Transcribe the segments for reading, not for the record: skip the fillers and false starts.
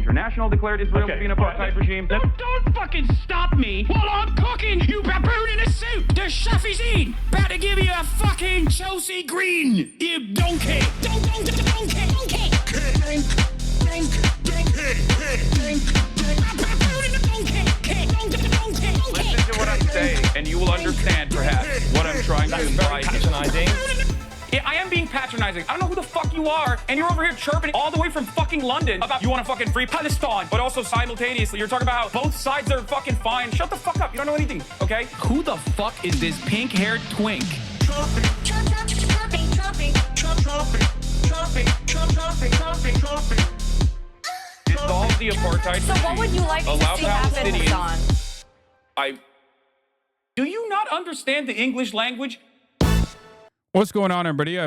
International declared Israel to be an apartheid regime. Don't fucking stop me while I'm cooking, you baboon in a suit. The chef is in. About to give you a fucking Chelsea Green, you donkey. Donkey. Listen to what I'm saying, and you will understand, perhaps, what I'm trying to imply. Patronizing. Yeah, I am being patronizing. I don't know who the fuck you are, and you're over here chirping all the way from fucking London about you want to fucking free Palestine, but also simultaneously you're talking about both sides are fucking fine. Shut the fuck up. You don't know anything, okay? Who the fuck is this pink-haired twink? Dissolve the apartheid. So what would you like to see happen, Hasan? Do you not understand the English language? What's going on, everybody? I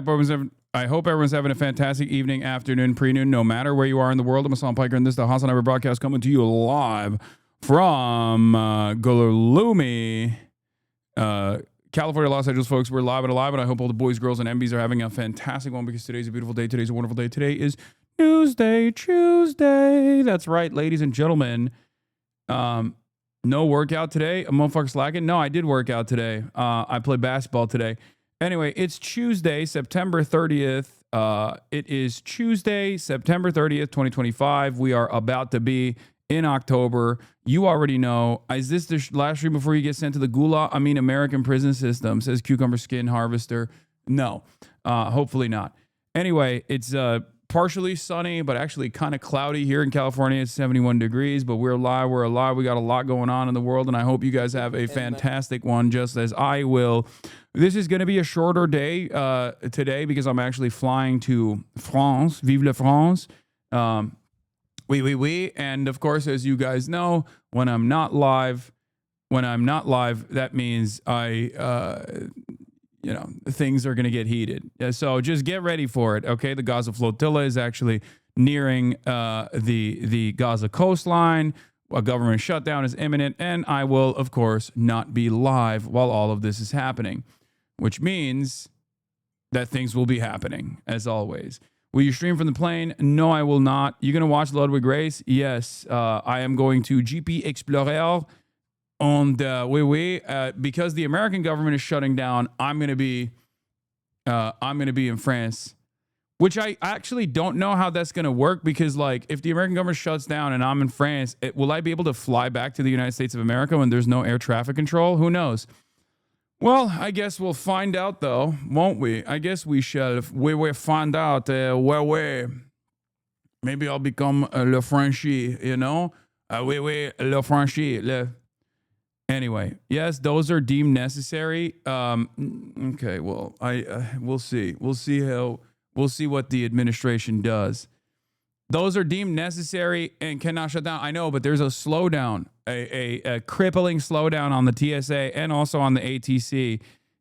hope everyone's having a fantastic evening, afternoon, pre-noon, no matter where you are in the world. I'm Hasan Piker, and this is the Hasanabi broadcast coming to you live from Gloomy, California, Los Angeles, folks. We're live and alive, and I hope all the boys, girls, and MBs are having a fantastic one because today's a beautiful day. Today's a wonderful day. Today is Tuesday. That's right, ladies and gentlemen. No workout today. A motherfucker slacking. No, I did work out today. I played basketball today. Anyway, it's Tuesday, September 30th. It is Tuesday, September 30th, 2025. We are about to be in October. You already know. Is this the last stream before you get sent to the gulag? I mean, American prison system, says Cucumber Skin Harvester. No, hopefully not. Anyway, it's partially sunny, but actually kind of cloudy here in California. It's 71 degrees, but we're alive. We got a lot going on in the world, and I hope you guys have a fantastic one, just as I will. This is going to be a shorter day today because I'm actually flying to France. Vive la France. Oui. And of course, as you guys know, when I'm not live, that means things are going to get heated. So just get ready for it. Okay. The Gaza flotilla is actually nearing the Gaza coastline. A government shutdown is imminent, and I will, of course, not be live while all of this is happening, which means that things will be happening, as always. Will you stream from the plane? No, I will not. You going to watch Ludwig Race? Yes. I am going to GP Explorer. And because the American government is shutting down, I'm going to be in France, which I actually don't know how that's going to work because, like, if the American government shuts down and I'm in France, will I be able to fly back to the United States of America when there's no air traffic control? Who knows? Well, I guess we'll find out, though, won't we? I guess we shall. We will find out maybe I'll become le Franchi, you know? Le Franchi. Anyway, yes, those are deemed necessary. Okay, well, we'll see. We'll see what the administration does. Those are deemed necessary and cannot shut down. I know, but there's a slowdown, a crippling slowdown on the TSA and also on the ATC,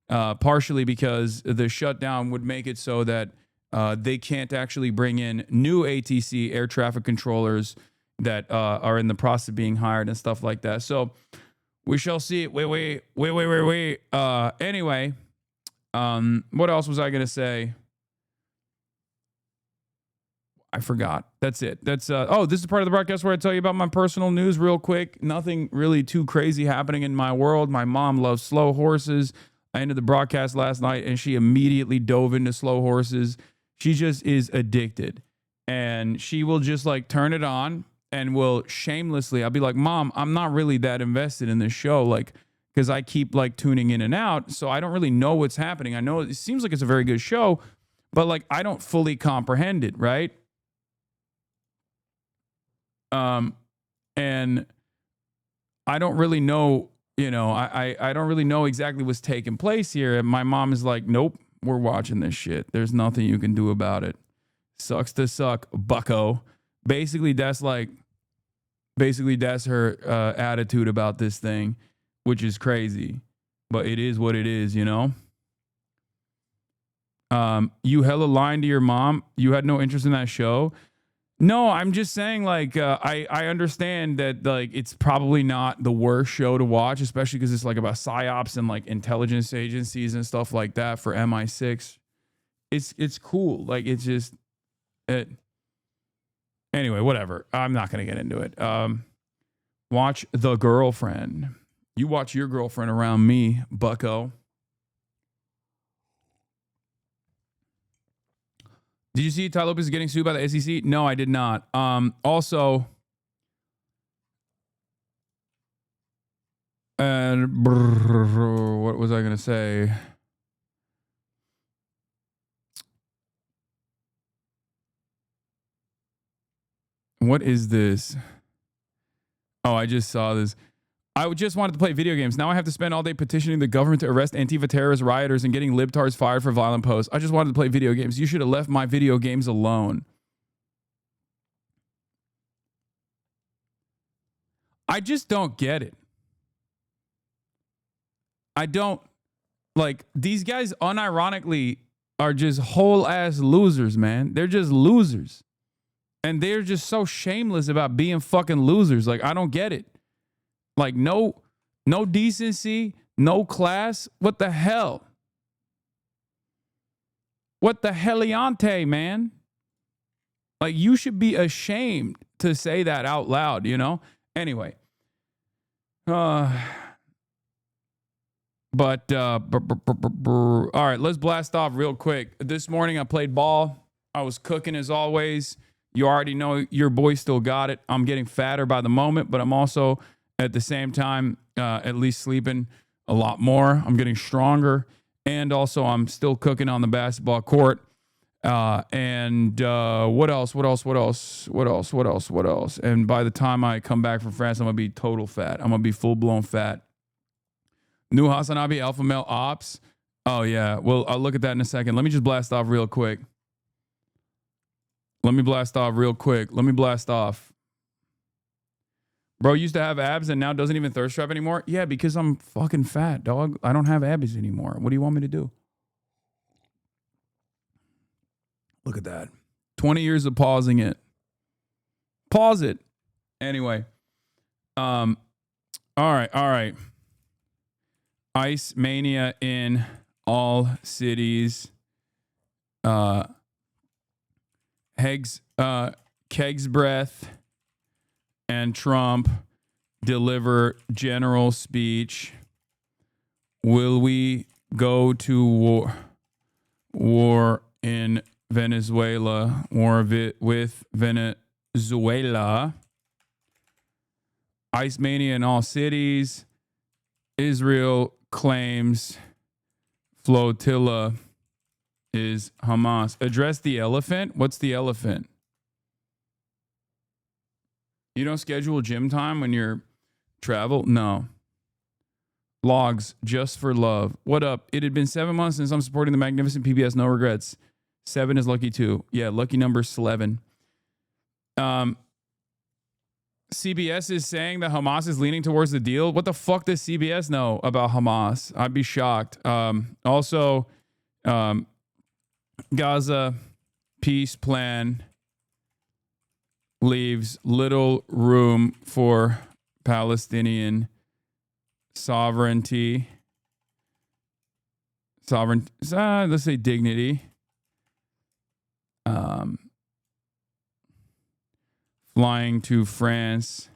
partially because the shutdown would make it so that they can't actually bring in new ATC air traffic controllers that are in the process of being hired and stuff like that. So we shall see. Wait. Anyway, what else was I going to say? I forgot. That's it. This is part of the broadcast where I tell you about my personal news real quick. Nothing really too crazy happening in my world. My mom loves slow horses. I ended the broadcast last night and she immediately dove into slow horses. She just is addicted. And she will just like turn it on and will shamelessly, I'll be like, Mom, I'm not really that invested in this show. Like, because I keep like tuning in and out. So I don't really know what's happening. I know it seems like it's a very good show, but like, I don't fully comprehend it. Right. And I don't really know, I don't really know exactly what's taking place here. And my mom is like, nope, we're watching this shit. There's nothing you can do about it. Sucks to suck, bucko. Basically, that's her attitude about this thing, which is crazy, but it is what it is, you know? You hella lying to your mom. You had no interest in that show. No, I'm just saying, like, I understand that, like, it's probably not the worst show to watch, especially because it's, like, about psyops and, like, intelligence agencies and stuff like that for MI6. It's cool. Like, it's just, Anyway, whatever. I'm not going to get into it. Watch The Girlfriend. You watch your girlfriend around me, bucko. Did you see Ty Lopez is getting sued by the SEC? No, I did not. Also, and what was I going to say? What is this? Oh, I just saw this. I just wanted to play video games. Now I have to spend all day petitioning the government to arrest Antifa terrorist rioters and getting libtards fired for violent posts. I just wanted to play video games. You should have left my video games alone. I just don't get it. I don't, like, these guys unironically are just whole ass losers, man. They're just losers. And they're just so shameless about being fucking losers. Like, I don't get it. Like, no decency, no class. What the hell? What the heliante, man? Like, you should be ashamed to say that out loud, you know? Anyway. All right, let's blast off real quick. This morning I played ball. I was cooking as always. You already know your boy still got it. I'm getting fatter by the moment, but I'm also at the same time at least sleeping a lot more. I'm getting stronger, and also I'm still cooking on the basketball court. And what else? And by the time I come back from France, I'm gonna be total fat. I'm gonna be full blown fat. New Hasanabi alpha male ops. Oh yeah. Well, I'll look at that in a second. Let me just blast off real quick. Let me blast off. Bro used to have abs and now doesn't even thirst trap anymore. Yeah, because I'm fucking fat, dog. I don't have abs anymore. What do you want me to do? Look at that. 20 years of pausing it. Pause it. Anyway. All right. Ice mania in all cities. Keg's breath and Trump deliver general speech. Will we go to war in Venezuela? War with Venezuela. Ice mania in all cities. Israel claims flotilla is Hamas. Address the elephant. What's the elephant? You don't schedule gym time when you're travel? No. Logs just for love. What up? It had been 7 months since I'm supporting the magnificent PBS. No regrets. 7 is lucky too. Yeah, lucky number 11. CBS is saying that Hamas is leaning towards the deal. What the fuck does CBS know about Hamas? I'd be shocked. Also, Gaza peace plan leaves little room for Palestinian sovereignty. Let's say dignity. Flying to France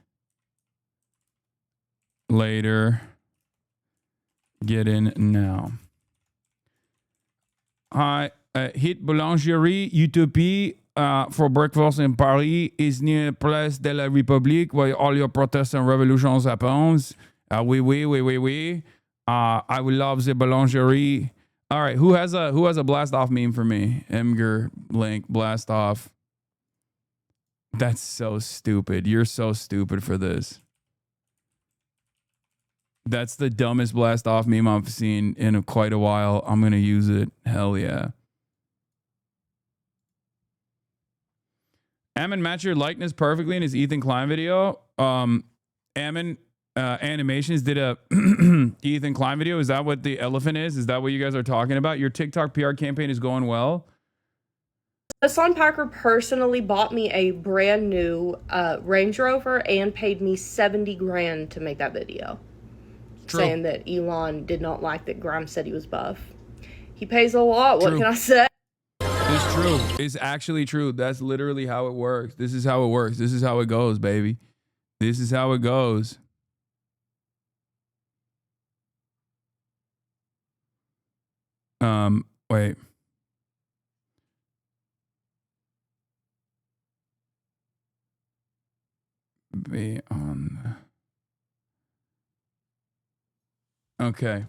later. Get in now. Hi. Hit Boulangerie Utopie for breakfast in Paris is near Place de la République where all your protests and revolutions happens. Oui. I will love the Boulangerie. All right, who has a blast off meme for me? Emger link blast off. That's so stupid. You're so stupid for this. That's the dumbest blast off meme I've seen in quite a while. I'm gonna use it. Hell yeah. Ammon match your likeness perfectly in his Ethan Klein video. Ammon Animations did a Ethan Klein video. Is that what the elephant is? Is that what you guys are talking about? Your TikTok PR campaign is going well. Hasan Piker personally bought me a brand new Range Rover and paid me $70,000 to make that video. True. Saying that Elon did not like that Grimes said he was buff. He pays a lot. What can I say? It's true. It's actually true. That's literally how it works. This is how it works. This is how it goes, baby. This is how it goes. Wait. Be on. Okay.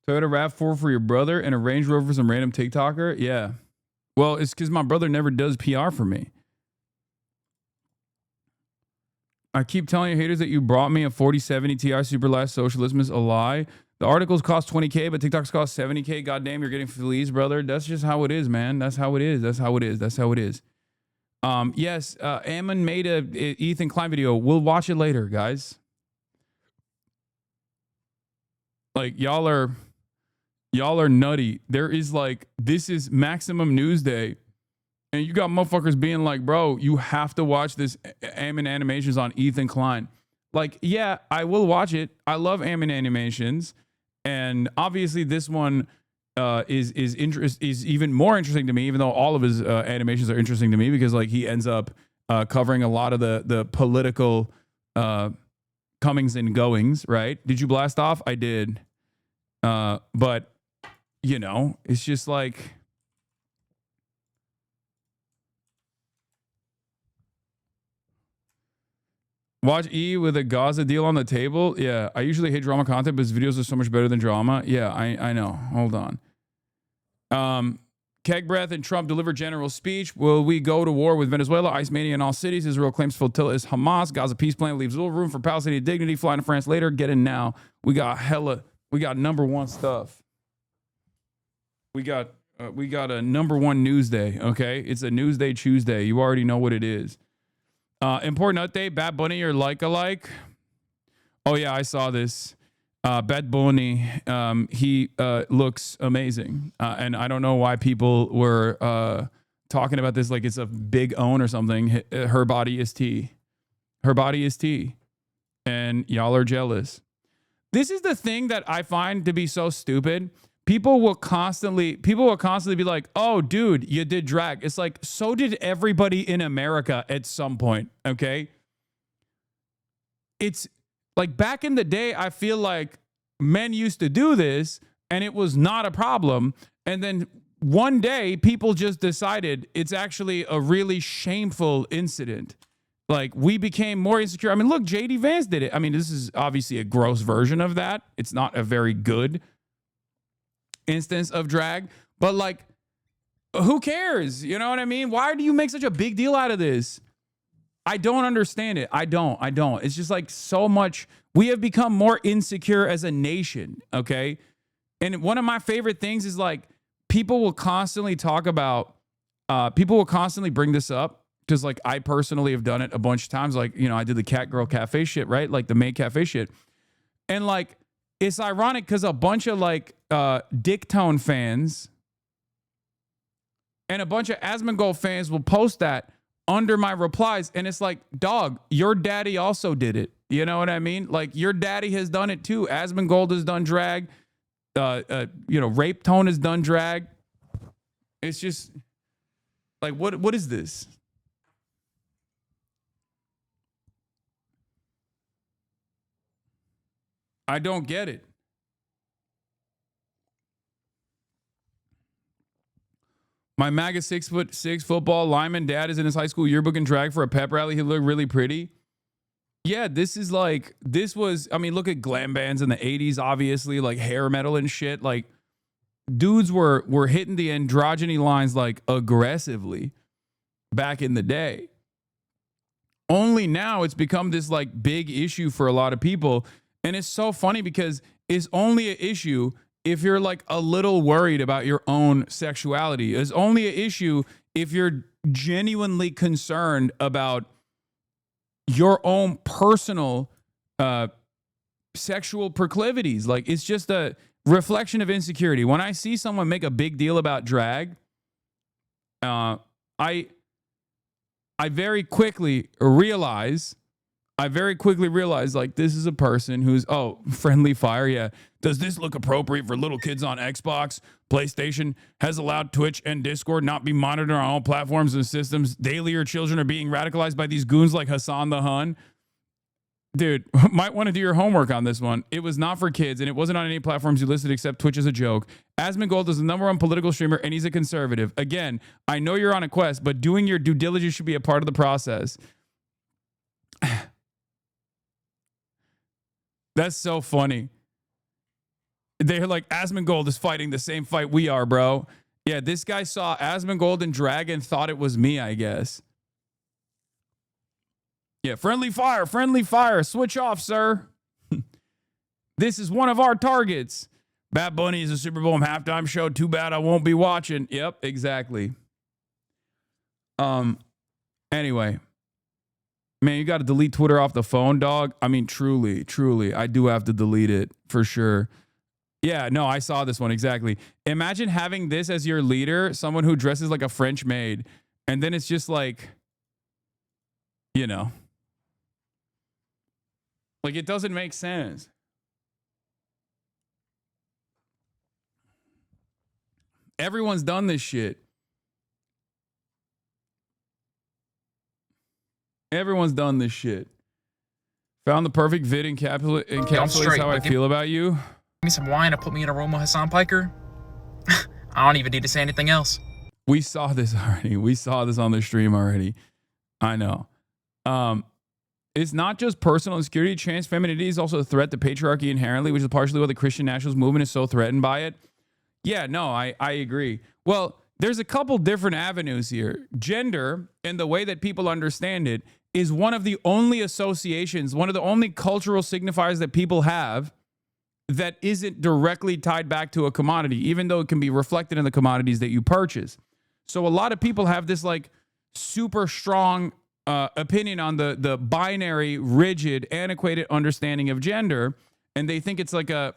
Toyota RAV4 for your brother and a Range Rover for some random TikToker? Yeah. Well, it's because my brother never does PR for me. I keep telling you haters that you brought me a 4070 Ti Super Last Socialism is a lie. The articles cost 20K, but TikToks cost 70K. Goddamn, you're getting fleas, brother. That's just how it is, man. That's how it is. That's how it is. That's how it is. Yes, Ammon made a Ethan Klein video. We'll watch it later, guys. Like, y'all are nutty. There is like, this is Maximum News Day. And you got motherfuckers being like, bro, you have to watch this Ammon Animations on Ethan Klein. Like, yeah, I will watch it. I love Ammon Animations. And obviously this one is even more interesting to me, even though all of his animations are interesting to me, because like he ends up covering a lot of the political comings and goings, right? Did you blast off? I did. But, you know, it's just like... Watch E with a Gaza deal on the table. Yeah, I usually hate drama content, but his videos are so much better than drama. Yeah, I know. Hold on. Keg Breath and Trump deliver general speech. Will we go to war with Venezuela? Ice mania in all cities. Israel claims flotilla is Hamas. Gaza peace plan leaves little room for Palestinian dignity. Flying to France later. Get in now. We got number one stuff. We got a number one news day. Okay, it's a news day Tuesday. You already know what it is. Important update, Bad Bunny or like-alike. Oh yeah, I saw this. Bad Bunny, he looks amazing. And I don't know why people were talking about this like it's a big own or something. Her body is tea. Her body is tea. And y'all are jealous. This is the thing that I find to be so stupid. People will constantly be like, oh, dude, you did drag. It's like, so did everybody in America at some point, okay? It's like back in the day, I feel like men used to do this and it was not a problem. And then one day, people just decided it's actually a really shameful incident. Like, we became more insecure. I mean, look, J.D. Vance did it. I mean, this is obviously a gross version of that. It's not a very good instance of drag, but like, who cares? You know what I mean? Why do you make such a big deal out of this? I don't understand it. I don't. It's just like so much. We have become more insecure as a nation. Okay. And one of my favorite things is like, people will constantly talk about, people will constantly bring this up. Cause like I personally have done it a bunch of times. Like, you know, I did the Cat Girl Cafe shit, right? Like the maid cafe shit. And like, it's ironic because a bunch of like Dick Tone fans and a bunch of Asmongold fans will post that under my replies. And it's like, dog, your daddy also did it. You know what I mean? Like your daddy has done it too. Asmongold has done drag. You know, Rape Tone has done drag. It's just like, what is this? I don't get it. My MAGA 6'6" football lineman dad is in his high school yearbook and drag for a pep rally. He looked really pretty. Yeah, this was, I mean, look at glam bands in the 80s, obviously, like hair metal and shit. Like, dudes were hitting the androgyny lines like aggressively back in the day. Only now it's become this like big issue for a lot of people. And it's so funny because it's only an issue if you're like a little worried about your own sexuality. It's only an issue if you're genuinely concerned about your own personal sexual proclivities. Like, it's just a reflection of insecurity. When I see someone make a big deal about drag, I very quickly realize I very quickly realized, like, this is a person who's, friendly fire. Yeah. Does this look appropriate for little kids on Xbox? PlayStation has allowed Twitch and Discord not be monitored on all platforms and systems. Daily, your children are being radicalized by these goons like Hasan the Hun. Dude, might want to do your homework on this one. It was not for kids, and it wasn't on any platforms you listed except Twitch as a joke. Asmongold is the #1 political streamer, and he's a conservative. Again, I know you're on a quest, but doing your due diligence should be a part of the process. That's so funny. They're like, Asmongold is fighting the same fight we are, bro. Yeah, this guy saw Asmongold and Dragon, thought it was me, I guess. Yeah, friendly fire. Switch off, sir. This is one of our targets. Bad Bunny is a Super Bowl halftime show. Too bad I won't be watching. Yep, exactly. Anyway. Man, you got to delete Twitter off the phone, dog. I mean, truly, I do have to delete it for sure. Yeah, no, I saw this one exactly. Imagine having this as your leader, someone who dresses like a French maid, and then it's just like, you know, like it doesn't make sense. Everyone's done this shit. Everyone's done this shit. Found the perfect vid encapsulates how I feel about you. Give me some wine to put me in a room with Hasan Piker. I don't even need to say anything else. We saw this already. We saw this on the stream already. I know. It's not just personal insecurity. Trans femininity is also a threat to patriarchy inherently, which is partially why the Christian nationalist movement is so threatened by it. Yeah, no, I agree. Well, there's a couple different avenues here. Gender, and the way that people understand it, is one of the only associations, one of the only cultural signifiers that people have that isn't directly tied back to a commodity, even though it can be reflected in the commodities that you purchase. So a lot of people have this like super strong opinion on the binary, rigid, antiquated understanding of gender, and they think it's like a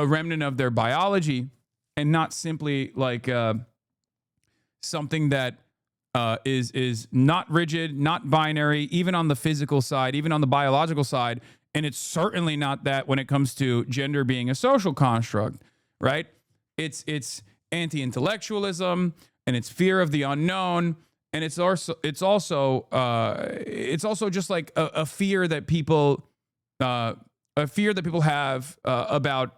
remnant of their biology, and not simply like something that is not rigid, not binary, even on the physical side, even on the biological side. And it's certainly not that when it comes to gender being a social construct, right? It's anti-intellectualism, and it's fear of the unknown, and it's also just like a fear that people have about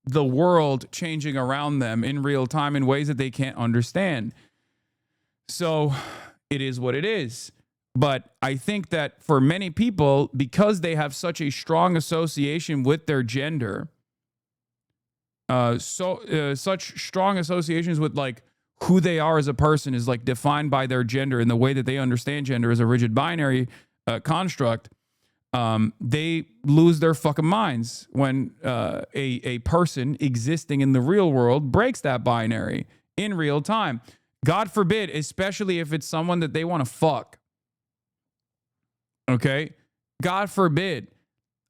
the world changing around them in real time in ways that they can't understand. So it is what it is. But I think that for many people, because they have such a strong association with their gender, such strong associations with like who they are as a person is like defined by their gender, and the way that they understand gender as a rigid binary construct, they lose their fucking minds when a person existing in the real world breaks that binary in real time. God forbid, especially if it's someone that they want to fuck. Okay? God forbid,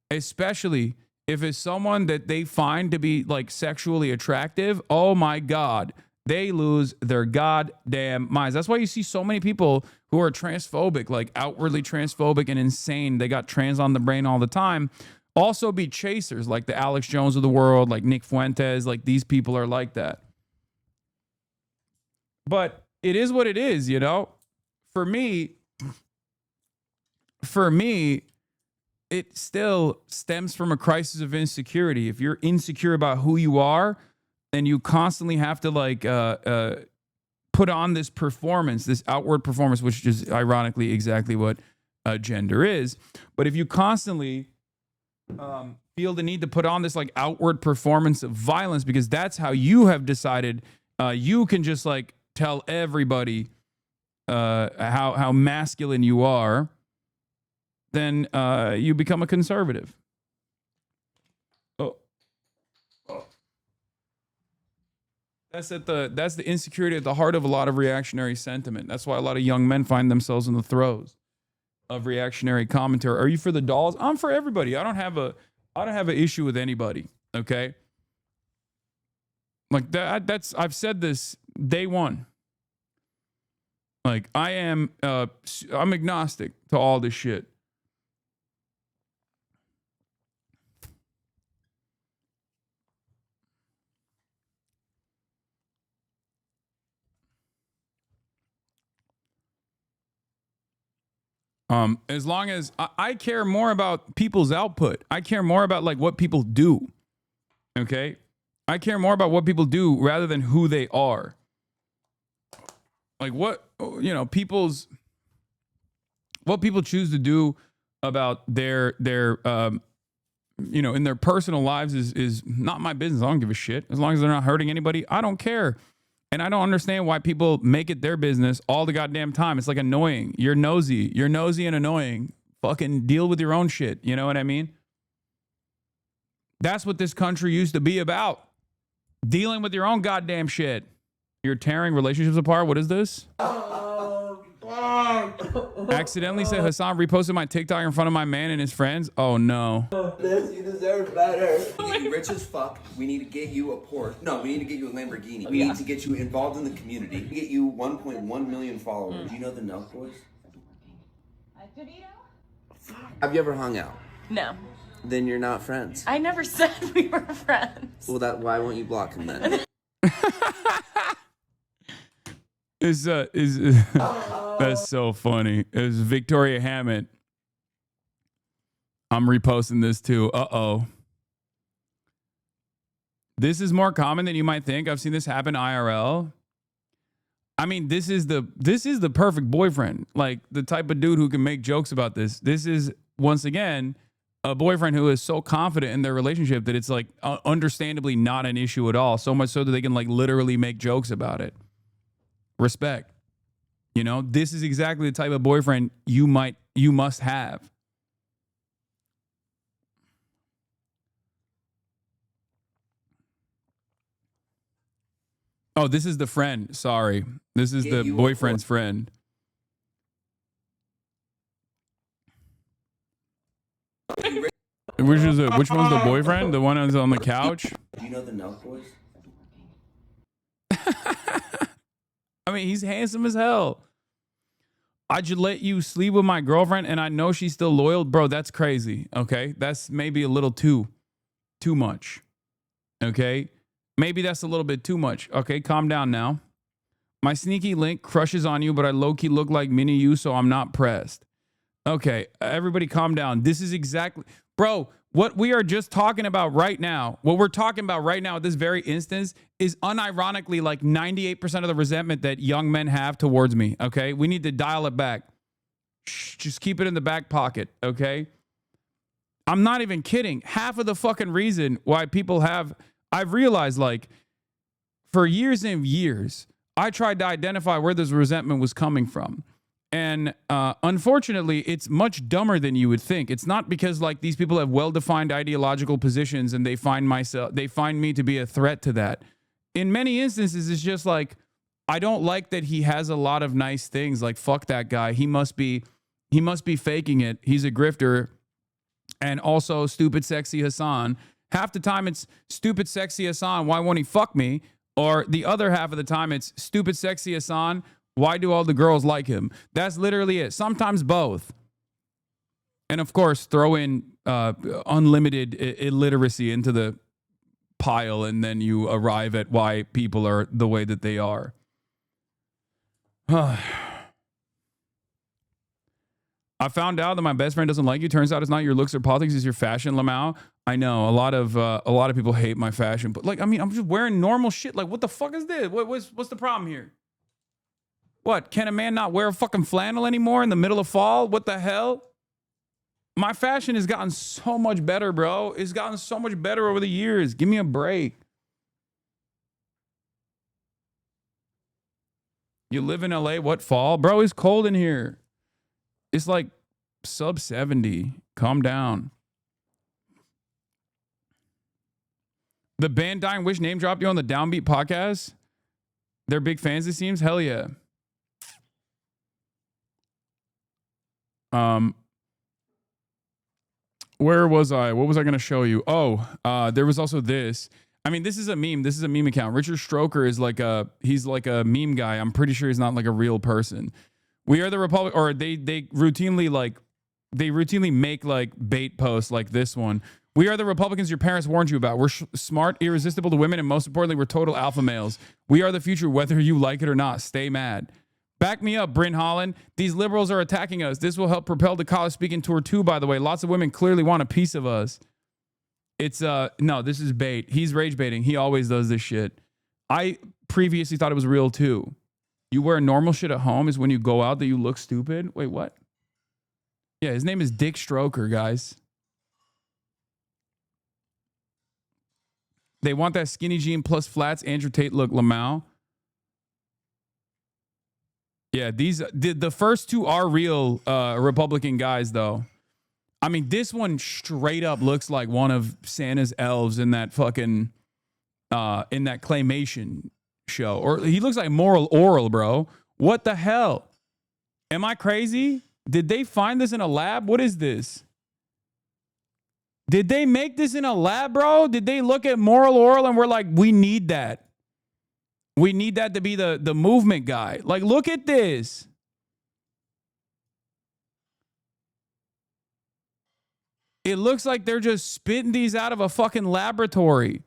especially if it's someone that they find to be like sexually attractive. Oh my God. They lose their goddamn minds. That's why you see so many people who are transphobic, like outwardly transphobic and insane. They got trans on the brain all the time. Also be chasers, like the Alex Jones of the world, like Nick Fuentes. Like these people are like that. But it is what it is, you know? For me, it still stems from a crisis of insecurity. If you're insecure about who you are, and you constantly have to like put on this performance, this outward performance, which is ironically exactly what gender is. But if you constantly feel the need to put on this like outward performance of violence because that's how you have decided you can just like tell everybody how masculine you are, then you become a conservative. That's the insecurity at the heart of a lot of reactionary sentiment. That's why a lot of young men find themselves in the throes of reactionary commentary. Are you for the dolls? I'm for everybody. I don't have an issue with anybody. Okay. Like that's I've said this day one. Like I'm agnostic to all this shit. As long as I care more about people's output, I care more about like what people do. Okay, I care more about what people do rather than who they are. Like what what people choose to do about their in their personal lives is not my business. I don't give a shit. As long as they're not hurting anybody, I don't care. And I don't understand why people make it their business all the goddamn time. It's like annoying. You're nosy. You're nosy and annoying. Fucking deal with your own shit. You know what I mean? That's what this country used to be about. Dealing with your own goddamn shit. You're tearing relationships apart. What is this? Accidentally said Hasan reposted my TikTok in front of my man and his friends. Oh no. You deserve better. We get you rich as fuck. We need to get you a Porsche. No, we need to get you a Lamborghini. We need to get you involved in the community. We get you 1.1 million followers. Do you know the Nelk Boys? Have you ever hung out? No. Then you're not friends. I never said we were friends. Well, why won't you block him then? That's so funny. It's Victoria Hammett. I'm reposting this too. Uh-oh. This is more common than you might think. I've seen this happen IRL. I mean, this is the perfect boyfriend. Like the type of dude who can make jokes about this. This is once again a boyfriend who is so confident in their relationship that it's like understandably not an issue at all. So much so that they can like literally make jokes about it. Respect. You know, this is exactly the type of boyfriend you must have. Oh, this is the friend. Sorry. This is the boyfriend's friend. Which one's the boyfriend? The one who's on the couch? Do you know the Nelk Boys? I mean, he's handsome as hell. I just let you sleep with my girlfriend and I know she's still loyal. Bro, that's crazy. Okay. That's maybe a little too much. Okay. Maybe that's a little bit too much. Okay. Calm down now. My sneaky link crushes on you, but I low-key look like mini you, so I'm not pressed. Okay. Everybody calm down. This is exactly, bro, what we are just talking about right now, what we're talking about right now at this very instance is unironically like 98% of the resentment that young men have towards me, okay? We need to dial it back. Shh, just keep it in the back pocket, okay? I'm not even kidding. Half of the fucking reason why people I've realized like for years and years, I tried to identify where this resentment was coming from. And unfortunately, it's much dumber than you would think. It's not because like these people have well-defined ideological positions and they find me to be a threat to that. In many instances, it's just like, I don't like that he has a lot of nice things. Like, fuck that guy. He must be faking it. He's a grifter. And also stupid, sexy Hasan. Half the time it's stupid, sexy Hasan. Why won't he fuck me? Or the other half of the time it's stupid, sexy Hasan. Why do all the girls like him? That's literally it. Sometimes both. And of course, throw in unlimited illiteracy into the pile, and then you arrive at why people are the way that they are. I found out that my best friend doesn't like you. Turns out it's not your looks or politics, it's your fashion, Lamau. I know a lot of people hate my fashion, but like, I mean, I'm just wearing normal shit. Like, what the fuck is this? What's the problem here? What, can a man not wear a fucking flannel anymore in the middle of fall? What the hell? My fashion has gotten so much better, bro. It's gotten so much better over the years. Give me a break. You live in LA, what, fall? Bro, it's cold in here. It's like sub 70. Calm down. The band Dying Wish name dropped you on the Downbeat podcast? They're big fans, it seems? Hell yeah. Where was I? What was I going to show you? Oh, there was also this. I mean, this is a meme. This is a meme account. Richard Stroker is he's like a meme guy. I'm pretty sure he's not like a real person. We are the Republic, or they routinely make like bait posts like this one. We are the Republicans your parents warned you about. We're smart, irresistible to women, and most importantly, we're total alpha males. We are the future, whether you like it or not. Stay mad. Back me up, Bryn Holland. These liberals are attacking us. This will help propel the college speaking tour too, by the way. Lots of women clearly want a piece of us. It's, no, this is bait. He's rage baiting. He always does this shit. I previously thought it was real too. You wear normal shit at home is when you go out that you look stupid. Wait, what? Yeah, his name is Dick Stroker, guys. They want that skinny jean plus flats, Andrew Tate look, Lamau. Yeah, the first two are real Republican guys, though. I mean, this one straight up looks like one of Santa's elves in that fucking in that claymation show. Or he looks like Moral Oral, bro. What the hell? Am I crazy? Did they find this in a lab? What is this? Did they make this in a lab, bro? Did they look at Moral Oral and we're like, we need that? We need that to be the movement guy. Like, look at this. It looks like they're just spitting these out of a fucking laboratory.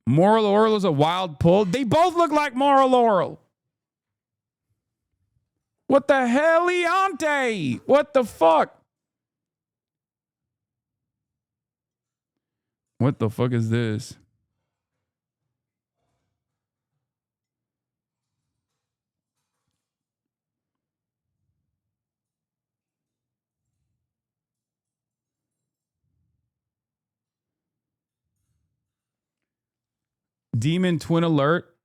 Moral Oral is a wild pull. They both look like Moral Oral. What the hell, Leonte? What the fuck? What the fuck is this? Demon twin alert.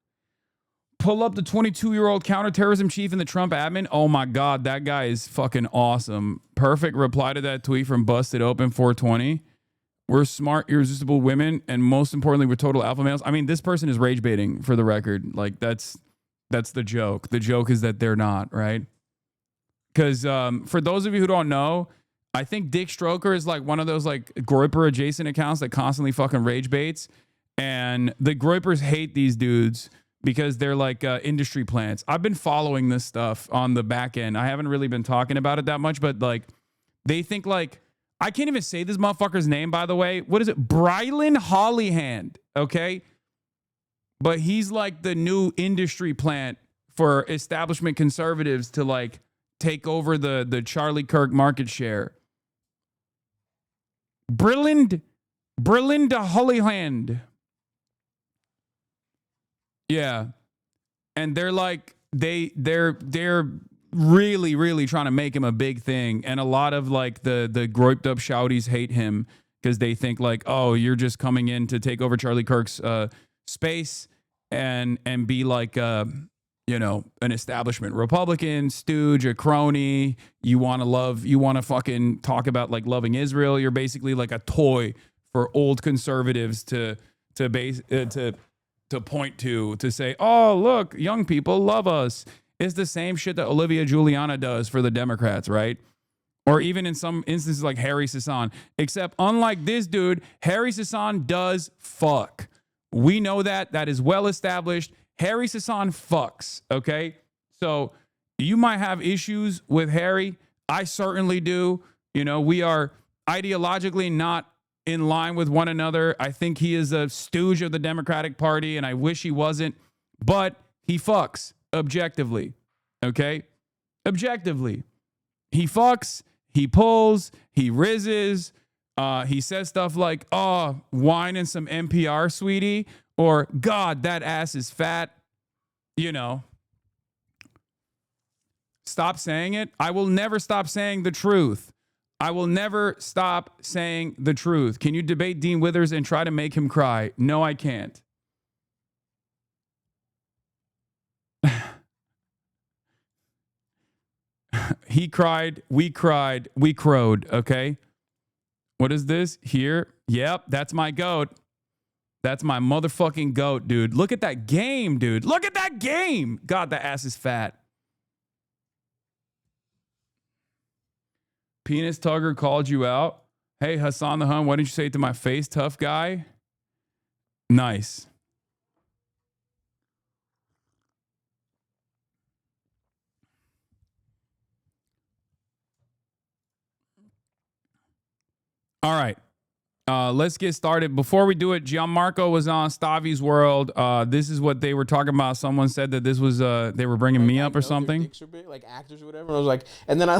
Pull up the 22-year-old counterterrorism chief in the Trump admin. Oh my God, that guy is fucking awesome. Perfect reply to that tweet from Busted Open 420. We're smart, irresistible women, and most importantly, we're total alpha males. I mean, this person is rage baiting for the record. Like, that's the joke. The joke is that they're not, right? Because for those of you who don't know, I think Dick Stroker is like one of those like Groyper adjacent accounts that constantly fucking rage baits. And the Groypers hate these dudes because they're like industry plants. I've been following this stuff on the back end. I haven't really been talking about it that much, but like they think like, I can't even say this motherfucker's name, by the way. What is it? Brylan Hollyhand, okay? But he's like the new industry plant for establishment conservatives to like take over the Charlie Kirk market share. Brylan Hollyhand. Yeah. And they're like, they're really, really trying to make him a big thing. And a lot of like the groiped up shouties hate him because they think like, oh, you're just coming in to take over Charlie Kirk's space and be like, you know, an establishment Republican, stooge, a crony. You want to fucking talk about like loving Israel. You're basically like a toy for old conservatives to point to say, oh, look, young people love us. It's the same shit that Olivia Giuliana does for the Democrats, right? Or even in some instances like Harry Sasan. Except unlike this dude, Harry Sasan does fuck. We know that. That is well established. Harry Sasan fucks, okay? So you might have issues with Harry. I certainly do. You know, we are ideologically not in line with one another. I think he is a stooge of the Democratic Party, and I wish he wasn't. But he fucks. Objectively, okay? Objectively. He fucks, he pulls, he rizzes, he says stuff like, oh, wine and some NPR, sweetie, or God, that ass is fat, you know. Stop saying it. I will never stop saying the truth. I will never stop saying the truth. Can you debate Dean Withers and try to make him cry? No, I can't. He cried, we crowed, okay? What is this? Here? Yep, that's my goat. That's my motherfucking goat, dude. Look at that game, dude. Look at that game. God, that ass is fat. Penis Tugger called you out. Hey, Hasan the Hun, why didn't you say it to my face, tough guy? Nice. All right. let's get started. Before we do it, Gianmarco was on Stavi's World. This is what they were talking about. Someone said that this was they were bringing me up or something. Dicks are big, like actors or whatever. And I was like, and then I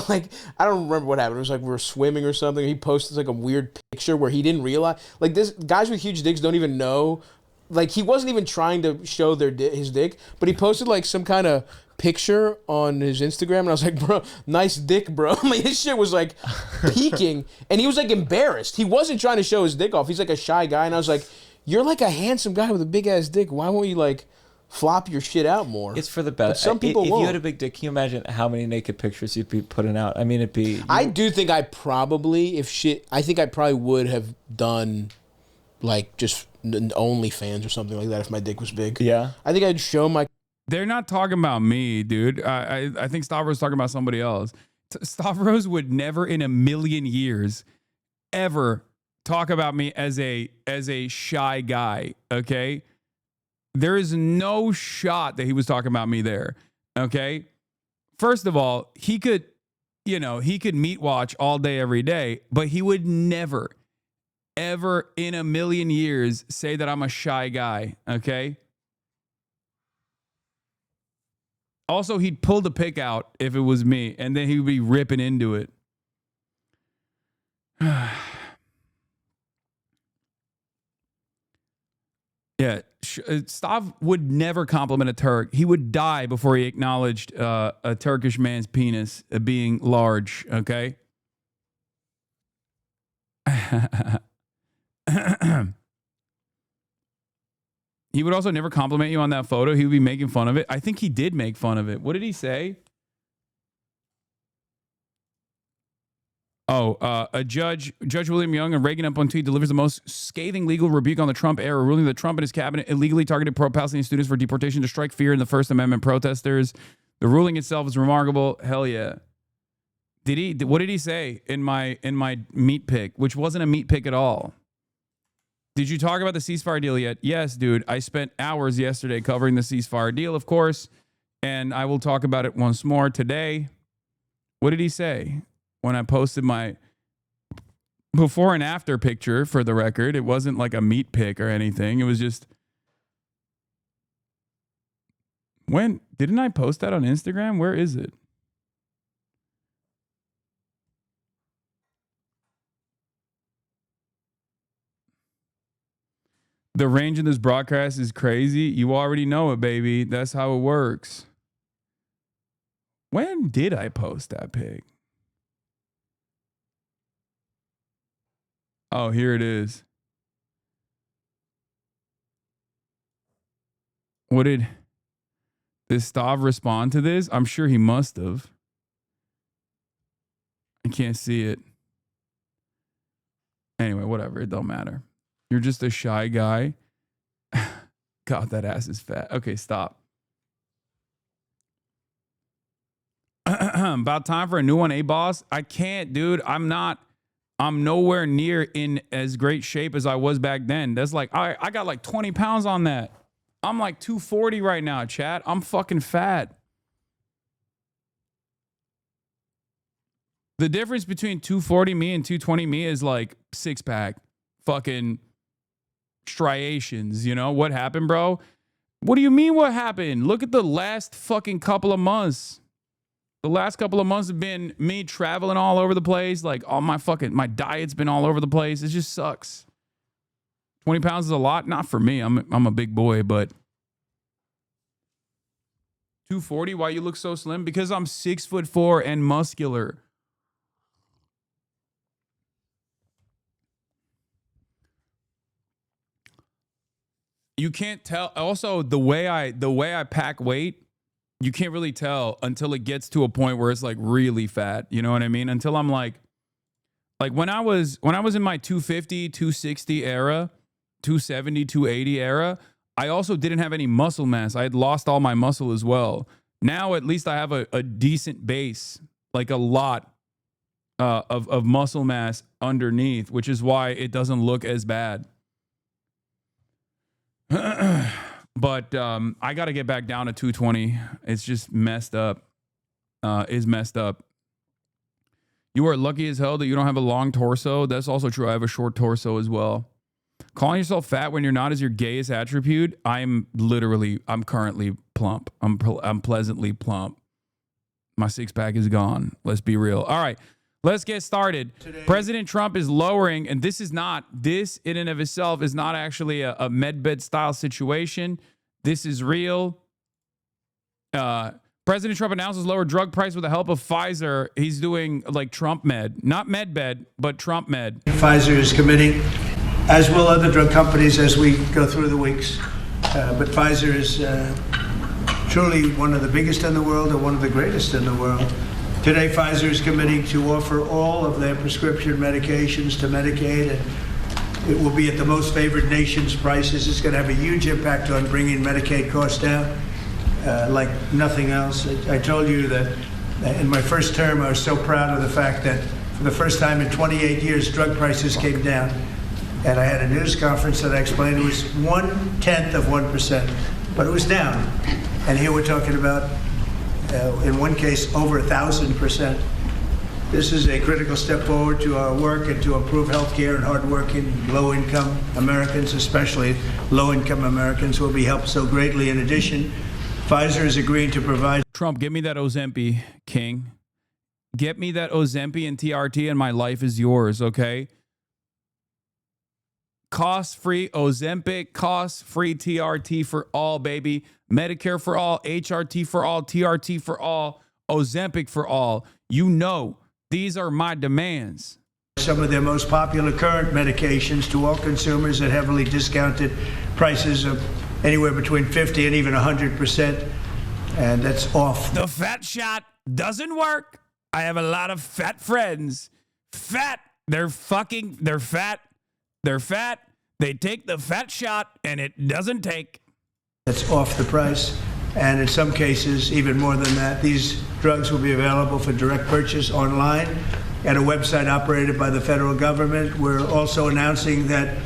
don't remember what happened. It was like we were swimming or something. He posted like a weird picture where he didn't realize, like, this guys with huge dicks don't even know. Like, he wasn't even trying to show his dick, but he posted like some kind of picture on his Instagram, and I was like, bro, nice dick, bro. Like, his shit was like peaking, and he was like embarrassed. He wasn't trying to show his dick off. He's like a shy guy, and I was like, you're like a handsome guy with a big ass dick. Why won't you like flop your shit out more? It's for the best. But some people if won't. you had a big dick, can you imagine how many naked pictures you'd be putting out? I mean, it'd be. I do think I probably would have done like just OnlyFans or something like that if my dick was big. Yeah. I think I'd show my. They're not talking about me, dude. I think Stavros talking about somebody else. Stavros would never in a million years ever talk about me as a shy guy, okay? There is no shot that he was talking about me there, okay? First of all, he could meat watch all day, every day, but he would never, ever in a million years say that I'm a shy guy, okay? Also, he'd pull the pick out if it was me, and then he would be ripping into it. Yeah, Stav would never compliment a Turk. He would die before he acknowledged a Turkish man's penis being large, okay? He would also never compliment you on that photo. He would be making fun of it. I think he did make fun of it. What did he say? Oh, Judge William Young, a Reagan appointee, delivers the most scathing legal rebuke on the Trump era, ruling that Trump and his cabinet illegally targeted pro-Palestinian students for deportation to strike fear in the First Amendment protesters. The ruling itself is remarkable. Hell yeah. What did he say in my meat pick, which wasn't a meat pick at all? Did you talk about the ceasefire deal yet? Yes, dude. I spent hours yesterday covering the ceasefire deal, of course, and I will talk about it once more today. What did he say when I posted my before and after picture, for the record? It wasn't like a meat pic or anything. It was just... When? Didn't I post that on Instagram? Where is it? The range in this broadcast is crazy. You already know it, baby. That's how it works. When did I post that pic? Oh, here it is. Did Stav respond to this? I'm sure he must have. I can't see it. Anyway, whatever. It don't matter. You're just a shy guy. God, that ass is fat. Okay, stop. About time for a new one, boss? I can't, dude. I'm nowhere near in as great shape as I was back then. That's like, I got like 20 pounds on that. I'm like 240 right now, chat. I'm fucking fat. The difference between 240 me and 220 me is like six pack. Fucking striations, you know? What happened, bro? What do you mean what happened? Look at the last fucking couple of months. The last couple of months have been me traveling all over the place. Like, all my diet's been all over the place. It just sucks. 20 pounds is a lot. Not for me. I'm a big boy, but 240, why you look so slim? Because I'm 6'4" and muscular. You can't tell. Also, the way I pack weight, you can't really tell until it gets to a point where it's like really fat. You know what I mean? Until I'm like when I was in my 250, 260 era, 270, 280 era, I also didn't have any muscle mass. I had lost all my muscle as well. Now at least I have a decent base, like a lot of muscle mass underneath, which is why it doesn't look as bad. But I got to get back down to 220. It's just messed up. Is messed up. You are lucky as hell that you don't have a long torso. That's also true. I have a short torso as well. Calling yourself fat when you're not is your gayest attribute. I'm currently plump. I'm pleasantly plump. My six pack is gone. Let's be real. All right, let's get started. President Trump is lowering, and this in and of itself is not actually a medbed style situation. This is real. President Trump announces lower drug price with the help of Pfizer. He's doing like Trump med, not medbed, but Trump med. Pfizer is committing, as will other drug companies as we go through the weeks. But Pfizer is truly one of the biggest in the world and one of the greatest in the world. Today, Pfizer is committing to offer all of their prescription medications to Medicaid, and it will be at the most favored nation's prices. It's going to have a huge impact on bringing Medicaid costs down like nothing else. I told you that in my first term, I was so proud of the fact that for the first time in 28 years, drug prices came down. And I had a news conference that I explained it was 1/10 of 1%, but it was down. And here we're talking about, in one case, over 1,000%. This is a critical step forward to our work and to improve health care, and hardworking, low-income Americans, especially low-income Americans, will be helped so greatly. In addition, Pfizer is agreeing to provide... Trump, give me that Ozempic, King. Get me that Ozempic and TRT and my life is yours, okay? Cost-free Ozempic, cost-free TRT for all, baby. Medicare for all, HRT for all, TRT for all, Ozempic for all. You know, these are my demands. Some of their most popular current medications to all consumers at heavily discounted prices of anywhere between 50 and even 100%. And that's off. The fat shot doesn't work. I have a lot of fat friends. Fat. They're fat. They're fat. They take the fat shot and it doesn't take. That's off the price. And in some cases, even more than that, these drugs will be available for direct purchase online at a website operated by the federal government. We're also announcing that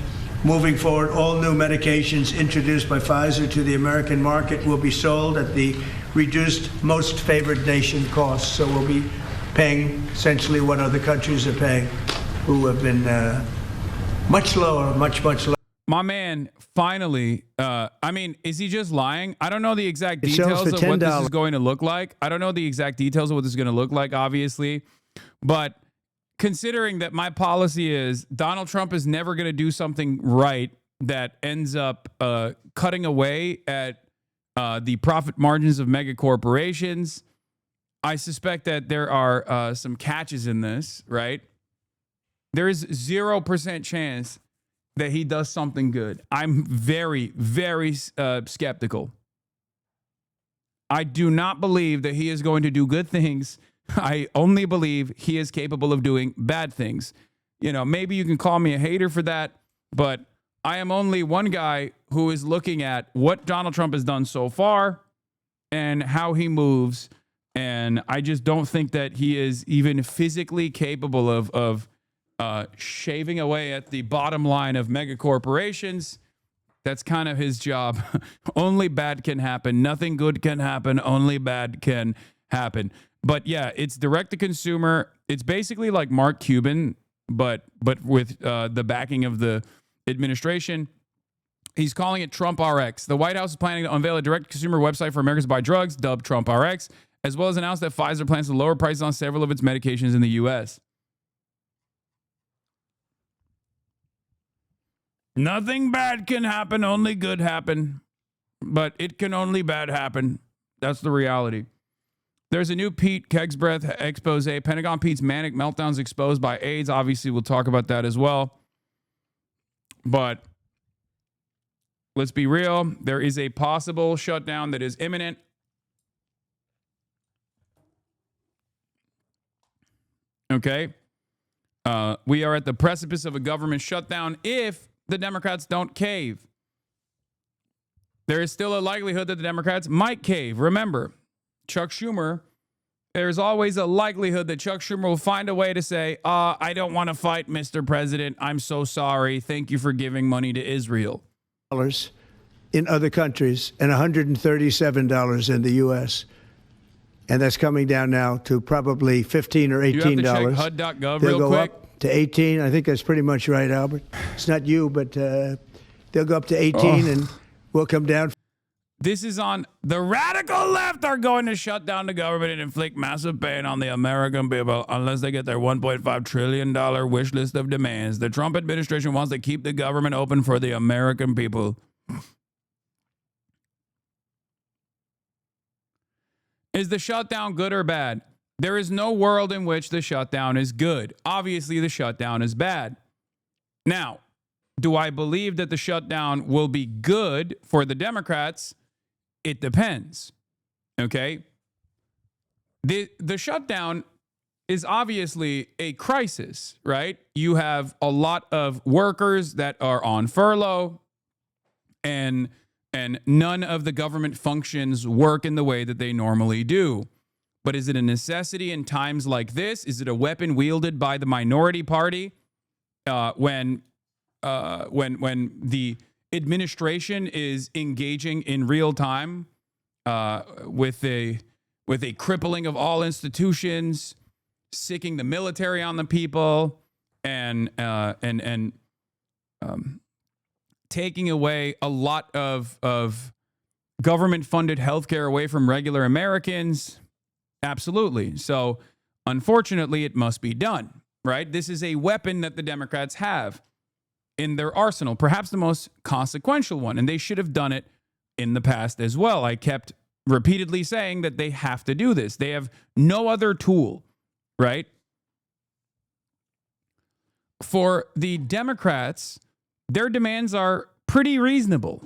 moving forward, all new medications introduced by Pfizer to the American market will be sold at the reduced most favored nation cost. So we'll be paying essentially what other countries are paying, who have been much lower, much lower. My man, finally, I mean, is he just lying? I don't know the exact details of what this is going to look like. I don't know the exact details of what this is going to look like, obviously. But considering that my policy is Donald Trump is never going to do something right that ends up cutting away at the profit margins of mega corporations, I suspect that there are some catches in this, right? There is 0% chance that he does something good. I'm very, very skeptical. I do not believe that he is going to do good things. I only believe he is capable of doing bad things. You know, maybe you can call me a hater for that, but I am only one guy who is looking at what Donald Trump has done so far and how he moves. And I just don't think that he is even physically capable of shaving away at the bottom line of mega corporations. That's kind of his job. Only bad can happen. Nothing good can happen. Only bad can happen. But yeah, it's direct to consumer. It's basically like Mark Cuban, but with the backing of the administration. He's calling it Trump RX. The White House is planning to unveil a direct consumer website for Americans to buy drugs, dubbed Trump RX, as well as announce that Pfizer plans to lower prices on several of its medications in the U.S. Nothing bad can happen, only good happen. But it can only bad happen. That's the reality. There's a new Pete Hegseth expose. Pentagon Pete's manic meltdowns exposed by AIDS. Obviously, we'll talk about that as well. But let's be real. There is a possible shutdown that is imminent. Okay. We are at the precipice of a government shutdown if the Democrats don't cave. There is still a likelihood that the Democrats might cave. Remember, Chuck Schumer, there's always a likelihood that Chuck Schumer will find a way to say, I don't want to fight, Mr. President. I'm so sorry. Thank you for giving money to Israel. In other countries and $137 in the U.S. and that's coming down now to probably $15 or $18. You have to check HUD.gov They'll real go quick. up to 18. I think that's pretty much right, Albert. It's not you, but they'll go up to 18, and we'll come down. This is on the radical left are going to shut down the government and inflict massive pain on the American people unless they get their $1.5 trillion wish list of demands. The Trump administration wants to keep the government open for the American people. Is the shutdown good or bad? There is no world in which the shutdown is good. Obviously, the shutdown is bad. Now, do I believe that the shutdown will be good for the Democrats? It depends. Okay? The shutdown is obviously a crisis, right? You have a lot of workers that are on furlough, and none of the government functions work in the way that they normally do. But is it a necessity in times like this? Is it a weapon wielded by the minority party when the administration is engaging in real time with a crippling of all institutions, sicking the military on the people, and taking away a lot of government-funded healthcare away from regular Americans? Absolutely. So, unfortunately, it must be done, right? This is a weapon that the Democrats have in their arsenal, perhaps the most consequential one, and they should have done it in the past as well. I kept repeatedly saying that they have to do this. They have no other tool, right? For the Democrats, their demands are pretty reasonable.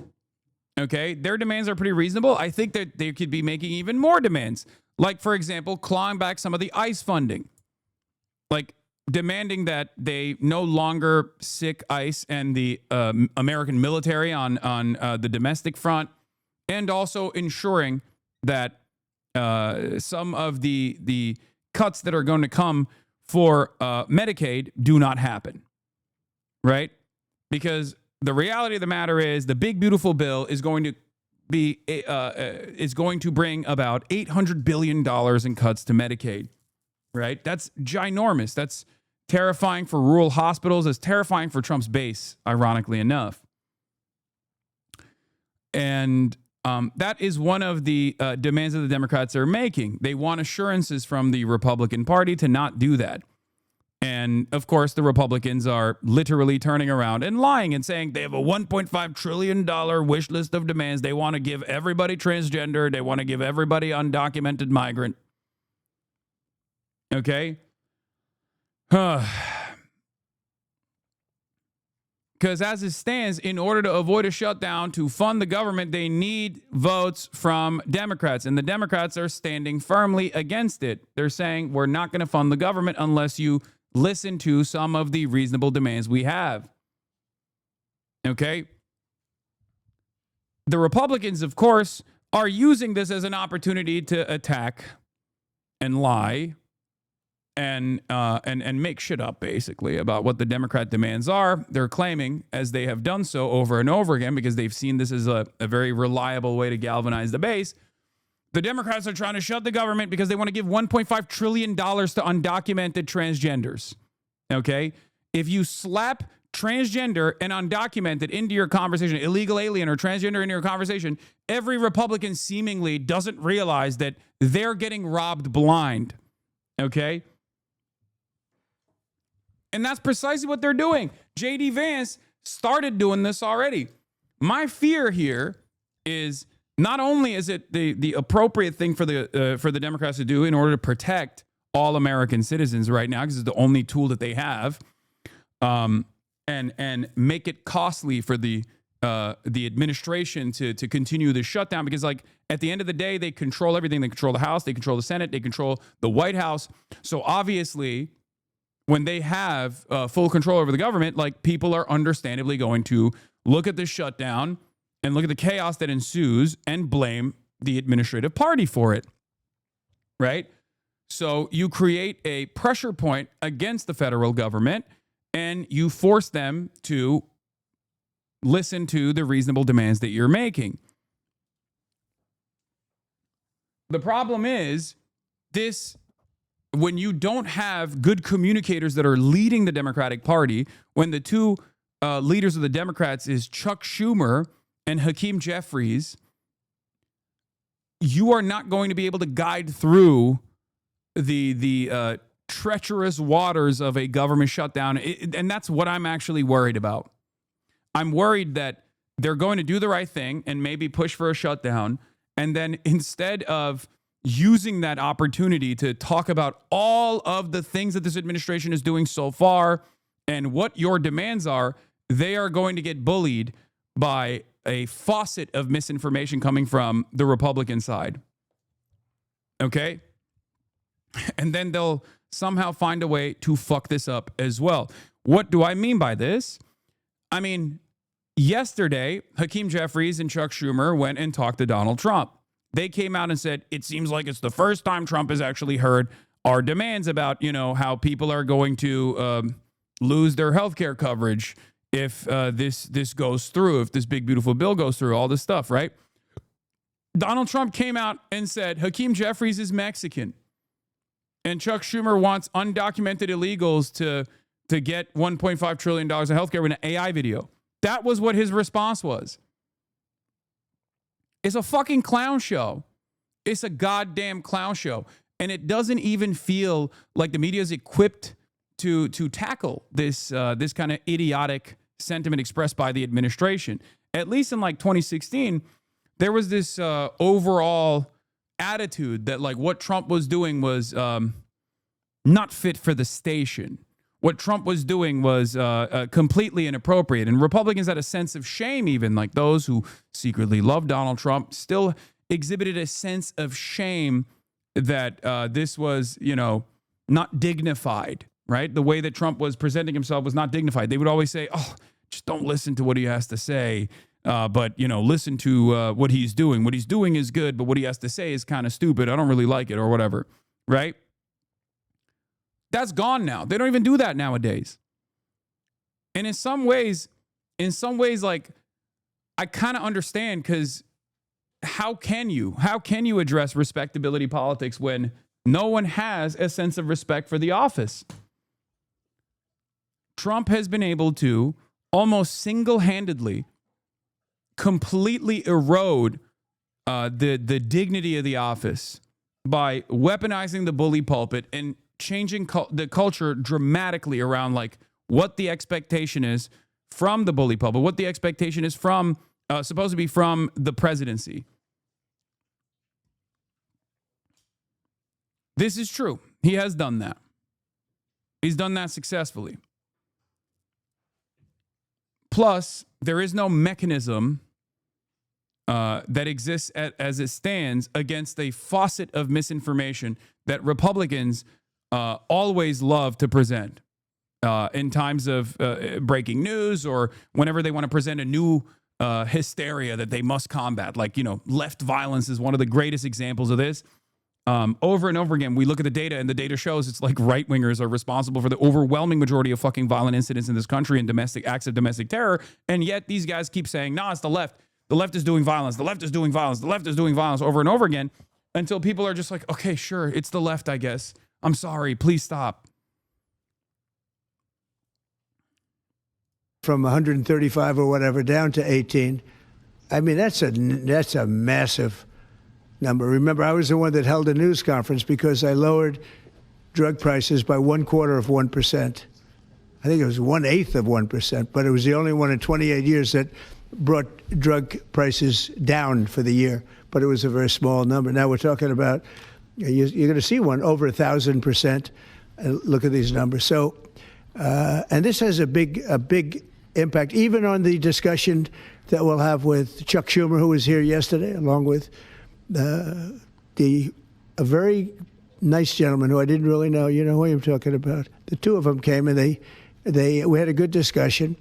Okay? Their demands are pretty reasonable. I think that they could be making even more demands. Like, for example, clawing back some of the ICE funding. Like, demanding that they no longer sic ICE and the American military on the domestic front, and also ensuring that some of the cuts that are going to come for Medicaid do not happen, right? Because the reality of the matter is the big beautiful bill is going to bring about $800 billion in cuts to Medicaid, right? That's ginormous. That's terrifying for rural hospitals. It's terrifying for Trump's base, ironically enough. And that is one of the demands that the Democrats are making. They want assurances from the Republican Party to not do that. And, of course, the Republicans are literally turning around and lying and saying they have a $1.5 trillion wish list of demands. They want to give everybody transgender. They want to give everybody undocumented migrant. Okay? Because as it stands, in order to avoid a shutdown, to fund the government, they need votes from Democrats. And the Democrats are standing firmly against it. They're saying, we're not going to fund the government unless you listen to some of the reasonable demands we have. Okay? The Republicans, of course, are using this as an opportunity to attack and lie and make shit up, basically, about what the Democrat demands are. They're claiming, as they have done so over and over again, because they've seen this as a very reliable way to galvanize the base, the Democrats are trying to shut the government because they want to give $1.5 trillion to undocumented transgenders. Okay? If you slap transgender and undocumented into your conversation, illegal alien or transgender into your conversation, every Republican seemingly doesn't realize that they're getting robbed blind. Okay? And that's precisely what they're doing. J.D. Vance started doing this already. My fear here is not only is it the appropriate thing for the Democrats to do in order to protect all American citizens right now, because it's the only tool that they have, and make it costly for the administration to continue the shutdown, because like at the end of the day, they control everything. They control the House, they control the Senate, they control the White House. So obviously, when they have full control over the government, like people are understandably going to look at this shutdown and look at the chaos that ensues and blame the administrative party for it, right? So you create a pressure point against the federal government and you force them to listen to the reasonable demands that you're making. The problem is when you don't have good communicators that are leading the Democratic Party, when the two leaders of the Democrats is Chuck Schumer and Hakeem Jeffries, you are not going to be able to guide through the treacherous waters of a government shutdown. And that's what I'm actually worried about. I'm worried that they're going to do the right thing and maybe push for a shutdown. And then instead of using that opportunity to talk about all of the things that this administration is doing so far and what your demands are, they are going to get bullied by a faucet of misinformation coming from the Republican side. Okay? And then they'll somehow find a way to fuck this up as well. What do I mean by this? I mean, yesterday, Hakeem Jeffries and Chuck Schumer went and talked to Donald Trump. They came out and said, it seems like it's the first time Trump has actually heard our demands about, how people are going to lose their health care coverage if this goes through, if this big, beautiful bill goes through, all this stuff, right? Donald Trump came out and said, Hakeem Jeffries is Mexican. And Chuck Schumer wants undocumented illegals to get $1.5 trillion in healthcare with an AI video. That was what his response was. It's a fucking clown show. It's a goddamn clown show. And it doesn't even feel like the media is equipped to tackle this kind of idiotic sentiment expressed by the administration. At least in like 2016, there was this overall attitude that like what Trump was doing was not fit for the station. What Trump was doing was completely inappropriate. And Republicans had a sense of shame, even like those who secretly loved Donald Trump still exhibited a sense of shame that this was, not dignified, right? The way that Trump was presenting himself was not dignified. They would always say, oh, just don't listen to what he has to say. But, listen to what he's doing. What he's doing is good, but what he has to say is kind of stupid. I don't really like it or whatever, right? That's gone now. They don't even do that nowadays. And in some ways, like, I kind of understand, because how can you address respectability politics when no one has a sense of respect for the office? Trump has been able to almost single-handedly completely erode the dignity of the office by weaponizing the bully pulpit and changing the culture dramatically around like what the expectation is from the bully pulpit, what the expectation is from supposed to be from the presidency. This is true. He has done that. He's done that successfully. Plus, there is no mechanism that exists as it stands against a faucet of misinformation that Republicans always love to present in times of breaking news or whenever they want to present a new hysteria that they must combat. Like, left violence is one of the greatest examples of this. Over and over again, we look at the data, and the data shows it's like right-wingers are responsible for the overwhelming majority of fucking violent incidents in this country and acts of domestic terror. And yet these guys keep saying, nah, it's the left. The left is doing violence. The left is doing violence. The left is doing violence over and over again until people are just like, okay, sure, it's the left, I guess. I'm sorry. Please stop. From 135 or whatever down to 18. I mean, that's a massive number. Remember, I was the one that held a news conference because I lowered drug prices by 1/4%. I think it was 1/8 of 1%, but it was the only one in 28 years that brought drug prices down for the year. But it was a very small number. Now we're talking about, you're going to see one over 1,000%. Look at these numbers. So, and this has a big impact, even on the discussion that we'll have with Chuck Schumer, who was here yesterday, along with a very nice gentleman who I didn't really know. You know who I'm talking about. The two of them came and we had a good discussion,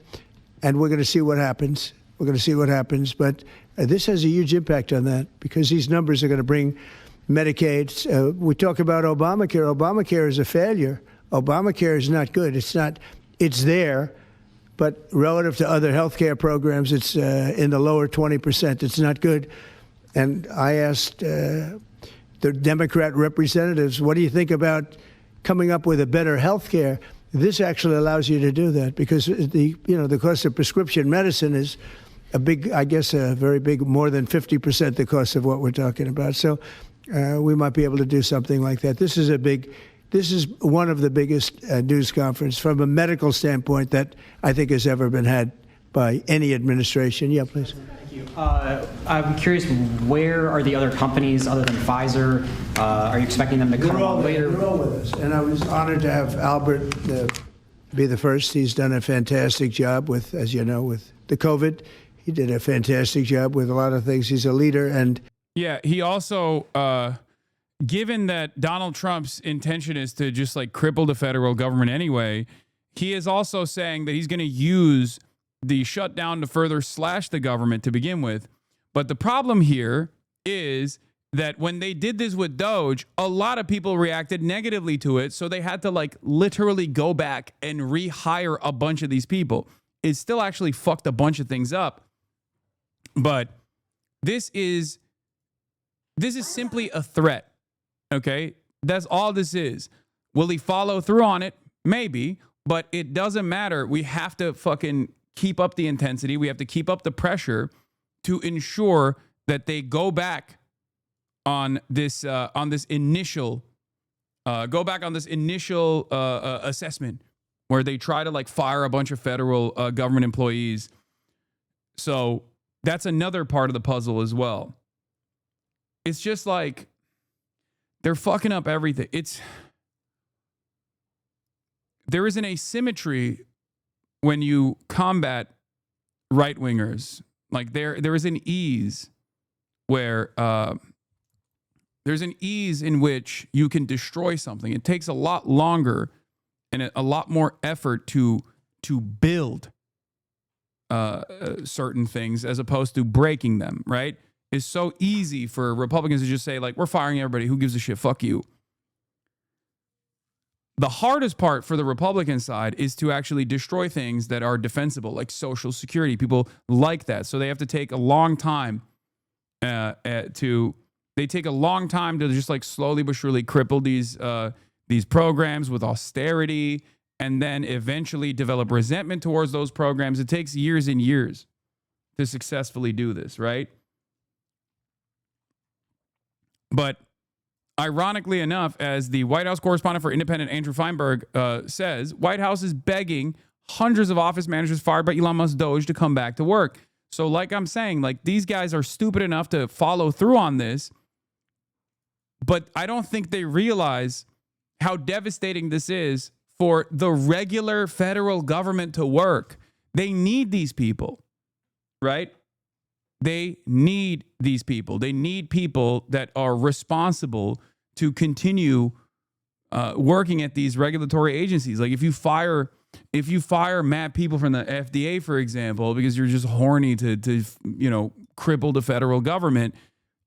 and we're going to see what happens. We're going to see what happens, but this has a huge impact on that because these numbers are going to bring Medicaid. We talk about Obamacare. Obamacare is a failure. Obamacare is not good. It's there, but relative to other healthcare programs, it's in the lower 20%. It's not good. And I asked the Democrat representatives, what do you think about coming up with a better health care? This actually allows you to do that because the cost of prescription medicine is a big, I guess, a very big, more than 50% the cost of what we're talking about. So we might be able to do something like that. This is one of the biggest news conference from a medical standpoint that I think has ever been had by any administration. Yeah, please. Thank you. I'm curious, where are the other companies other than Pfizer? Are you expecting them to come on later? They're all with us. And I was honored to have Albert be the first. He's done a fantastic job with, as you know, with the COVID. He did a fantastic job with a lot of things. He's a leader. And yeah, he also, given that Donald Trump's intention is to just like cripple the federal government anyway, he is also saying that he's going to use the shutdown to further slash the government to begin with. But the problem here is that when they did this with Doge, a lot of people reacted negatively to it. So they had to like literally go back and rehire a bunch of these people. It still actually fucked a bunch of things up. But this is simply a threat. Okay? That's all this is. Will he follow through on it? Maybe. But it doesn't matter. We have to fucking keep up the intensity. We have to keep up the pressure to ensure that they go back on this initial assessment where they try to like fire a bunch of federal government employees. So that's another part of the puzzle as well. It's just like they're fucking up everything. There is an asymmetry when you combat right-wingers. Like there is an ease where there's an ease in which you can destroy something. It takes a lot longer and a lot more effort to build certain things as opposed to breaking them, right? It's so easy for Republicans to just say, like, we're firing everybody. Who gives a shit? Fuck you. The hardest part for the Republican side is to actually destroy things that are defensible, like Social Security. People like that. So they have to take a long time to just like slowly but surely cripple these programs with austerity and then eventually develop resentment towards those programs. It takes years and years to successfully do this, right? But ironically enough, as the White House correspondent for Independent Andrew Feinberg says, White House is begging hundreds of office managers fired by Elon Musk Doge to come back to work. So like I'm saying, like these guys are stupid enough to follow through on this, but I don't think they realize how devastating this is for the regular federal government to work. They need these people, right? They need these people. They need people that are responsible to continue working at these regulatory agencies. Like if you fire mad people from the FDA, for example, because you're just horny to cripple the federal government,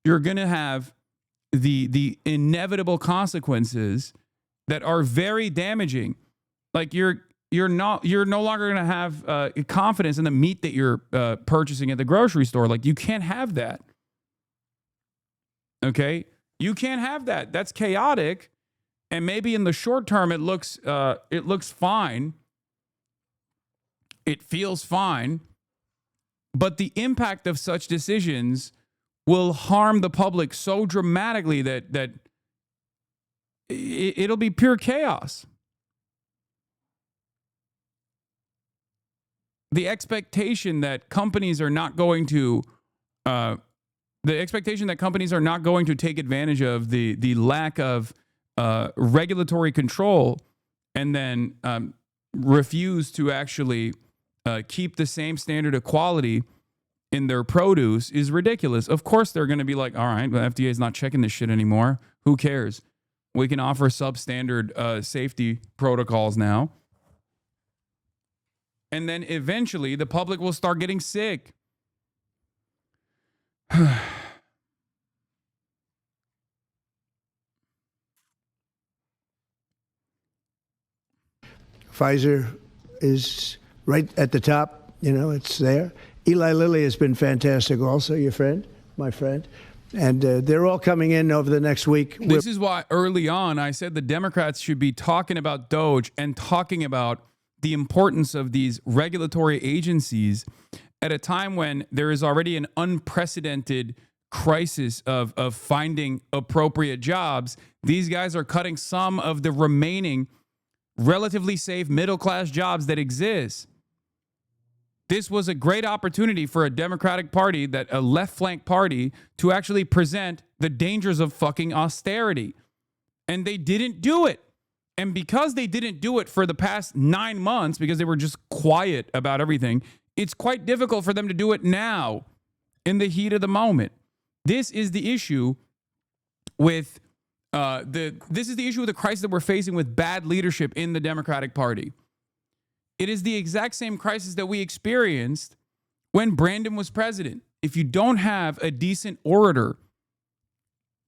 you're going to have the inevitable consequences that are very damaging. Like you're no longer going to have confidence in the meat that you're purchasing at the grocery store. Like you can't have that. Okay? You can't have that. That's chaotic. And maybe in the short term it looks fine. It feels fine. But the impact of such decisions will harm the public so dramatically that it'll be pure chaos. The expectation that companies are not going to take advantage of the lack of regulatory control and then refuse to actually keep the same standard of quality in their produce is ridiculous. Of course, they're going to be like, all right, the FDA is not checking this shit anymore. Who cares? We can offer substandard safety protocols now. And then eventually the public will start getting sick. Pfizer is right at the top. It's there. Eli Lilly has been fantastic also, your friend, my friend. And they're all coming in over the next week. This is why early on I said the Democrats should be talking about Doge and talking about the importance of these regulatory agencies at a time when there is already an unprecedented crisis of finding appropriate jobs. These guys are cutting some of the remaining relatively safe middle-class jobs that exist. This was a great opportunity for a Democratic Party, a left flank party, to actually present the dangers of fucking austerity. And they didn't do it. And because they didn't do it for the past 9 months, because they were just quiet about everything, it's quite difficult for them to do it now in the heat of the moment. This is the issue with the crisis that we're facing with bad leadership in the Democratic Party. It is the exact same crisis that we experienced when Brandon was president. If you don't have a decent orator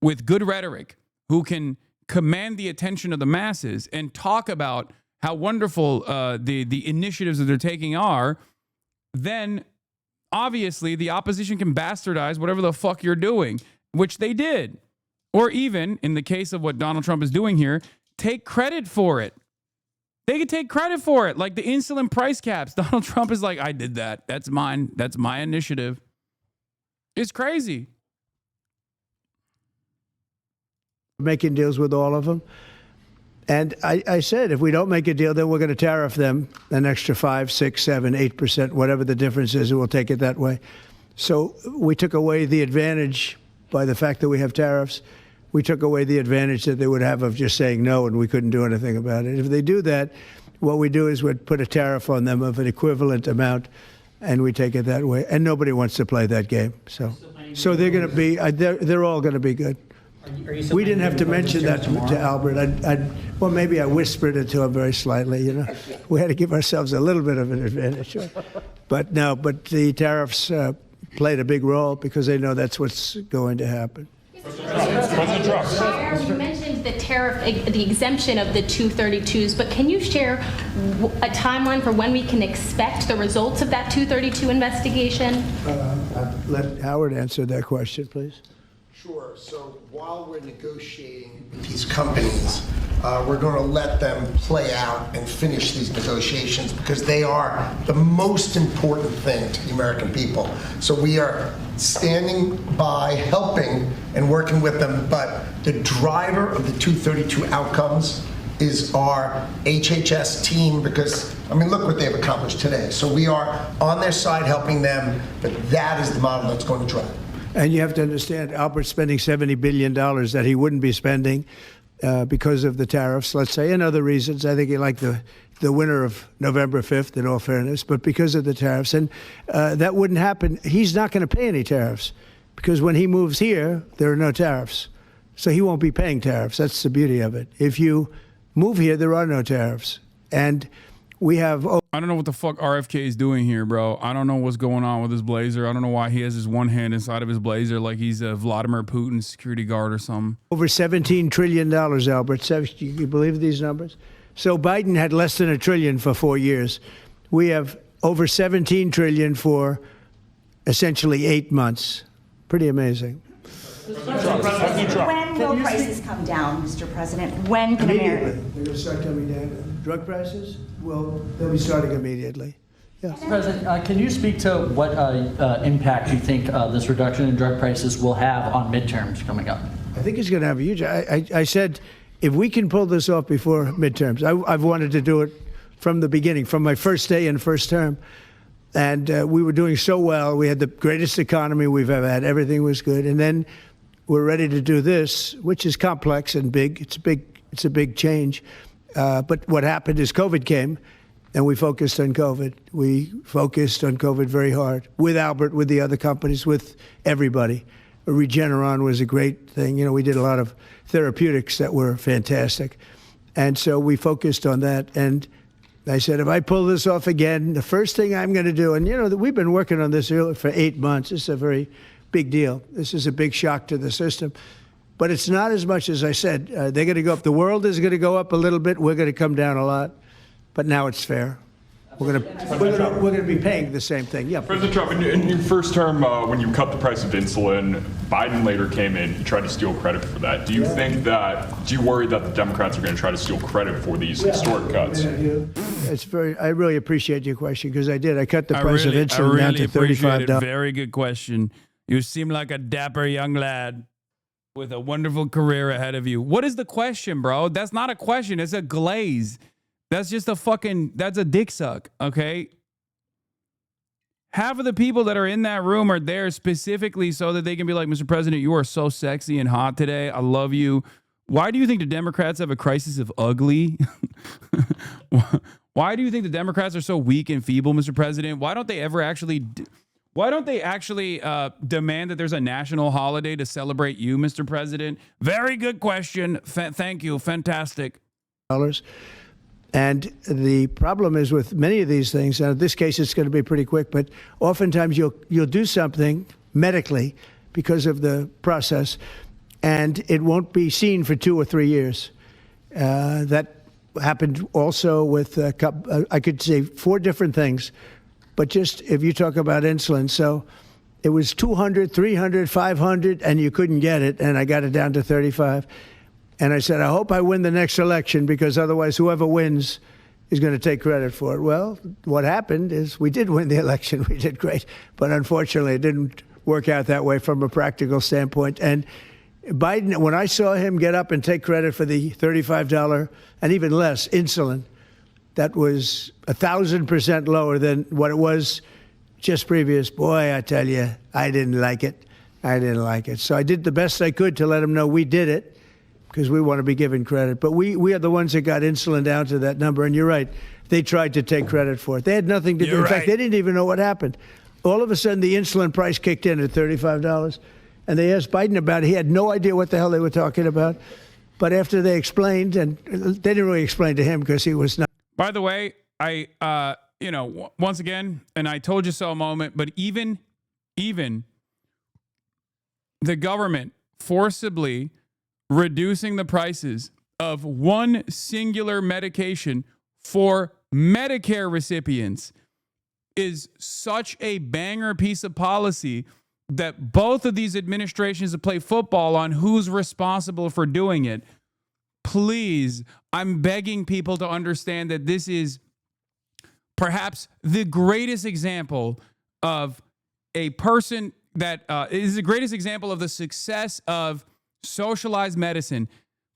with good rhetoric who can command the attention of the masses and talk about how wonderful the initiatives that they're taking are, then obviously the opposition can bastardize whatever the fuck you're doing, which they did. Or even, in the case of what Donald Trump is doing here, take credit for it. They could take credit for it, like the insulin price caps. Donald Trump is like, I did that. That's mine. That's my initiative. It's crazy. Making deals with all of them. And I said, if we don't make a deal, then we're going to tariff them an extra 5, 6, 7, 8%, whatever the difference is, and we'll take it that way. So we took away the advantage by the fact that we have tariffs. We took away the advantage that they would have of just saying no, and we couldn't do anything about it. If they do that, what we do is we'd put a tariff on them of an equivalent amount, and we take it that way. And nobody wants to play that game. So they're going to be, they're all going to be good. We didn't have to mention that to Albert. Well, maybe I whispered it to him very slightly, you know. We had to give ourselves a little bit of an advantage. But no, but the tariffs played a big role because they know that's what's going to happen. President Trump. You mentioned the tariff, the exemption of the 232s, but can you share a timeline for when we can expect the results of that 232 investigation? Let Howard answer that question, please. Sure. So while we're negotiating with these companies, we're going to let them play out and finish these negotiations because they are the most important thing to the American people. So we are standing by, helping and working with them. But the driver of the 232 outcomes is our HHS team because, I mean, look what they've accomplished today. So we are on their side helping them, but that is the model that's going to drive. And you have to understand, Albert's spending $70 billion that he wouldn't be spending because of the tariffs, let's say, and other reasons. I think he liked the winner of November 5th, in all fairness, but because of the tariffs. And that wouldn't happen. He's not going to pay any tariffs because when he moves here, there are no tariffs. So he won't be paying tariffs. That's the beauty of it. If you move here, there are no tariffs. And we have... I don't know what the fuck RFK is doing here, bro. I don't know what's going on with his blazer. I don't know why he has his one hand inside of his blazer like he's a Vladimir Putin security guard or something. Over $17 trillion, Albert. You believe these numbers? So Biden had less than $1 trillion for 4 years. We have over $17 trillion for essentially 8 months. Pretty amazing. When will prices come down, Mr. President? When can America? They're going to start coming down. Drug prices? Well, they'll be starting immediately. Yeah. Mr. President, can you speak to what impact you think this reduction in drug prices will have on midterms coming up? I think it's going to have a huge. I said, if we can pull this off before midterms, I've wanted to do it from the beginning, from my first day in first term. And we were doing so well. We had the greatest economy we've ever had. Everything was good. And then we're ready to do this, which is complex and big. It's a big change. But what happened is COVID came, and we focused on COVID. We focused on COVID very hard with Albert, with the other companies, with everybody. Regeneron was a great thing. You know, we did a lot of therapeutics that were fantastic. And so we focused on that. And I said, if I pull this off again, the first thing I'm going to do, and, you know, we've been working on this for 8 months. It's a very big deal. This is a big shock to the system. But it's not as much as I said. They're going to go up. The world is going to go up a little bit. We're going to come down a lot. But now it's fair. We're going to be paying the same thing. Yeah. President Trump, in your first term, when you cut the price of insulin, Biden later came in and tried to steal credit for that. Do you worry that the Democrats are going to try to steal credit for these historic cuts? I really appreciate your question because I did. I cut the price of insulin down to $35. Very good question. You seem like a dapper young lad with a wonderful career ahead of you. What is the question, bro? That's not a question. It's a glaze. That's just that's a dick suck, okay? Half of the people that are in that room are there specifically so that they can be like, Mr. President, you are so sexy and hot today. I love you. Why do you think the Democrats have a crisis of ugly? Why do you think the Democrats are so weak and feeble, Mr. President? Why don't they actually demand that there's a national holiday to celebrate you, Mr. President? Very good question. Thank you. Fantastic. And the problem is with many of these things, and in this case it's going to be pretty quick, but oftentimes you'll do something medically because of the process, and it won't be seen for 2 or 3 years. That happened also with, I could say 4 different things, but just if you talk about insulin, so it was 200, 300, 500, and you couldn't get it, and I got it down to 35. And I said, I hope I win the next election because otherwise whoever wins is going to take credit for it. Well, what happened is we did win the election. We did great. But unfortunately, it didn't work out that way from a practical standpoint. And Biden, when I saw him get up and take credit for the $35 and even less insulin, that was 1,000% lower than what it was just previous. Boy, I tell you, I didn't like it. I didn't like it. So I did the best I could to let him know we did it, because we want to be given credit. But we are the ones that got insulin down to that number. And you're right. They tried to take credit for it. They had nothing to do. In fact, they didn't even know what happened. All of a sudden, the insulin price kicked in at $35. And they asked Biden about it. He had no idea what the hell they were talking about. But after they explained, and they didn't really explain to him because he was not. By the way, once again, and I told you so a moment, but even the government forcibly reducing the prices of one singular medication for Medicare recipients is such a banger piece of policy that both of these administrations have played football on who's responsible for doing it. Please, I'm begging people to understand that this is perhaps the greatest example of a person that is the greatest example of the success of socialized medicine.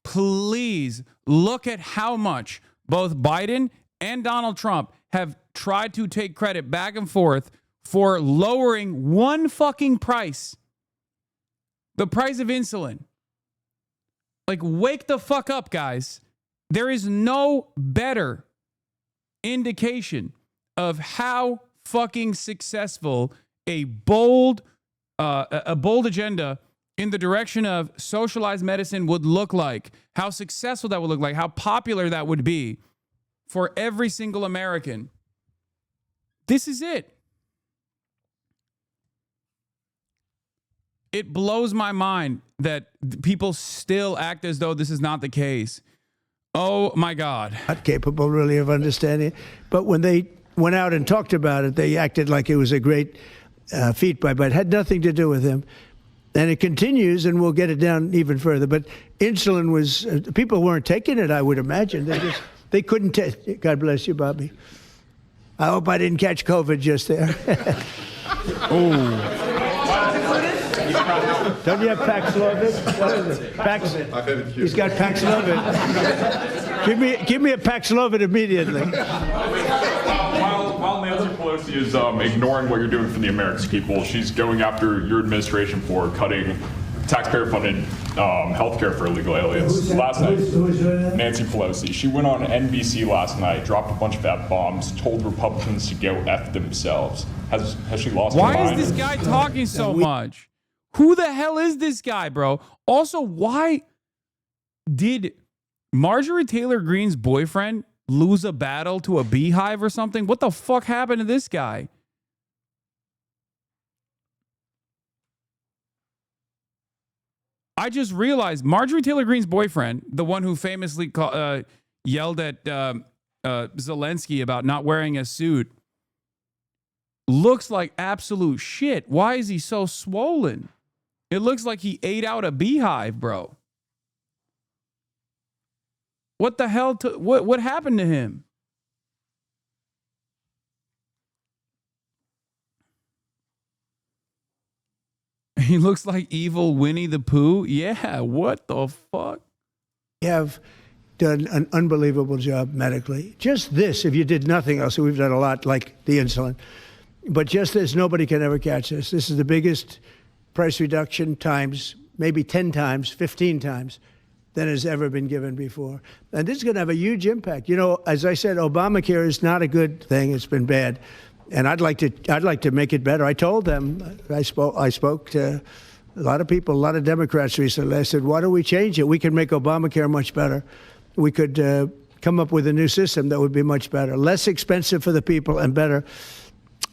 Please look at how much both Biden and Donald Trump have tried to take credit back and forth for lowering one fucking price. The price of insulin. Like, wake the fuck up, guys. There is no better indication of how fucking successful a bold agenda in the direction of socialized medicine would look like, how successful that would look like, how popular that would be for every single American. This is it. It blows my mind that people still act as though this is not the case. Oh my God. Not capable really of understanding it. But when they went out and talked about it, they acted like it was a great feat by Biden. It had nothing to do with him. And it continues, and we'll get it down even further. But insulin was, people weren't taking it, I would imagine. They couldn't take it. God bless you, Bobby. I hope I didn't catch COVID just there. Oh. Don't you have Paxlovid? What is it? Paxlovid. He's got Paxlovid. Give me a Paxlovid immediately. While Nancy Pelosi is ignoring what you're doing for the American people, she's going after your administration for cutting taxpayer-funded health care for illegal aliens. Last night, Nancy Pelosi, she went on NBC last night, dropped a bunch of F-bombs, told Republicans to go F themselves. Has she lost her mind? Why is this guy talking so much? Who the hell is this guy, bro? Also, why did Marjorie Taylor Greene's boyfriend lose a battle to a beehive or something? What the fuck happened to this guy? I just realized Marjorie Taylor Greene's boyfriend, the one who famously yelled at Zelensky about not wearing a suit looks like absolute shit. Why is he so swollen? It looks like he ate out a beehive, bro. What the hell? What happened to him? He looks like evil Winnie the Pooh. Yeah, what the fuck? We have done an unbelievable job medically. Just this, if you did nothing else, we've done a lot like the insulin. But just this, nobody can ever catch us. This is the biggest price reduction times, maybe 10 times, 15 times than has ever been given before. And this is going to have a huge impact. You know, as I said, Obamacare is not a good thing. It's been bad. And I'd like to make it better. I told them, I spoke to a lot of people, a lot of Democrats recently. I said, why don't we change it? We can make Obamacare much better. We could come up with a new system that would be much better, less expensive for the people and better.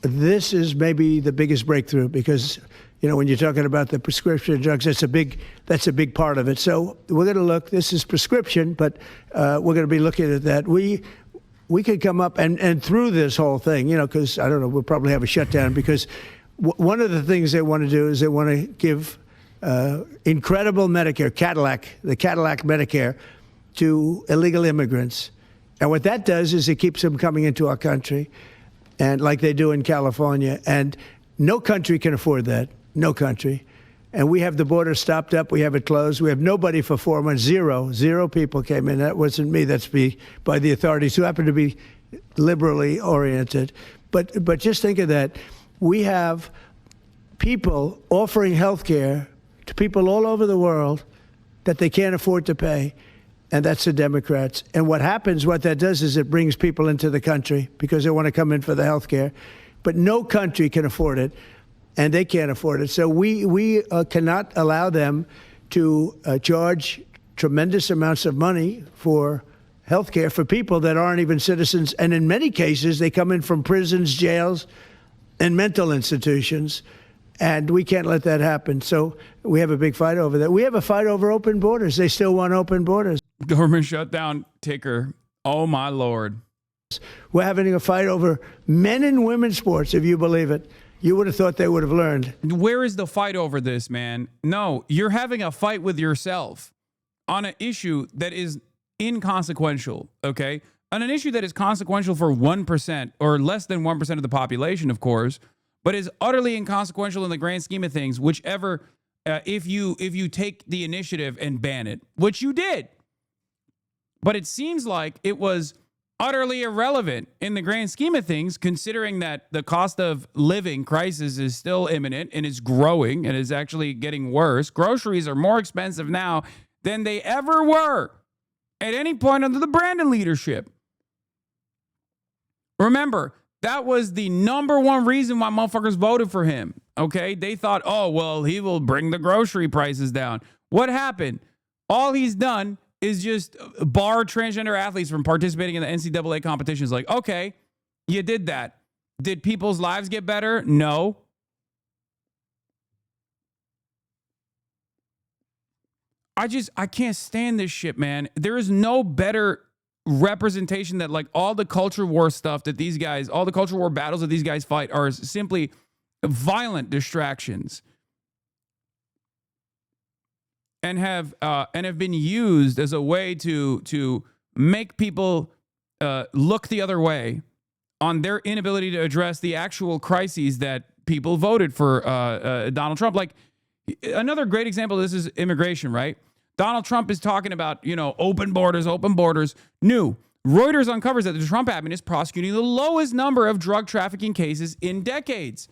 This is maybe the biggest breakthrough because, you know, when you're talking about the prescription drugs, that's a big part of it. So we're going to look, this is prescription, but we're going to be looking at that. We could come up and through this whole thing, you know, because I don't know, we'll probably have a shutdown because one of the things they want to do is they want to give incredible Medicare, the Cadillac Medicare to illegal immigrants. And what that does is it keeps them coming into our country, and like they do in California. And no country can afford that, no country. And we have the border stopped up. We have it closed. We have nobody for 4 months. Zero people came in. That wasn't me. That's by the authorities who happen to be liberally oriented. But just think of that. We have people offering health care to people all over the world that they can't afford to pay. And that's the Democrats. And what that does is it brings people into the country because they want to come in for the health care. But no country can afford it. And they can't afford it. So we cannot allow them to charge tremendous amounts of money for health care for people that aren't even citizens. And in many cases, they come in from prisons, jails, and mental institutions. And we can't let that happen. So we have a big fight over that. We have a fight over open borders. They still want open borders. Government shutdown ticker. Oh, my Lord. We're having a fight over men and women's sports, if you believe it. You would have thought they would have learned. Where is the fight over this, man? No, you're having a fight with yourself on an issue that is inconsequential, okay? On an issue that is consequential for 1% or less than 1% of the population, of course, but is utterly inconsequential in the grand scheme of things, whichever, if you take the initiative and ban it, which you did. But it seems like it was utterly irrelevant in the grand scheme of things, considering that the cost of living crisis is still imminent and is growing and is actually getting worse. Groceries are more expensive now than they ever were at any point under the Brandon leadership. Remember, that was the number one reason why motherfuckers voted for him, okay? They thought, oh, well, he will bring the grocery prices down. What happened? All he's done is just bar transgender athletes from participating in the NCAA competitions. Like, okay, you did that. Did people's lives get better? No. I can't stand this shit, man. There is no better representation that like all the culture war stuff that these guys, all the culture war battles that these guys fight are simply violent distractions. And have been used as a way to make people look the other way on their inability to address the actual crises that people voted for Donald Trump. Like another great example of this is immigration, right? Donald Trump is talking about, you know, open borders. New. Reuters uncovers that the Trump admin is prosecuting the lowest number of drug trafficking cases in decades.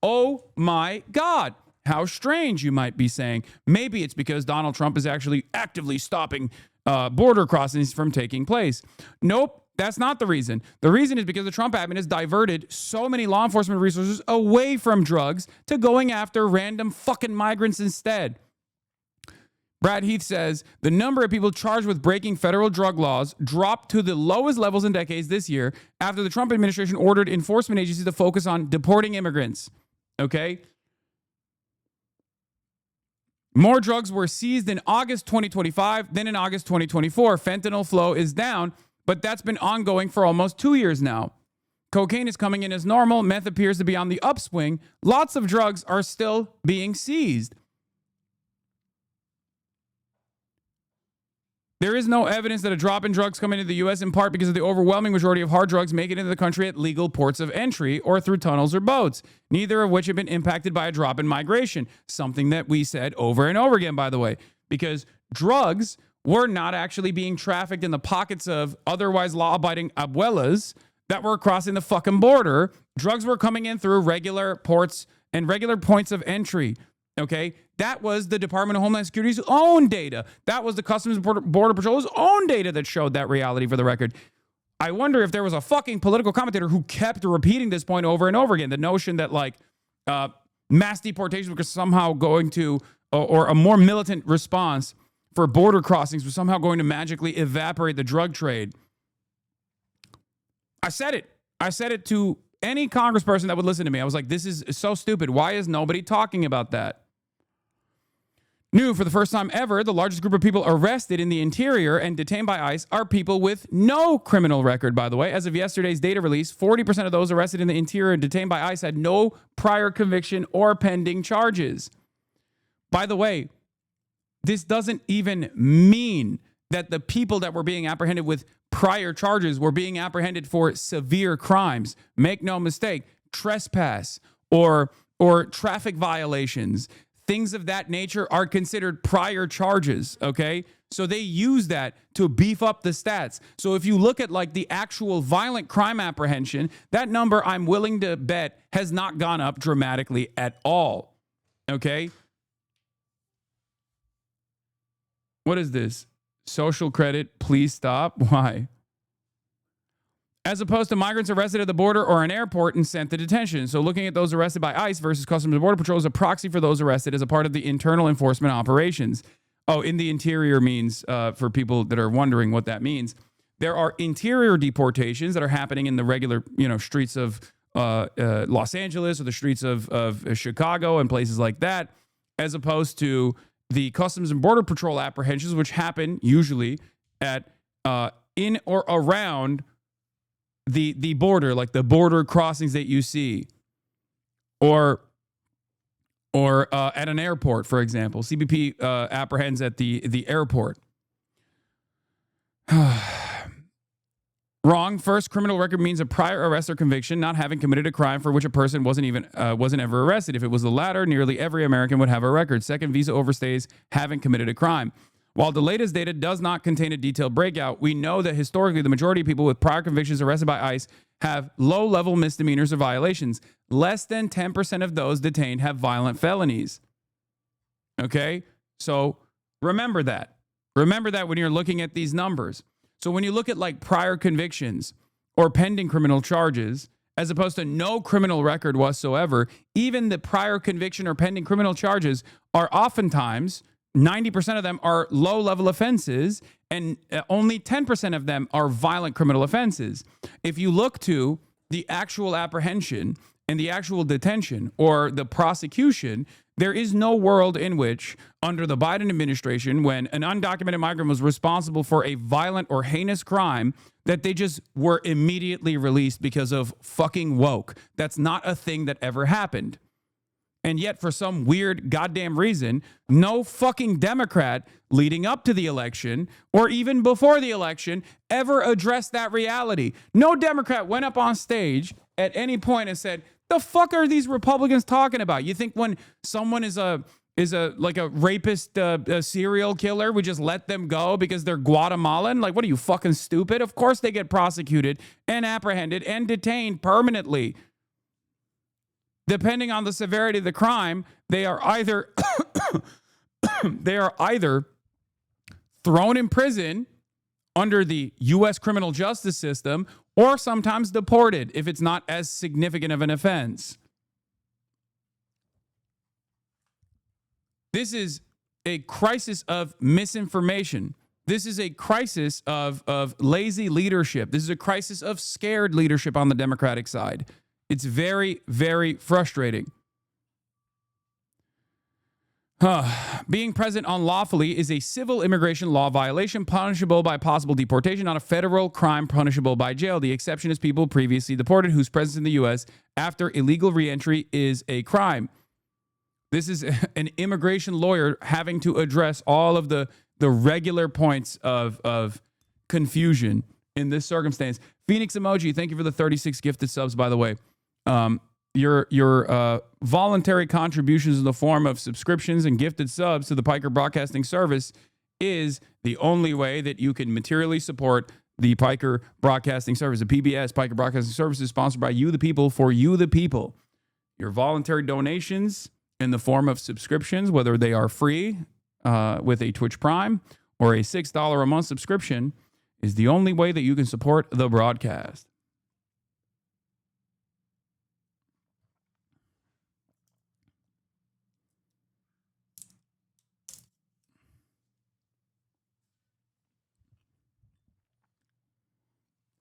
Oh my God. How strange, you might be saying. Maybe it's because Donald Trump is actually actively stopping border crossings from taking place. Nope, that's not the reason. The reason is because the Trump admin has diverted so many law enforcement resources away from drugs to going after random fucking migrants instead. Brad Heath says the number of people charged with breaking federal drug laws dropped to the lowest levels in decades this year after the Trump administration ordered enforcement agencies to focus on deporting immigrants. Okay? More drugs were seized in August 2025 than in August 2024. Fentanyl flow is down, but that's been ongoing for almost 2 years now. Cocaine is coming in as normal. Meth appears to be on the upswing. Lots of drugs are still being seized. There is no evidence that a drop in drugs coming into the U.S. in part because of the overwhelming majority of hard drugs make it into the country at legal ports of entry or through tunnels or boats, neither of which have been impacted by a drop in migration, something that we said over and over again, by the way, because drugs were not actually being trafficked in the pockets of otherwise law-abiding abuelas that were crossing the fucking border. Drugs were coming in through regular ports and regular points of entry. Okay, that was the Department of Homeland Security's own data. That was the Customs and Border Patrol's own data that showed that reality, for the record. I wonder if there was a fucking political commentator who kept repeating this point over and over again. The notion that like mass deportation was somehow going to, or a more militant response for border crossings was somehow going to magically evaporate the drug trade. I said it to any congressperson that would listen to me. I was like, this is so stupid. Why is nobody talking about that? New, for the first time ever, the largest group of people arrested in the interior and detained by ICE are people with no criminal record, by the way. As of yesterday's data release, 40% of those arrested in the interior and detained by ICE had no prior conviction or pending charges. By the way, this doesn't even mean that the people that were being apprehended with prior charges were being apprehended for severe crimes. Make no mistake, trespass or traffic violations, things of that nature are considered prior charges, okay? So they use that to beef up the stats. So if you look at like the actual violent crime apprehension, that number, I'm willing to bet, has not gone up dramatically at all, okay? What is this? Social credit, please stop. Why? As opposed to migrants arrested at the border or an airport and sent to detention. So looking at those arrested by ICE versus Customs and Border Patrol is a proxy for those arrested as a part of the internal enforcement operations. Oh, in the interior means, for people that are wondering what that means, there are interior deportations that are happening in the regular, streets of Los Angeles or the streets of Chicago and places like that, as opposed to the Customs and Border Patrol apprehensions, which happen usually at in or around the border, like the border crossings that you see, or at an airport, for example. CBP apprehends at the airport. Wrong. First, criminal record means a prior arrest or conviction, not having committed a crime for which a person wasn't ever arrested. If it was the latter, nearly every American would have a record. Second, visa overstays having committed a crime. While the latest data does not contain a detailed breakout, we know that historically the majority of people with prior convictions arrested by ICE have low-level misdemeanors or violations. Less than 10% of those detained have violent felonies. Okay? So remember that. Remember that when you're looking at these numbers. So when you look at like prior convictions or pending criminal charges, as opposed to no criminal record whatsoever, even the prior conviction or pending criminal charges are oftentimes, 90% of them are low-level offenses, and only 10% of them are violent criminal offenses. If you look to the actual apprehension and the actual detention or the prosecution, there is no world in which, under the Biden administration, when an undocumented migrant was responsible for a violent or heinous crime, that they just were immediately released because of fucking woke. That's not a thing that ever happened. And yet, for some weird goddamn reason, no fucking Democrat leading up to the election or even before the election ever addressed that reality. No Democrat went up on stage at any point and said, the fuck are these Republicans talking about? You think when someone is a rapist, a serial killer, we just let them go because they're Guatemalan? Like, what are you, fucking stupid? Of course they get prosecuted and apprehended and detained permanently. Depending on the severity of the crime, they are either thrown in prison under the U.S. criminal justice system or sometimes deported if it's not as significant of an offense. This is a crisis of misinformation. This is a crisis of lazy leadership. This is a crisis of scared leadership on the Democratic side. It's very, very frustrating. Being present unlawfully is a civil immigration law violation punishable by possible deportation, not a federal crime punishable by jail. The exception is people previously deported whose presence in the U.S. after illegal reentry is a crime. This is an immigration lawyer having to address all of the regular points of confusion in this circumstance. Phoenix Emoji, thank you for the 36 gifted subs, by the way. Your voluntary contributions in the form of subscriptions and gifted subs to the Piker Broadcasting Service is the only way that you can materially support the Piker Broadcasting Service. The PBS, Piker Broadcasting Service, is sponsored by you, the people, for you, the people. Your voluntary donations in the form of subscriptions, whether they are free with a Twitch Prime or a $6 a month subscription, is the only way that you can support the broadcast.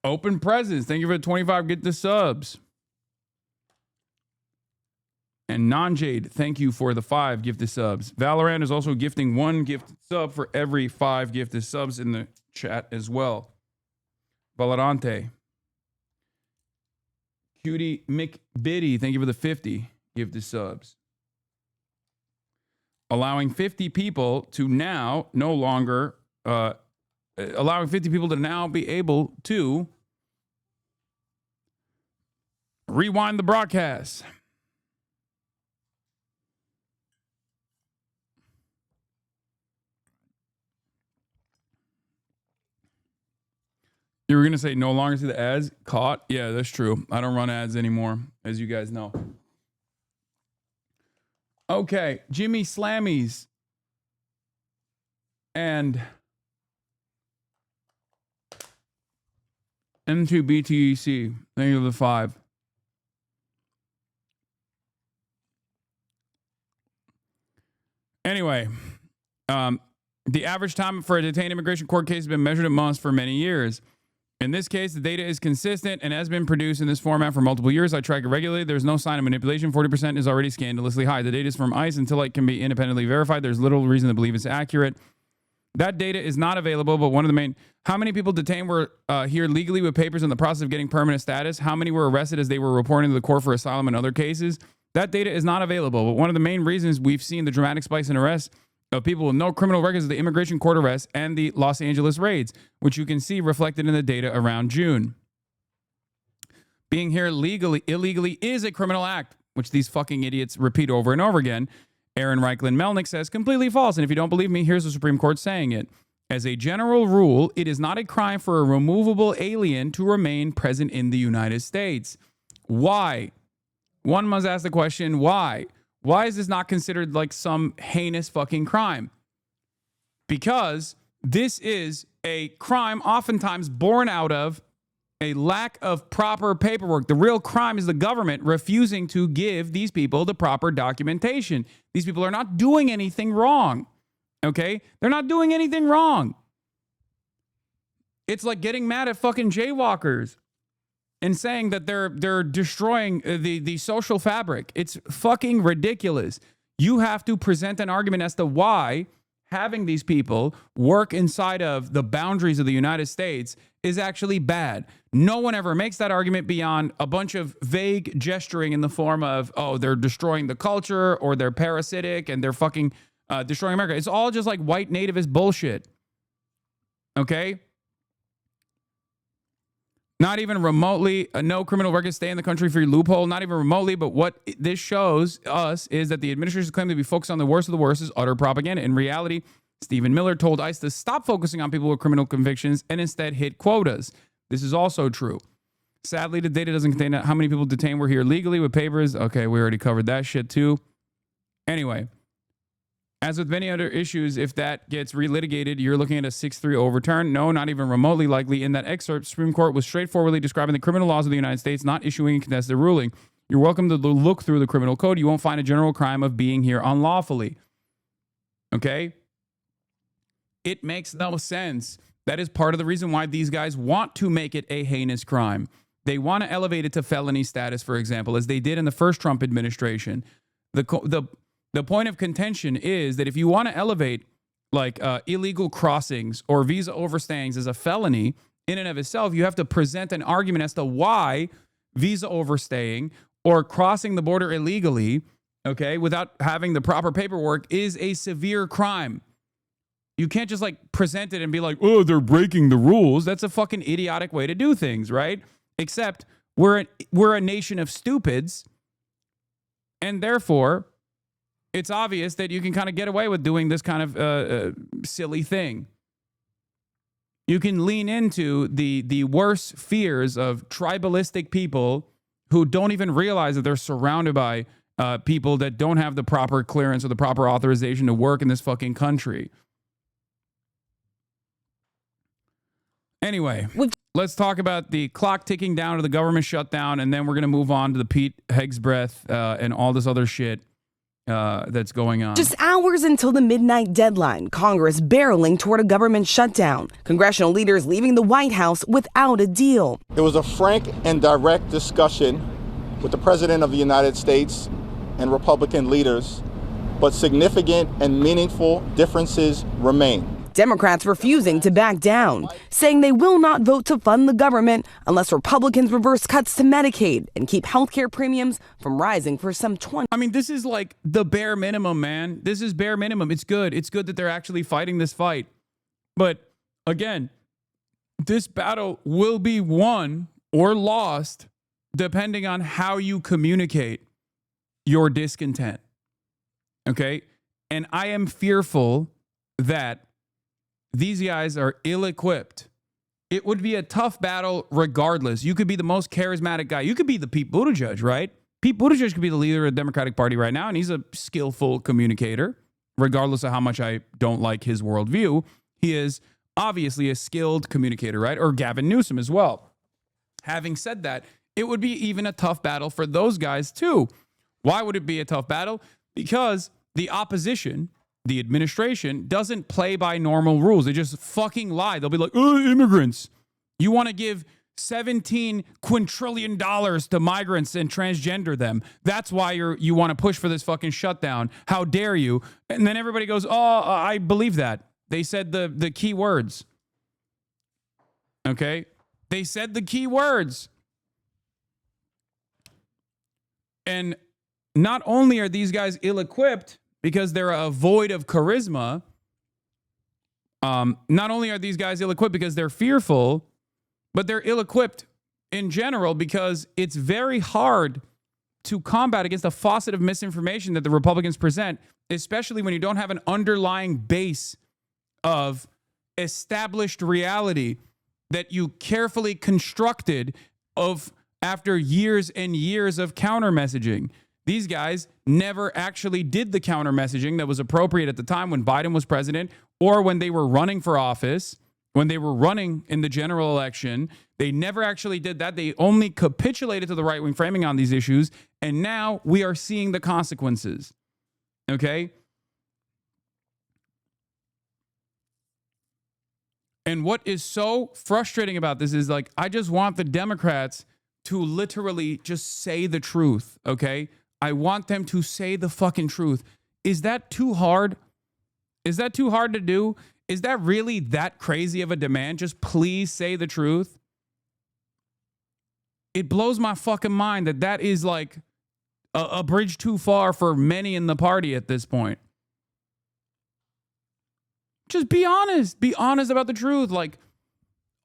Open presents. Thank you for the 25 get the subs. And Non-Jade, thank you for the 5 gifted subs. Valorant is also gifting 1 gifted sub for every 5 gifted subs in the chat as well. Valorante. Cutie McBiddy, thank you for the 50 gifted subs. Allowing 50 people to now no longer, allowing 50 people to now be able to rewind the broadcast. You were going to say no longer see the ads? Caught? Yeah, that's true. I don't run ads anymore, as you guys know. Okay, Jimmy Slammies and M2BTEC. Thank you for the 5. Anyway, the average time for a detained immigration court case has been measured in months for many years. In this case, the data is consistent and has been produced in this format for multiple years. I track it regularly. There's no sign of manipulation. 40% is already scandalously high. The data is from ICE. Until it can be independently verified, there's little reason to believe it's accurate. That data is not available, but one of the main... How many people detained were here legally with papers in the process of getting permanent status? How many were arrested as they were reporting to the court for asylum and other cases? That data is not available, but one of the main reasons we've seen the dramatic spikes in arrests of people with no criminal records, the immigration court arrests, and the Los Angeles raids, which you can see reflected in the data around June. Being here illegally is a criminal act, which these fucking idiots repeat over and over again. Aaron Reichlin Melnick says, completely false. And if you don't believe me, here's the Supreme Court saying it. As a general rule, it is not a crime for a removable alien to remain present in the United States. Why? One must ask the question, why? Why is this not considered like some heinous fucking crime? Because this is a crime oftentimes born out of a lack of proper paperwork. The real crime is the government refusing to give these people the proper documentation. These people are not doing anything wrong. Okay? They're not doing anything wrong. It's like getting mad at fucking jaywalkers and saying that they're destroying the social fabric. It's fucking ridiculous. You have to present an argument as to why having these people work inside of the boundaries of the United States is actually bad. No one ever makes that argument beyond a bunch of vague gesturing in the form of, oh, they're destroying the culture or they're parasitic and they're fucking destroying America. It's all just like white nativist bullshit. Okay? Not even remotely, no criminal records stay in the country for your loophole. Not even remotely, but what this shows us is that the administration's claim to be focused on the worst of the worst is utter propaganda. In reality, Stephen Miller told ICE to stop focusing on people with criminal convictions and instead hit quotas. This is also true. Sadly, the data doesn't contain how many people detained were here legally with papers. Okay, we already covered that shit too. Anyway, as with many other issues, if that gets relitigated, you're looking at a 6-3 overturn. No, not even remotely likely. In that excerpt, Supreme Court was straightforwardly describing the criminal laws of the United States, not issuing a contested ruling. You're welcome to look through the criminal code. You won't find a general crime of being here unlawfully. Okay? It makes no sense. That is part of the reason why these guys want to make it a heinous crime. They want to elevate it to felony status, for example, as they did in the first Trump administration. The The point of contention is that if you want to elevate like illegal crossings or visa overstayings as a felony in and of itself, you have to present an argument as to why visa overstaying or crossing the border illegally, okay, without having the proper paperwork is a severe crime. You can't just like present it and be like, oh, they're breaking the rules. That's a fucking idiotic way to do things, right? Except we're a nation of stupids, and therefore it's obvious that you can kind of get away with doing this kind of silly thing. You can lean into the worst fears of tribalistic people who don't even realize that they're surrounded by people that don't have the proper clearance or the proper authorization to work in this fucking country. Anyway, let's talk about the clock ticking down to the government shutdown, and then we're going to move on to the Pete Hegseth and all this other shit that's going on. Just hours until the midnight deadline, Congress barreling toward a government shutdown. Congressional leaders leaving the White House without a deal. It was a frank and direct discussion with the President of the United States and Republican leaders, but significant and meaningful differences remain. Democrats refusing to back down, saying they will not vote to fund the government unless Republicans reverse cuts to Medicaid and keep healthcare premiums from rising for some 20. I mean, this is like the bare minimum, man. This is bare minimum. It's good. It's good that they're actually fighting this fight. But again, this battle will be won or lost depending on how you communicate your discontent. Okay? And I am fearful that these guys are ill-equipped. It would be a tough battle regardless. You could be the most charismatic guy. You could be the Pete Buttigieg, right? Pete Buttigieg could be the leader of the Democratic Party right now, and he's a skillful communicator, regardless of how much I don't like his worldview. He is obviously a skilled communicator, right? Or Gavin Newsom as well. Having said that, it would be even a tough battle for those guys too. Why would it be a tough battle? Because the opposition, the administration, doesn't play by normal rules. They just fucking lie. They'll be like, oh, immigrants. You want to give $17 quintillion to migrants and transgender them. That's why you want to push for this fucking shutdown. How dare you? And then everybody goes, oh, I believe that. They said the key words. Okay? They said the key words. And not only are these guys ill-equipped, because they're a void of charisma. Not only are these guys ill-equipped because they're fearful, but they're ill-equipped in general because it's very hard to combat against a faucet of misinformation that the Republicans present, especially when you don't have an underlying base of established reality that you carefully constructed after years and years of counter messaging. These guys never actually did the counter messaging that was appropriate at the time when Biden was president or when they were running for office, when they were running in the general election. They never actually did that. They only capitulated to the right-wing framing on these issues, and now we are seeing the consequences. Okay? And what is so frustrating about this is, like, I just want the Democrats to literally just say the truth, okay? I want them to say the fucking truth. Is that too hard? Is that too hard to do? Is that really that crazy of a demand? Just please say the truth. It blows my fucking mind that is like a bridge too far for many in the party at this point. Just be honest. Be honest about the truth. Like,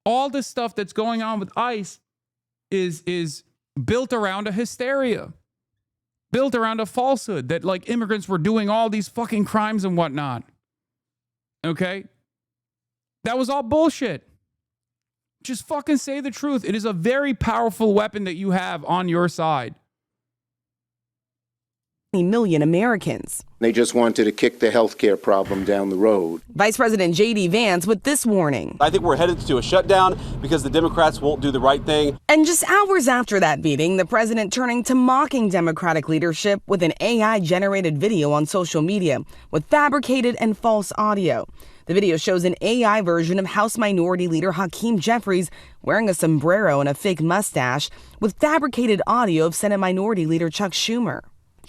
all this stuff that's going on with ICE is built around a hysteria. Built around a falsehood that, like, immigrants were doing all these fucking crimes and whatnot. Okay? That was all bullshit. Just fucking say the truth. It is a very powerful weapon that you have on your side. Million Americans. They just wanted to kick the healthcare problem down the road. Vice President J.D. Vance with this warning. I think we're headed to a shutdown because the Democrats won't do the right thing. And just hours after that meeting, the president turning to mocking Democratic leadership with an AI-generated video on social media with fabricated and false audio. The video shows an AI version of House Minority Leader Hakeem Jeffries wearing a sombrero and a fake mustache with fabricated audio of Senate Minority Leader Chuck Schumer.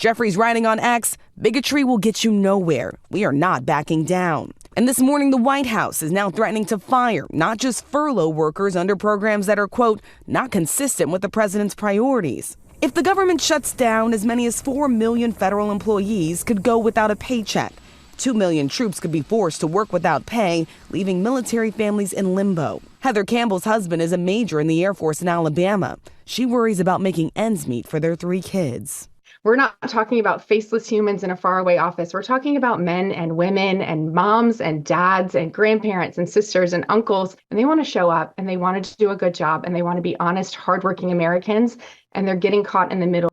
Jeffrey's writing on X, bigotry will get you nowhere. We are not backing down. And this morning, the White House is now threatening to fire not just furlough workers under programs that are, quote, not consistent with the president's priorities. If the government shuts down, as many as 4 million federal employees could go without a paycheck. 2 million troops could be forced to work without pay, leaving military families in limbo. Heather Campbell's husband is a major in the Air Force in Alabama. She worries about making ends meet for their 3 kids. We're not talking about faceless humans in a faraway office. We're talking about men and women and moms and dads and grandparents and sisters and uncles. And they want to show up and they want to do a good job and they want to be honest, hardworking Americans. And they're getting caught in the middle.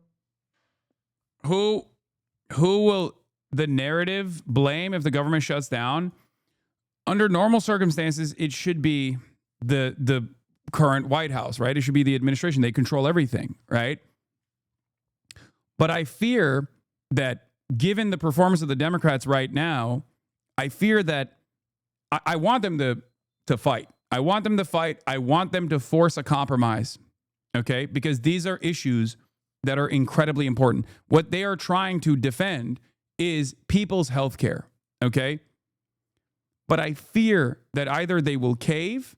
Who will the narrative blame if the government shuts down? Under normal circumstances, it should be the current White House, right? It should be the administration. They control everything, right? But I fear that given the performance of the Democrats right now, I fear that I want them to fight. I want them to fight. I want them to force a compromise, okay? Because these are issues that are incredibly important. What they are trying to defend is people's health care, okay? But I fear that either they will cave,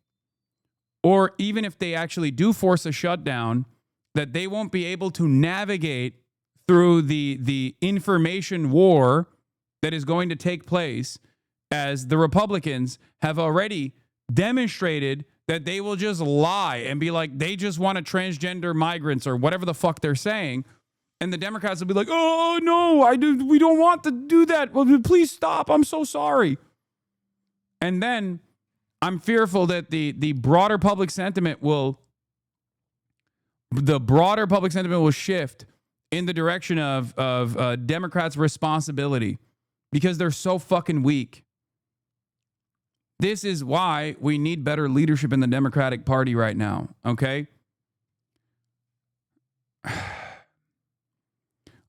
or even if they actually do force a shutdown, that they won't be able to navigate through the information war that is going to take place, as the Republicans have already demonstrated that they will just lie and be like, they just want to transgender migrants or whatever the fuck they're saying. And the Democrats will be like, oh, no, we don't want to do that. Well, please stop. I'm so sorry. And then I'm fearful that the broader public sentiment will shift in the direction of Democrats' responsibility because they're so fucking weak. This is why we need better leadership in the Democratic Party right now, okay?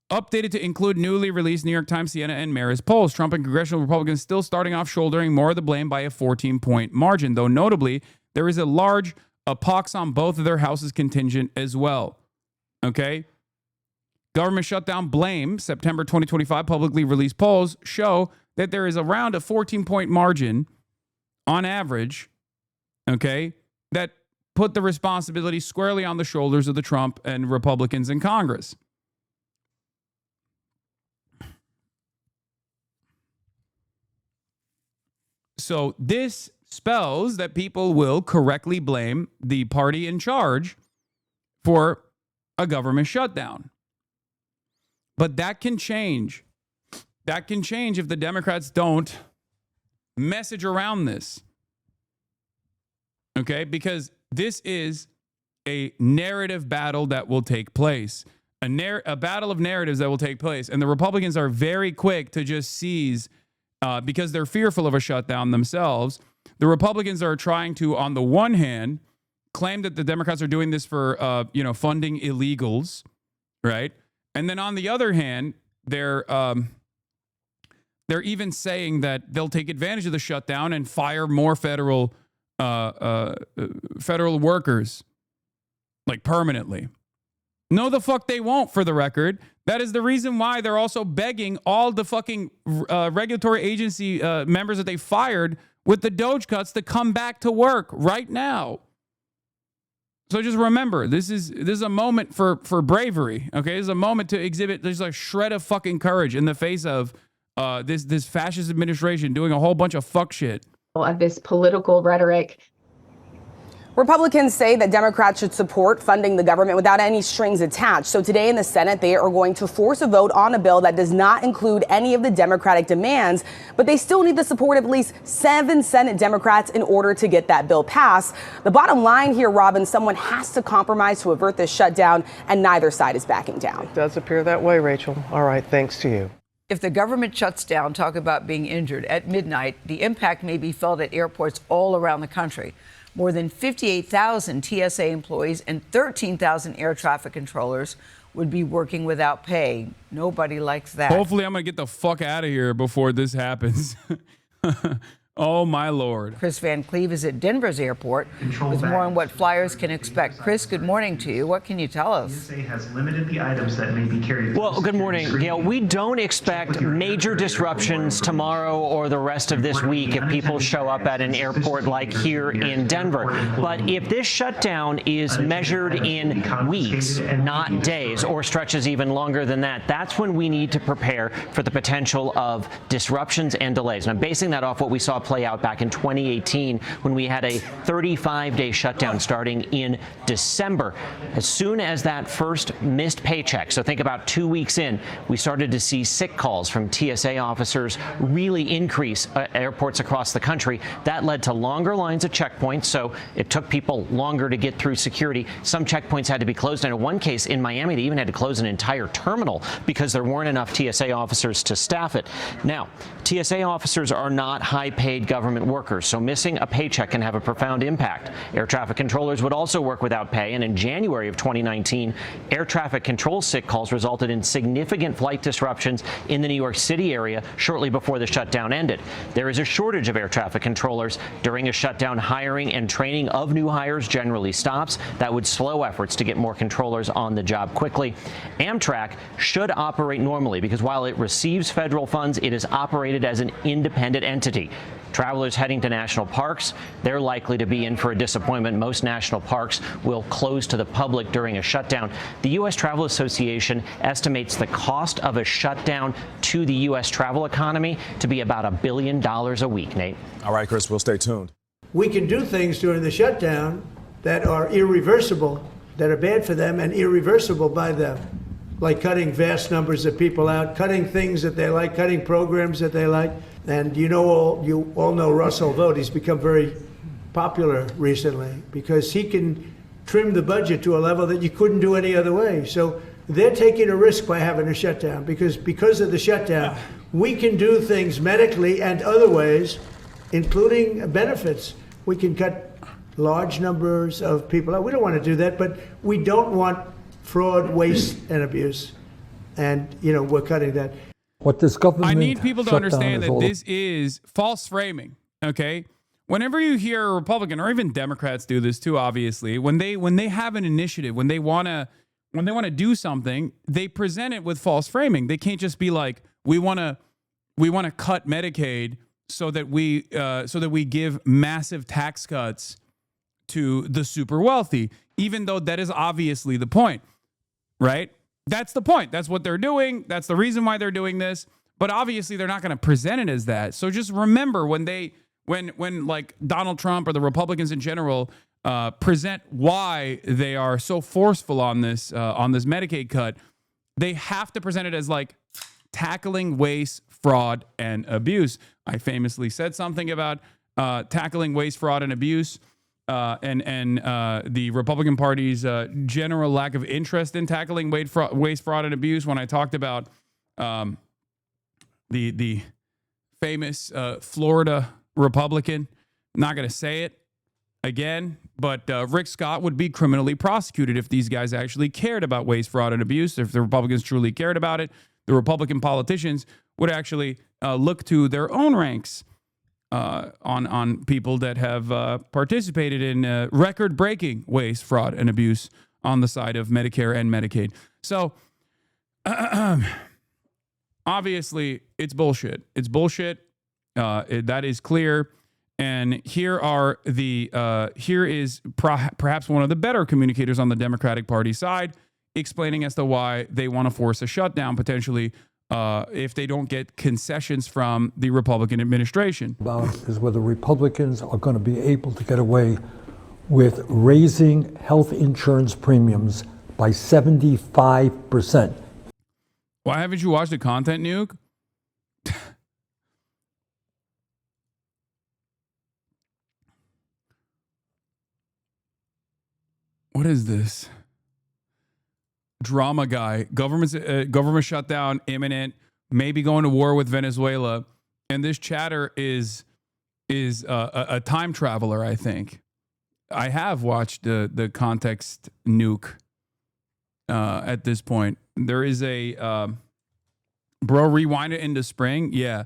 Updated to include newly released New York Times, Siena, and Marist polls. Trump and congressional Republicans still starting off shouldering more of the blame by a 14-point margin, though notably, there is a large pox on both of their houses contingent as well, okay? Government shutdown blame, September 2025 publicly released polls show that there is around a 14-point margin on average, okay, that put the responsibility squarely on the shoulders of the Trump and Republicans in Congress. So this spells that people will correctly blame the party in charge for a government shutdown. But that can change. That can change if the Democrats don't message around this. Okay? Because this is a narrative battle that will take place. A battle of narratives that will take place. And the Republicans are very quick to just seize, because they're fearful of a shutdown themselves. The Republicans are trying to, on the one hand, claim that the Democrats are doing this for, funding illegals, right? And then on the other hand, they're even saying that they'll take advantage of the shutdown and fire more federal workers, like permanently. No, the fuck they won't, for the record. That is the reason why they're also begging all the fucking regulatory agency members that they fired with the Doge cuts to come back to work right now. So just remember, this is a moment for bravery, okay? This is a moment to exhibit just a shred of fucking courage in the face of this fascist administration doing a whole bunch of fuck shit. Of this political rhetoric. Republicans say that Democrats should support funding the government without any strings attached. So today in the Senate, they are going to force a vote on a bill that does not include any of the Democratic demands, but they still need the support of at least 7 Senate Democrats in order to get that bill passed. The bottom line here, Robin, someone has to compromise to avert this shutdown, and neither side is backing down. It does appear that way, Rachel. All right, thanks to you. If the government shuts down, talk about being injured. At midnight, the impact may be felt at airports all around the country. More than 58,000 TSA employees and 13,000 air traffic controllers would be working without pay. Nobody likes that. Hopefully I'm going to get the fuck out of here before this happens. Oh, my Lord. Chris Van Cleve is at Denver's airport with more on what flyers can expect. Chris, good morning to you. What can you tell us? Has limited the items that may be carried. Well, good morning, Gail. We don't expect major disruptions tomorrow or the rest of this week if people show up at an airport like here in Denver. But if this shutdown is measured in weeks, not days, or stretches even longer than that, that's when we need to prepare for the potential of disruptions and delays. And I'm basing that off what we saw play out back in 2018 when we had a 35-day shutdown starting in December. As soon as that first missed paycheck, so think about 2 weeks in, we started to see sick calls from TSA officers really increase at airports across the country. That led to longer lines of checkpoints, so it took people longer to get through security. Some checkpoints had to be closed, and in one case in Miami, they even had to close an entire terminal because there weren't enough TSA officers to staff it. Now, TSA officers are not high-paid government workers, so missing a paycheck can have a profound impact. Air traffic controllers would also work without pay, and in January of 2019, air traffic control sick calls resulted in significant flight disruptions in the New York City area shortly before the shutdown ended. There is a shortage of air traffic controllers. During a shutdown, hiring and training of new hires generally stops. That would slow efforts to get more controllers on the job quickly. Amtrak should operate normally because while it receives federal funds, it is operated as an independent entity. Travelers heading to national parks, they're likely to be in for a disappointment. Most national parks will close to the public during a shutdown. The U.S. Travel Association estimates the cost of a shutdown to the U.S. travel economy to be about $1 billion a week, Nate. All right, Chris, we'll stay tuned. We can do things during the shutdown that are irreversible, that are bad for them and irreversible by them, like cutting vast numbers of people out, cutting things that they like, cutting programs that they like. And you all know Russell Vogt. He's become very popular recently because he can trim the budget to a level that you couldn't do any other way. So they're taking a risk by having a shutdown because of the shutdown, we can do things medically and other ways, including benefits. We can cut large numbers of people out. We don't want to do that, but we don't want fraud, waste, and abuse. And, we're cutting that. What this government I need people to understand that all this is false framing, okay? Whenever you hear a Republican or even Democrats do this too, obviously, when they have an initiative, when they want to do something, they present it with false framing. They can't just be like, we want to cut Medicaid so that we give massive tax cuts to the super wealthy, even though that is obviously the point, right? That's the point. That's what they're doing. That's the reason why they're doing this. But obviously, they're not going to present it as that. So just remember when like Donald Trump or the Republicans in general present why they are so forceful on this Medicaid cut, they have to present it as like tackling waste, fraud, and abuse. I famously said something about tackling waste, fraud, and abuse. And the Republican Party's general lack of interest in tackling waste, fraud, and abuse when I talked about the famous Florida Republican. Not going to say it again, but Rick Scott would be criminally prosecuted if these guys actually cared about waste, fraud, and abuse. If the Republicans truly cared about it, the Republican politicians would actually look to their own ranks on people that have participated in record-breaking waste, fraud, and abuse on the side of Medicare and Medicaid. So, obviously, it's bullshit. It's bullshit. That is clear. And here is perhaps one of the better communicators on the Democratic Party side explaining as to why they want to force a shutdown potentially if they don't get concessions from the Republican administration. About is whether Republicans are going to be able to get away with raising health insurance premiums by 75%. Why haven't you watched the content, Nuke? What is this? Drama guy. Government shutdown imminent. Maybe going to war with Venezuela. And this chatter is a time traveler, I think. I have watched the context, Nuke, at this point. There is a bro, rewind it into spring. Yeah.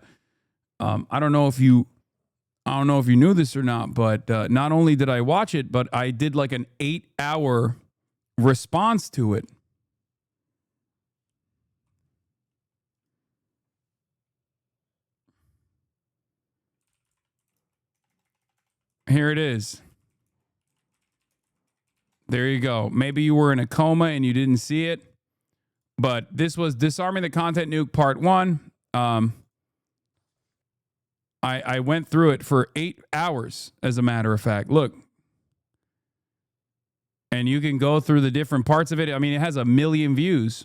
I don't know if you I don't know if you knew this or not, but not only did I watch it, but I did like an 8-hour response to it. Here it is. There you go. Maybe you were in a coma and you didn't see it, but this was Disarming the Content Nuke Part 1. I went through it for 8 hours, as a matter of fact. Look. And you can go through the different parts of it. I mean, it has 1 million views.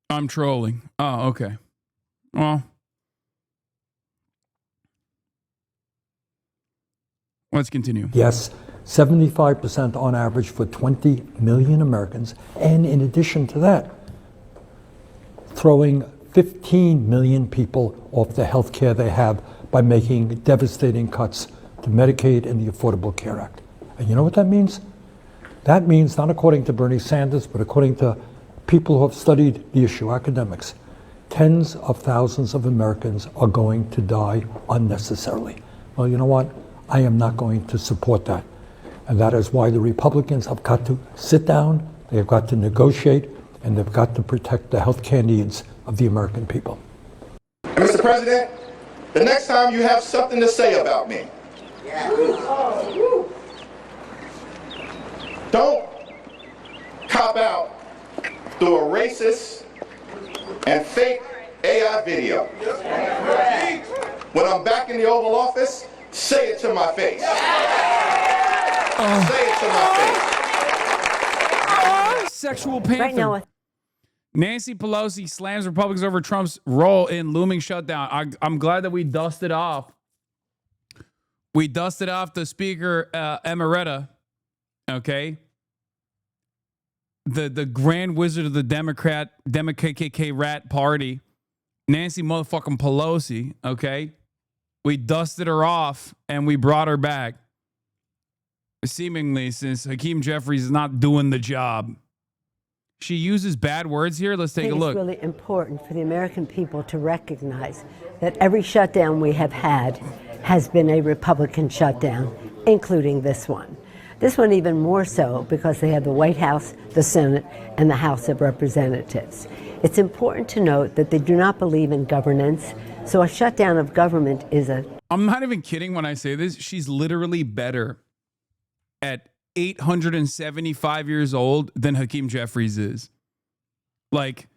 I'm trolling. Oh, okay. Well, let's continue. Yes, 75% on average for 20 million Americans. And in addition to that, throwing 15 million people off the health care they have by making devastating cuts to Medicaid and the Affordable Care Act. And you know what that means? That means, not according to Bernie Sanders, but according to people who have studied the issue, academics, tens of thousands of Americans are going to die unnecessarily. Well, you know what? I am not going to support that. And that is why the Republicans have got to sit down, they've got to negotiate, and they've got to protect the health care needs of the American people. Mr. President, the next time you have something to say about me, don't cop out through a racist and fake AI video. When I'm back in the Oval Office, say it to my face. Say it to my face. Sexual panther. Right now, Nancy Pelosi slams Republicans over Trump's role in looming shutdown. I'm glad that we dusted off. We dusted off the Speaker Emerita. Okay. The Grand Wizard of the Democrat rat party, Nancy motherfucking Pelosi. Okay. We dusted her off and we brought her back. Seemingly, since Hakeem Jeffries is not doing the job. She uses bad words here. Let's take a look. It's really important for the American people to recognize that every shutdown we have had has been a Republican shutdown, including this one. This one even more so because they have the White House, the Senate, and the House of Representatives. It's important to note that they do not believe in governance, so a shutdown of government is a... I'm not even kidding when I say this. She's literally better at 875 years old than Hakeem Jeffries is. Like,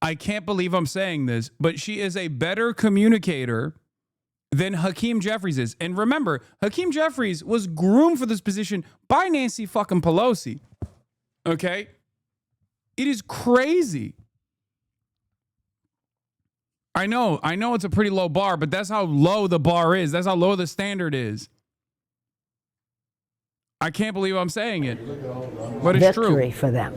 I can't believe I'm saying this, but she is a better communicator than Hakeem Jeffries is. And remember, Hakeem Jeffries was groomed for this position by Nancy fucking Pelosi. Okay? It is crazy. I know it's a pretty low bar, but that's how low the bar is. That's how low the standard is. I can't believe I'm saying it, but it's true. Victory for them.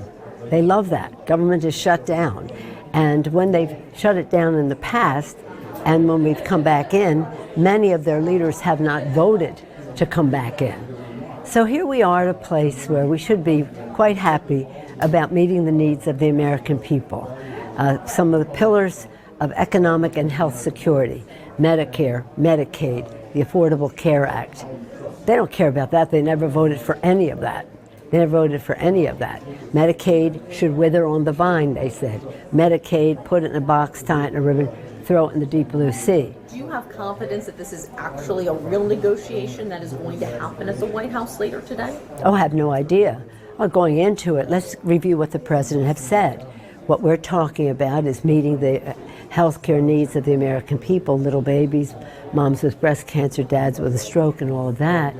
They love that. Government is shut down. And when they've shut it down in the past, and when we've come back in, many of their leaders have not voted to come back in. So here we are at a place where we should be quite happy about meeting the needs of the American people. Some of the pillars of economic and health security, Medicare, Medicaid, the Affordable Care Act. They don't care about that. They never voted for any of that. They never voted for any of that. Medicaid should wither on the vine, they said. Medicaid, put it in a box, tie it in a ribbon, throw it in the deep blue sea. Do you have confidence that this is actually a real negotiation that is going to happen at the White House later today? Oh, I have no idea. Well, going into it, let's review what the president has said. What we're talking about is meeting the health care needs of the American people, little babies, moms with breast cancer, dads with a stroke, and all of that.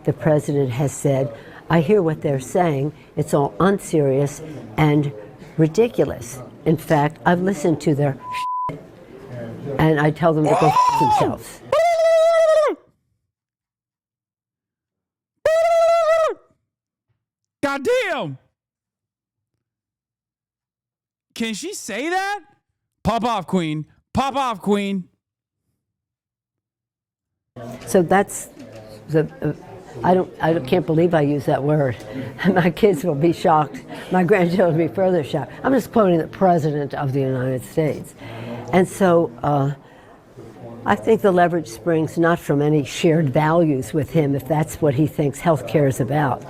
The president has said, I hear what they're saying. It's all unserious and ridiculous. In fact, I've listened to their shit, and I tell them to go f themselves. Goddamn! Can she say that? Pop off, Queen. Pop off, Queen. So that's the can't believe I use that word. My kids will be shocked. My grandchildren will be further shocked. I'm just quoting the President of the United States. And so I think the leverage springs not from any shared values with him, if that's what he thinks healthcare is about,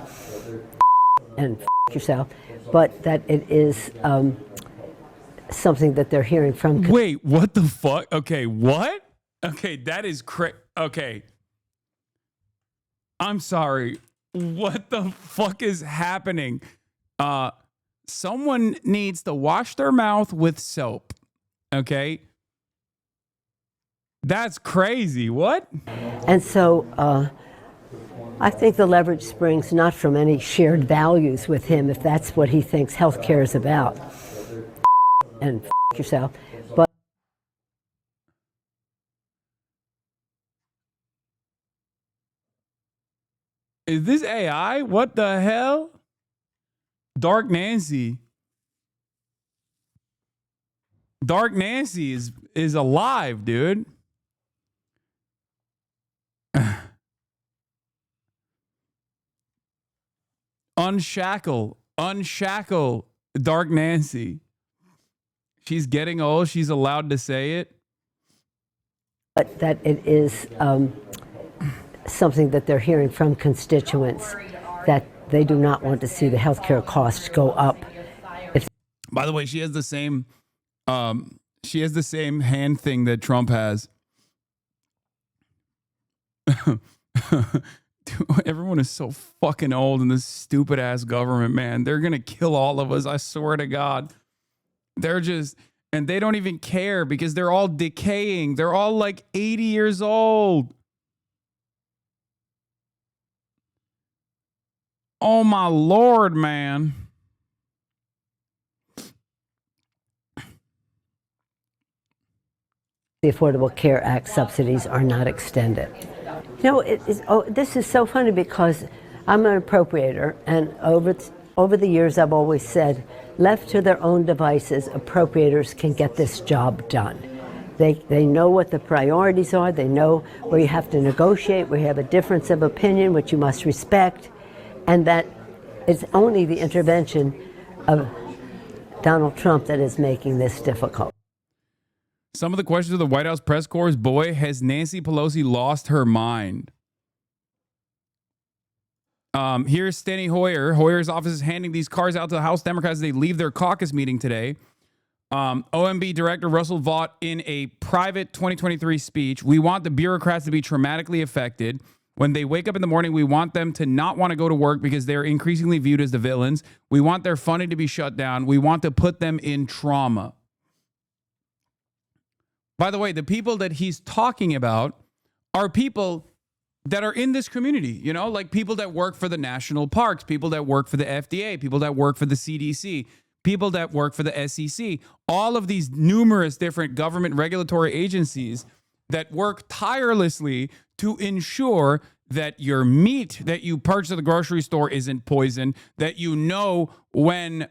and yourself, but that it is something that they're hearing from. Wait, what the fuck? Okay, what? Okay, that is okay. I'm sorry. What the fuck is happening? Someone needs to wash their mouth with soap. Okay? That's crazy. What? And so I think the leverage springs not from any shared values with him, if that's what he thinks healthcare is about, and yourself, but is this AI? What the hell? Dark Nancy. Dark Nancy is alive, dude. Unshackle Dark Nancy. She's getting old. She's allowed to say it. But that it is something that they're hearing from constituents, that they do not want to see the healthcare costs go up. By the way, she has the same hand thing that Trump has. Dude, everyone is so fucking old in this stupid ass government, man. They're gonna kill all of us. I swear to God. And they don't even care because they're all decaying. They're all like 80 years old. Oh my Lord, man. The Affordable Care Act subsidies are not extended. You know, this is so funny because I'm an appropriator, and over the years I've always said, left to their own devices, appropriators can get this job done. They know what the priorities are. They know where you have to negotiate, where you have a difference of opinion, which you must respect, and that it's only the intervention of Donald Trump that is making this difficult. Some of the questions of the White House press corps, boy, has Nancy Pelosi lost her mind. Here's Steny Hoyer. Hoyer's office is handing these cards out to the House Democrats as they leave their caucus meeting today. OMB Director Russell Vought in a private 2023 speech. We want the bureaucrats to be traumatically affected. When they wake up in the morning, we want them to not want to go to work because they're increasingly viewed as the villains. We want their funding to be shut down. We want to put them in trauma. By the way, the people that he's talking about are people that are in this community, you know, like people that work for the national parks, people that work for the FDA, people that work for the CDC, people that work for the SEC, all of these numerous different government regulatory agencies that work tirelessly to ensure that your meat that you purchase at the grocery store isn't poison, that you know when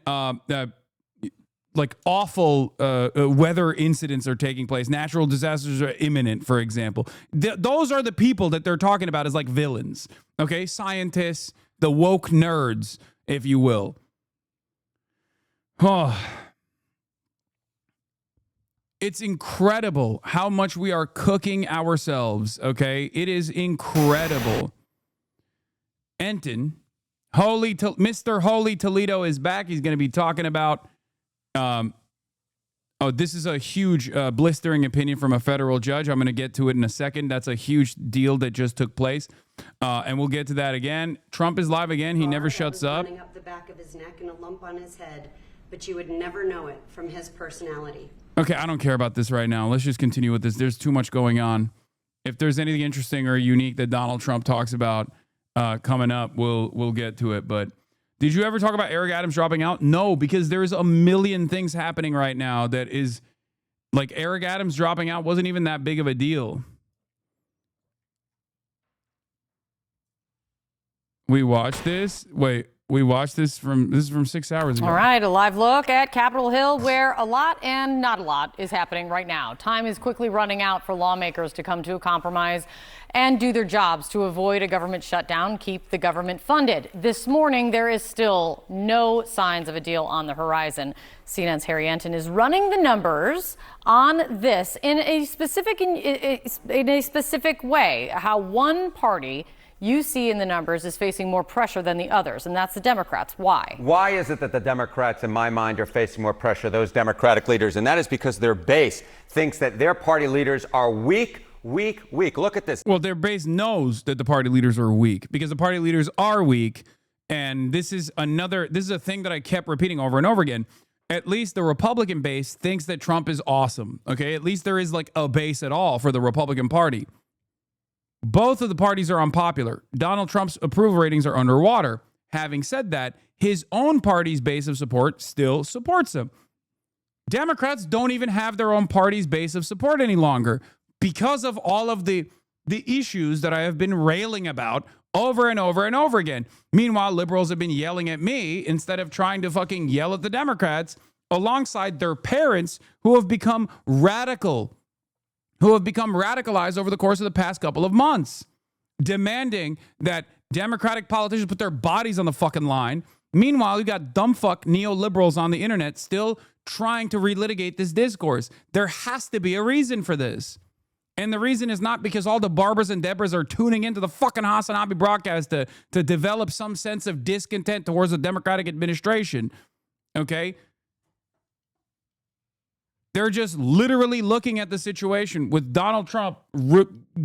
like awful weather incidents are taking place, natural disasters are imminent, for example. Those are the people that they're talking about as like villains, okay? Scientists, the woke nerds, if you will. Oh. It's incredible how much we are cooking ourselves, okay? It is incredible. Enton, Mr. Holy Toledo is back. He's going to be talking about this is a huge blistering opinion from a federal judge. I'm going to get to it in a second. That's a huge deal that just took place. And we'll get to that again. Trump is live again. He never shuts up. Running up the back of his neck and a lump on his head, but you would never know it from his personality. Okay, I don't care about this right now. Let's just continue with this. There's too much going on. If there's anything interesting or unique that Donald Trump talks about coming up, we'll get to it. But did you ever talk about Eric Adams dropping out? No, because there's a million things happening right now that is like Eric Adams dropping out wasn't even that big of a deal. We watched this. Wait, We watched this is from 6 hours ago. All right, a live look at Capitol Hill, where a lot and not a lot is happening right now. Time is quickly running out for lawmakers to come to a compromise and do their jobs to avoid a government shutdown, keep the government funded. This morning, there is still no signs of a deal on the horizon. CNN's Harry Enton is running the numbers on this in a specific way, how one party you see in the numbers is facing more pressure than the others, and that's the Democrats. Why? Why is it that the Democrats, in my mind, are facing more pressure, those Democratic leaders? And that is because their base thinks that their party leaders are weak. Look at this. Well, their base knows that the party leaders are weak because the party leaders are weak. And this is a thing that I kept repeating over and over again. At least the Republican base thinks that Trump is awesome. Okay. At least there is like a base at all for the Republican Party. Both of the parties are unpopular. Donald Trump's approval ratings are underwater. Having said that, his own party's base of support still supports him. Democrats don't even have their own party's base of support any longer because of all of the issues that I have been railing about over and over and over again. Meanwhile, liberals have been yelling at me instead of trying to fucking yell at the Democrats alongside their parents who have become radicalized over the course of the past couple of months, demanding that Democratic politicians put their bodies on the fucking line. Meanwhile, you got dumbfuck neoliberals on the internet still trying to relitigate this discourse. There has to be a reason for this. And the reason is not because all the Barbers and Debras are tuning into the fucking Hasanabi broadcast to develop some sense of discontent towards the Democratic administration. Okay? They're just literally looking at the situation with Donald Trump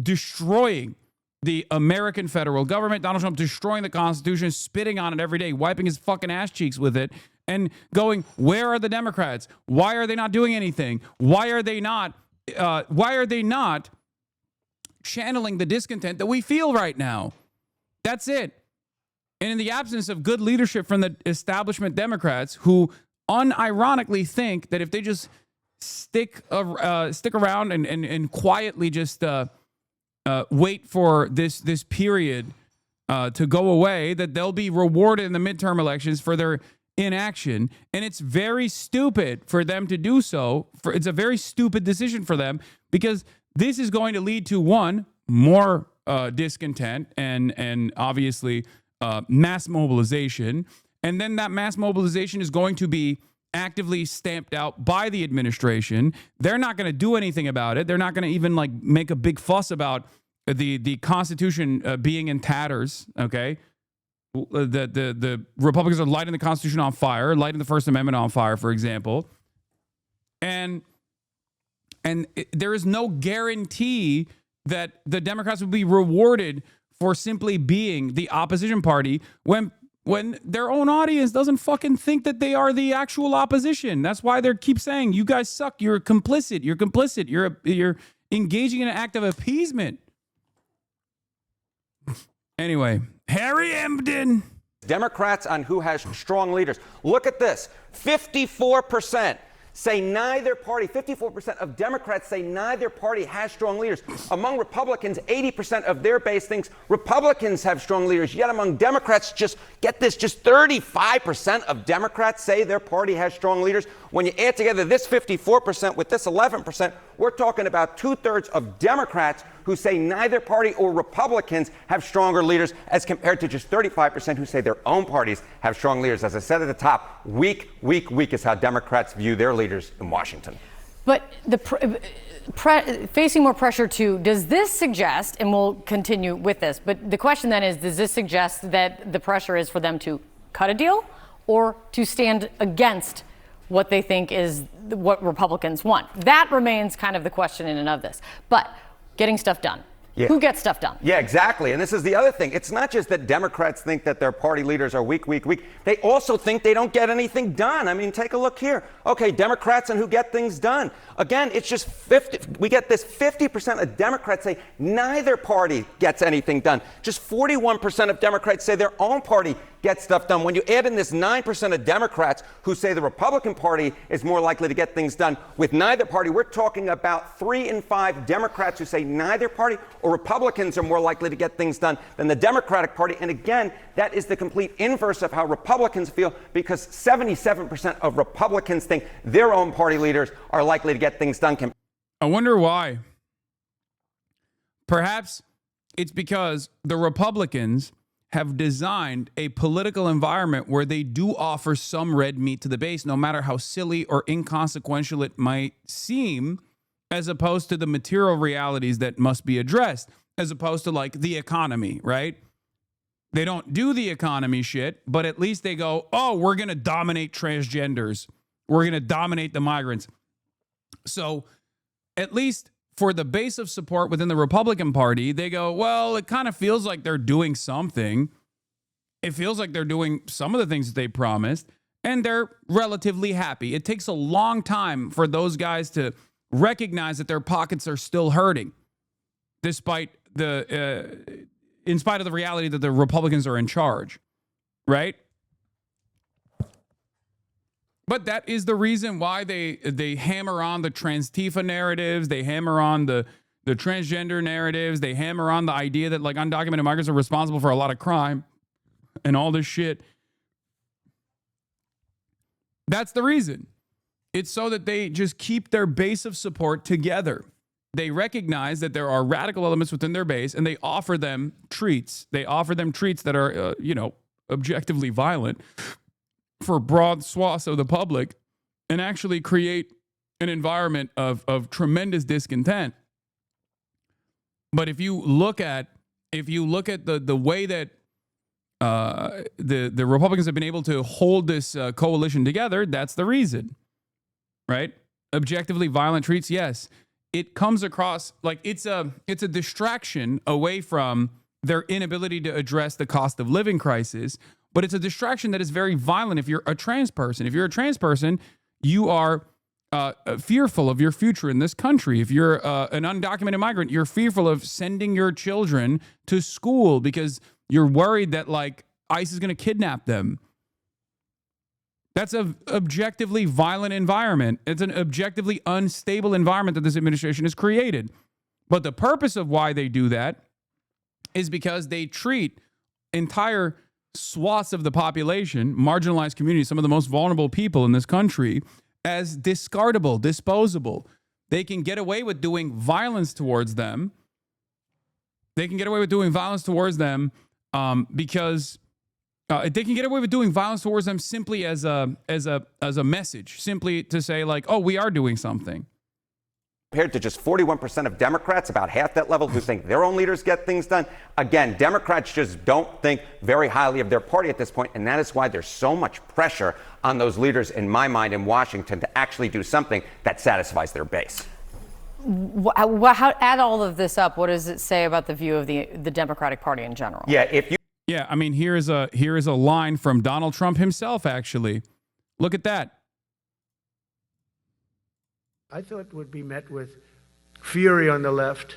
destroying the American federal government, Donald Trump destroying the Constitution, spitting on it every day, wiping his fucking ass cheeks with it, and going, where are the Democrats? Why are they not doing anything? Why are they not channeling the discontent that we feel right now? That's it. And in the absence of good leadership from the establishment Democrats, who unironically think that if they just stick around and quietly just wait for this period to go away, that they'll be rewarded in the midterm elections for their inaction. And it's very stupid for them to do so. It's a very stupid decision for them because this is going to lead to, one, more discontent and obviously mass mobilization. And then that mass mobilization is going to be actively stamped out by the administration. They're not going to do anything about it. They're not going to even like make a big fuss about the Constitution being in tatters. Okay, the Republicans are lighting the Constitution on fire, lighting the First Amendment on fire, for example, and there is no guarantee that the Democrats will be rewarded for simply being the opposition party when their own audience doesn't fucking think that they are the actual opposition. That's why they keep saying, you guys suck. You're complicit. You're complicit. You're engaging in an act of appeasement. Anyway, Harry Emden. Democrats on who has strong leaders. Look at this. 54% say neither party, 54% of Democrats say neither party has strong leaders. Among Republicans, 80% of their base thinks Republicans have strong leaders. Yet among Democrats, just 35% of Democrats say their party has strong leaders. When you add together this 54% with this 11%, we're talking about 2/3 of Democrats who say neither party or Republicans have stronger leaders, as compared to just 35% who say their own parties have strong leaders. As I said at the top, weak is how Democrats view their leaders in Washington. But facing more pressure too, does this suggest, and we'll continue with this, but the question then is, does this suggest that the pressure is for them to cut a deal or to stand against what they think is what Republicans want? That remains kind of the question in and of this. But getting stuff done. Yeah. Who gets stuff done? Yeah, exactly. And this is the other thing. It's not just that Democrats think that their party leaders are weak. They also think they don't get anything done. I mean, take a look here. Okay, Democrats and who get things done. Again, it's just 50. We get this 50% of Democrats say neither party gets anything done. Just 41% of Democrats say their own party gets stuff done. When you add in this 9% of Democrats who say the Republican Party is more likely to get things done with neither party, we're talking about 3 in 5 Democrats who say neither party or Republicans are more likely to get things done than the Democratic Party. And again, that is the complete inverse of how Republicans feel, because 77% of Republicans think their own party leaders are likely to get things done. I wonder why. Perhaps it's because the Republicans have designed a political environment where they do offer some red meat to the base, no matter how silly or inconsequential it might seem, as opposed to the material realities that must be addressed, as opposed to like the economy, right? They don't do the economy shit, but at least they go, oh, we're going to dominate transgenders. We're going to dominate the migrants. So at least for the base of support within the Republican Party, they go, well, it kind of feels like they're doing something. It feels like they're doing some of the things that they promised, and they're relatively happy. It takes a long time for those guys to recognize that their pockets are still hurting, despite in spite of the reality that the Republicans are in charge, right? But that is the reason why they hammer on the trans-Tifa narratives. They hammer on the transgender narratives. They hammer on the idea that like undocumented migrants are responsible for a lot of crime and all this shit. That's the reason. It's so that they just keep their base of support together. They recognize that there are radical elements within their base, and they offer them treats. They offer them treats that are, objectively violent for broad swaths of the public, and actually create an environment of tremendous discontent. But if you look at the way that the Republicans have been able to hold this coalition together, that's the reason, right? Objectively violent treats, yes. It comes across like it's a distraction away from their inability to address the cost of living crisis, but it's a distraction that is very violent if you're a trans person. If you're a trans person, you are fearful of your future in this country. If you're an undocumented migrant, you're fearful of sending your children to school because you're worried that like ICE is going to kidnap them. That's an objectively violent environment. It's an objectively unstable environment that this administration has created. But the purpose of why they do that is because they treat entire swaths of the population, marginalized communities, some of the most vulnerable people in this country, as discardable, disposable. They can get away with doing violence towards them. They can get away with doing violence towards them because they can get away with doing violence towards them simply as a message, simply to say like, oh, we are doing something. Compared to just 41% of Democrats, about half that level, who think their own leaders get things done. Again, Democrats just don't think very highly of their party at this point, and that is why there's so much pressure on those leaders, in my mind, in Washington to actually do something that satisfies their base. Add all of this up, what does it say about the view of the Democratic Party in general? Yeah, I mean, here is a line from Donald Trump himself, actually. Look at that. I thought would be met with fury on the left,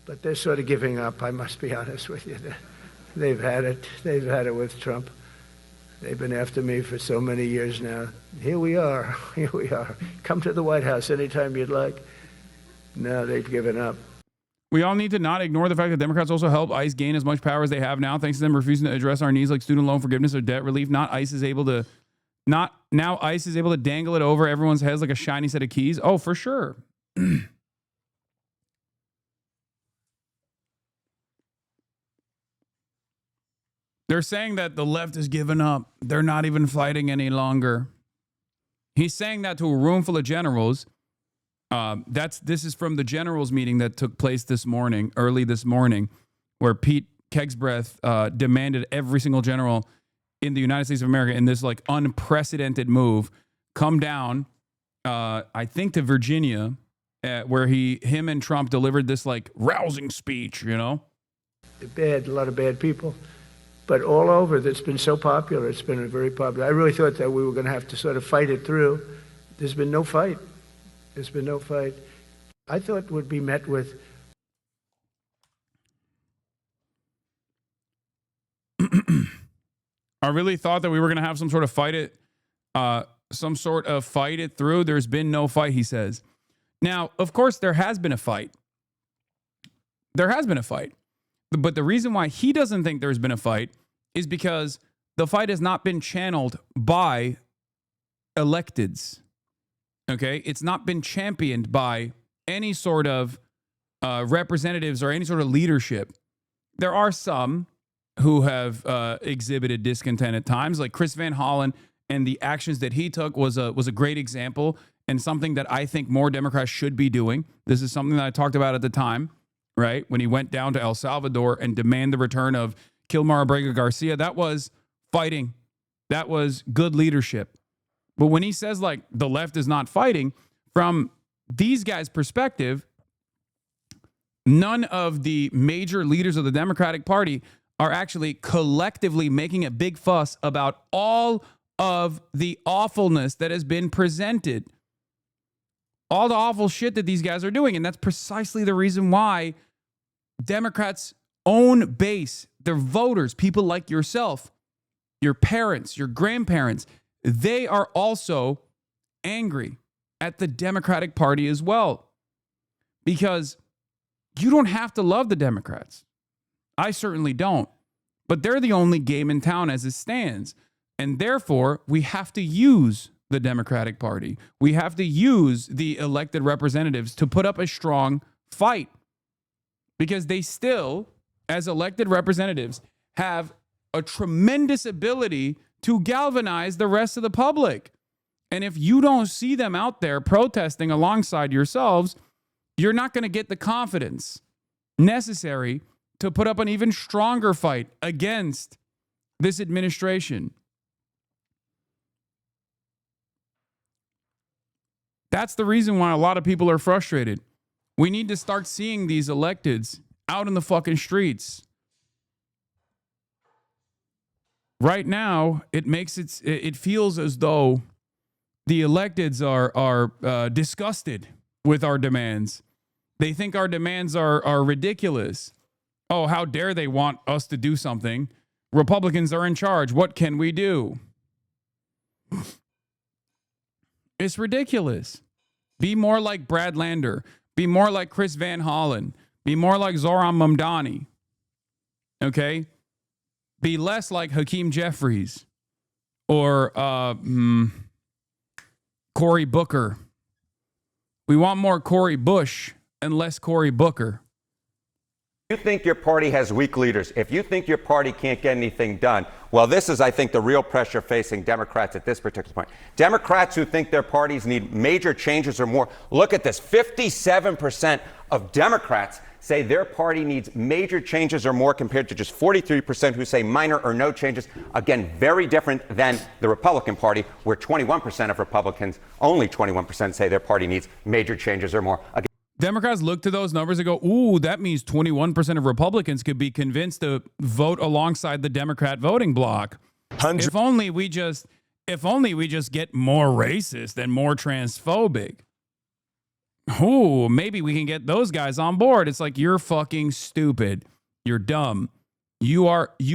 but they're sort of giving up, I must be honest with you. They've had it. They've had it with Trump. They've been after me for so many years now. Here we are. Here we are. Come to the White House anytime you'd like. No, they've given up. We all need to not ignore the fact that Democrats also help ICE gain as much power as they have now, thanks to them refusing to address our needs like student loan forgiveness or debt relief. Now ICE is able to dangle it over everyone's heads like a shiny set of keys. Oh, for sure. They're saying that the left has given up. They're not even fighting any longer. He's saying that to a room full of generals. This is from the generals meeting that took place early this morning, where Pete Hegseth demanded every single general in the United States of America in this like unprecedented move come down, I think to Virginia, where him and Trump delivered this like rousing speech, you know? A lot of bad people, but all over that's been so popular. It's been very popular. I really thought that we were going to have to sort of fight it through. There's been no fight. There's been no fight. I thought would be met with. I really thought that we were going to have some sort of fight it through. There's been no fight, he says. Now, of course, there has been a fight. There has been a fight. But the reason why he doesn't think there's been a fight is because the fight has not been channeled by electeds. Okay? It's not been championed by any sort of representatives or any sort of leadership. There are some who have exhibited discontent at times, like Chris Van Hollen, and the actions that he took was a great example and something that I think more Democrats should be doing. This is something that I talked about at the time, right? When he went down to El Salvador and demanded the return of Kilmar Abrega Garcia, that was fighting. That was good leadership. But when he says like the left is not fighting, from these guys' perspective, none of the major leaders of the Democratic Party are actually collectively making a big fuss about all of the awfulness that has been presented. All the awful shit that these guys are doing. And that's precisely the reason why Democrats' own base, their voters, people like yourself, your parents, your grandparents, they are also angry at the Democratic Party as well. Because you don't have to love the Democrats. I certainly don't. But they're the only game in town as it stands. And therefore, we have to use the Democratic Party. We have to use the elected representatives to put up a strong fight. Because they still, as elected representatives, have a tremendous ability to galvanize the rest of the public. And if you don't see them out there protesting alongside yourselves, you're not going to get the confidence necessary to put up an even stronger fight against this administration. That's the reason why a lot of people are frustrated. We need to start seeing these electeds out in the fucking streets. Right now, it feels as though the electeds are disgusted with our demands. They think our demands are ridiculous. Oh, how dare they want us to do something? Republicans are in charge. What can we do? It's ridiculous. Be more like Brad Lander. Be more like Chris Van Hollen. Be more like Zoran Mamdani. Okay? Be less like Hakeem Jeffries or Cory Booker. We want more Cory Bush and less Cory Booker. If you think your party has weak leaders, if you think your party can't get anything done, well, this is, I think, the real pressure facing Democrats at this particular point. Democrats who think their parties need major changes or more, look at this. 57% of Democrats say their party needs major changes or more compared to just 43% who say minor or no changes. Again, very different than the Republican Party, where 21% of Republicans, only 21% say their party needs major changes or more. Again, Democrats look to those numbers and go, ooh, that means 21% of Republicans could be convinced to vote alongside the Democrat voting bloc. If only we just get more racist and more transphobic. Ooh, maybe we can get those guys on board. It's like, you're fucking stupid. You're dumb. You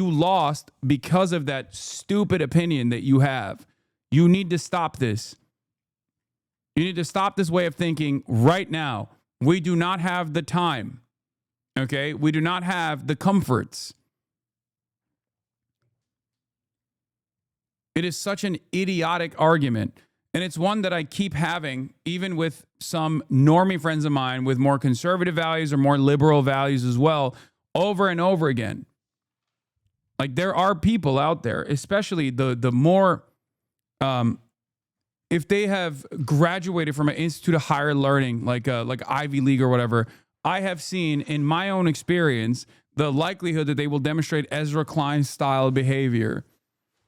lost because of that stupid opinion that you have. You need to stop this. You need to stop this way of thinking right now. We do not have the time. Okay? We do not have the comforts. It is such an idiotic argument. And it's one that I keep having, even with some normie friends of mine with more conservative values or more liberal values as well, over and over again. Like, there are people out there, especially the more, if they have graduated from an institute of higher learning, like Ivy League or whatever, I have seen in my own experience the likelihood that they will demonstrate Ezra Klein style behavior.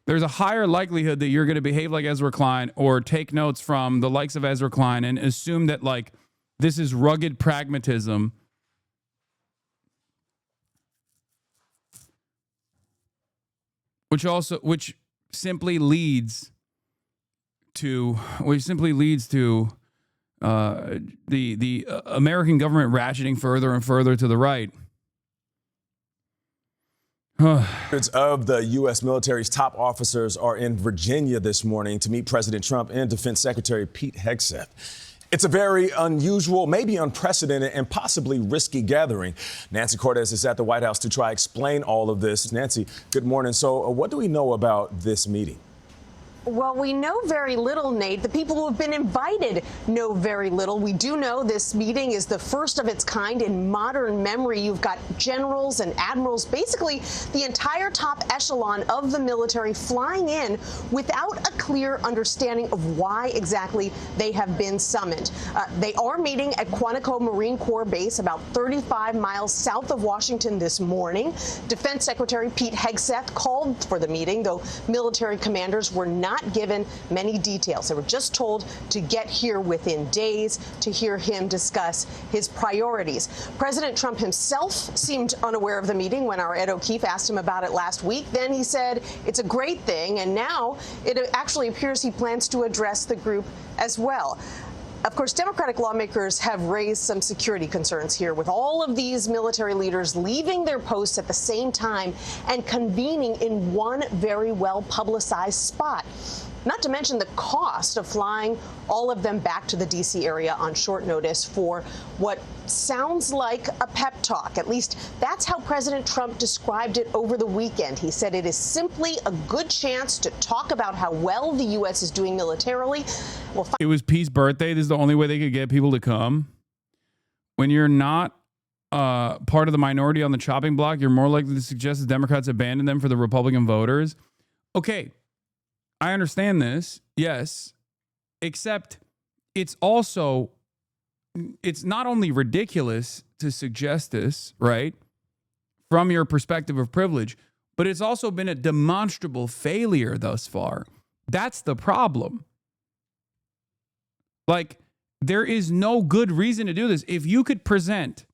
There's a higher likelihood that you're going to behave like Ezra Klein or take notes from the likes of Ezra Klein and assume that, like, this is rugged pragmatism. Which simply leads to the American government ratcheting further and further to the right. Hundreds of the U.S. military's top officers are in Virginia this morning to meet President Trump and Defense Secretary Pete Hegseth. It's a very unusual, maybe unprecedented, and possibly risky gathering. Nancy Cortez is at the White House to try to explain all of this. Nancy, good morning. So what do we know about this meeting? Well, we know very little, Nate. The people who have been invited know very little. We do know this meeting is the first of its kind in modern memory. You've got generals and admirals, basically the entire top echelon of the military flying in without a clear understanding of why exactly they have been summoned. They are meeting at Quantico Marine Corps Base, about 35 miles south of Washington this morning. Defense Secretary Pete Hegseth called for the meeting, though military commanders were not given many details. They were just told to get here within days to hear him discuss his priorities. President Trump himself seemed unaware of the meeting when our Ed O'Keefe asked him about it last week. Then he said it's a great thing, and now it actually appears he plans to address the group as well. Of course, Democratic lawmakers have raised some security concerns here with all of these military leaders leaving their posts at the same time and convening in one very well publicized spot. Not to mention the cost of flying all of them back to the D.C. area on short notice for what sounds like a pep talk. At least that's how President Trump described it over the weekend. He said it is simply a good chance to talk about how well the U.S. is doing militarily. It was Pete's birthday. This is the only way they could get people to come. When you're not part of the minority on the chopping block, you're more likely to suggest the Democrats abandon them for the Republican voters. Okay. I understand this, yes, except it's not only ridiculous to suggest this, right, from your perspective of privilege, but it's also been a demonstrable failure thus far. That's the problem. Like, there is no good reason to do this. If you could present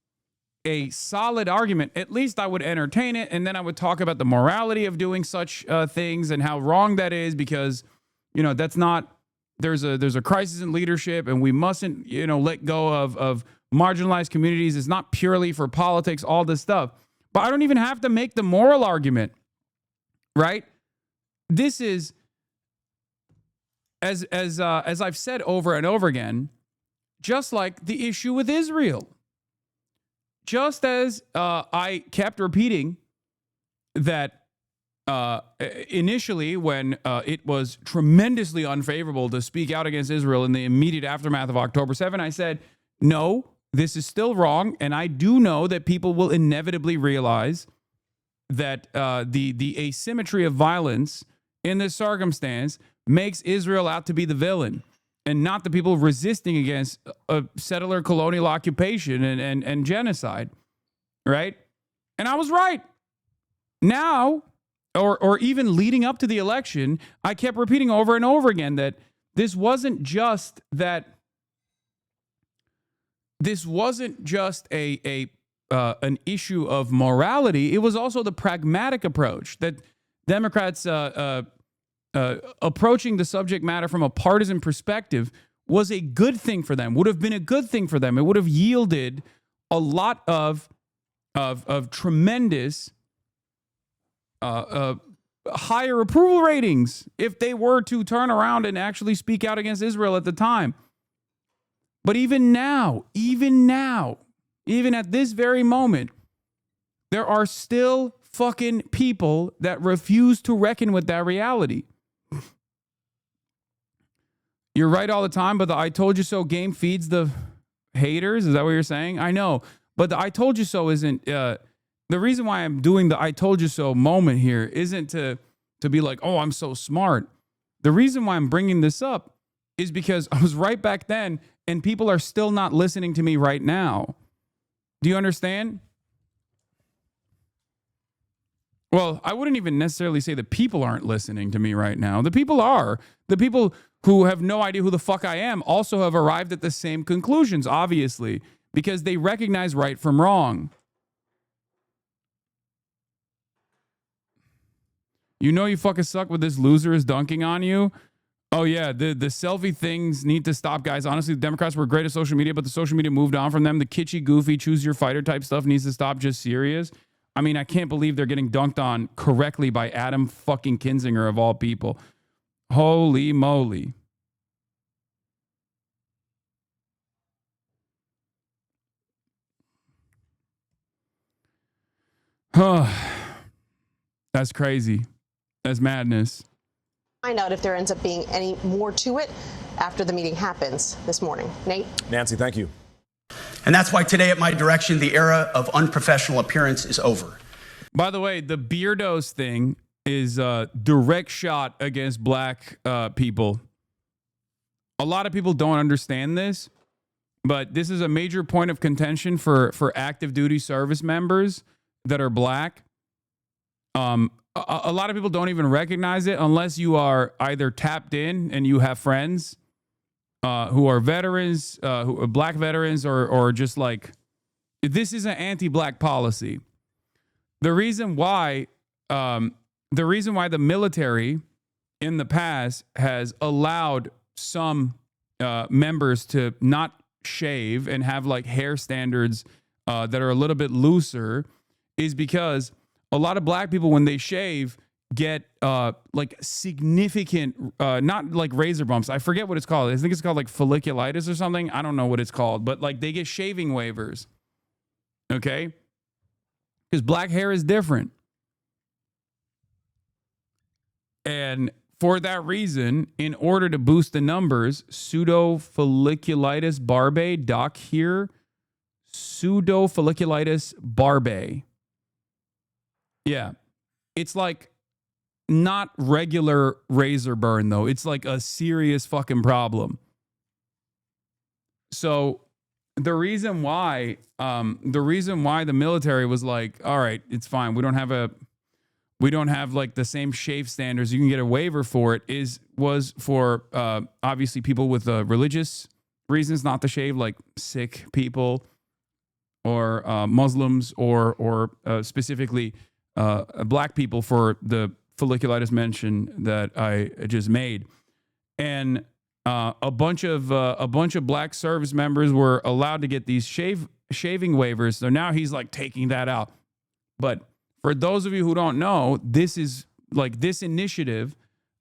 a solid argument, at least I would entertain it, and then I would talk about the morality of doing such things and how wrong that is, because that's not, there's a crisis in leadership, and we mustn't let go of marginalized communities. It's not purely for politics, all this stuff. But I don't even have to make the moral argument, right? This is, as I've said over and over again, just like the issue with Israel. Just as I kept repeating that initially when it was tremendously unfavorable to speak out against Israel in the immediate aftermath of October 7, I said, no, this is still wrong. And I do know that people will inevitably realize that the asymmetry of violence in this circumstance makes Israel out to be the villain and not the people resisting against a settler colonial occupation and genocide, right? And I was right. Now, or even leading up to the election, I kept repeating over and over again that this wasn't just an issue of morality. It was also the pragmatic approach that Democrats approaching the subject matter from a partisan perspective was a good thing for them, would have been a good thing for them. It would have yielded a lot of tremendous higher approval ratings if they were to turn around and actually speak out against Israel at the time. But even now, even at this very moment, there are still fucking people that refuse to reckon with that reality. You're right all the time, but the I told you so game feeds the haters. Is that what you're saying? I know, but the I told you so isn't, the reason why I'm doing the I told you so moment here isn't to be like, oh, I'm so smart. The reason why I'm bringing this up is because I was right back then and people are still not listening to me right now. Do you understand? Well, I wouldn't even necessarily say the people aren't listening to me right now. The people are. The people who have no idea who the fuck I am also have arrived at the same conclusions, obviously, because they recognize right from wrong. You know you fucking suck when this loser is dunking on you? Oh, yeah. The selfie things need to stop, guys. Honestly, the Democrats were great at social media, but the social media moved on from them. The kitschy, goofy, choose your fighter type stuff needs to stop. Just serious. I mean, I can't believe they're getting dunked on correctly by Adam fucking Kinzinger of all people. Holy moly. That's crazy. That's madness. Find out if there ends up being any more to it after the meeting happens this morning. Nate? Nancy, thank you. And that's why today, at my direction, the era of unprofessional appearance is over. By the way, the beardos thing is a direct shot against black people. A lot of people don't understand this, but this is a major point of contention for active duty service members that are black. A lot of people don't even recognize it unless you are either tapped in and you have friends who are veterans, who are black veterans, or just like, this is an anti-black policy. The reason why the military in the past has allowed some members to not shave and have like hair standards that are a little bit looser is because a lot of black people, when they shave, get like significant, not like razor bumps. I forget what it's called. I think it's called like folliculitis or something. I don't know what it's called, but like they get shaving waivers. Okay? Because black hair is different. And for that reason, in order to boost the numbers, pseudofolliculitis barbae, doc here, pseudofolliculitis barbae. Yeah. It's like not regular razor burn, though. It's like a serious fucking problem. So the reason why the military was like, all right, it's fine. We don't have like the same shave standards. You can get a waiver for it was for obviously people with religious reasons not to shave, like sick people or Muslims or specifically black people for the folliculitis mention that I just made. And a bunch of black service members were allowed to get these shaving waivers. So now he's like taking that out. But for those of you who don't know, this is like this initiative,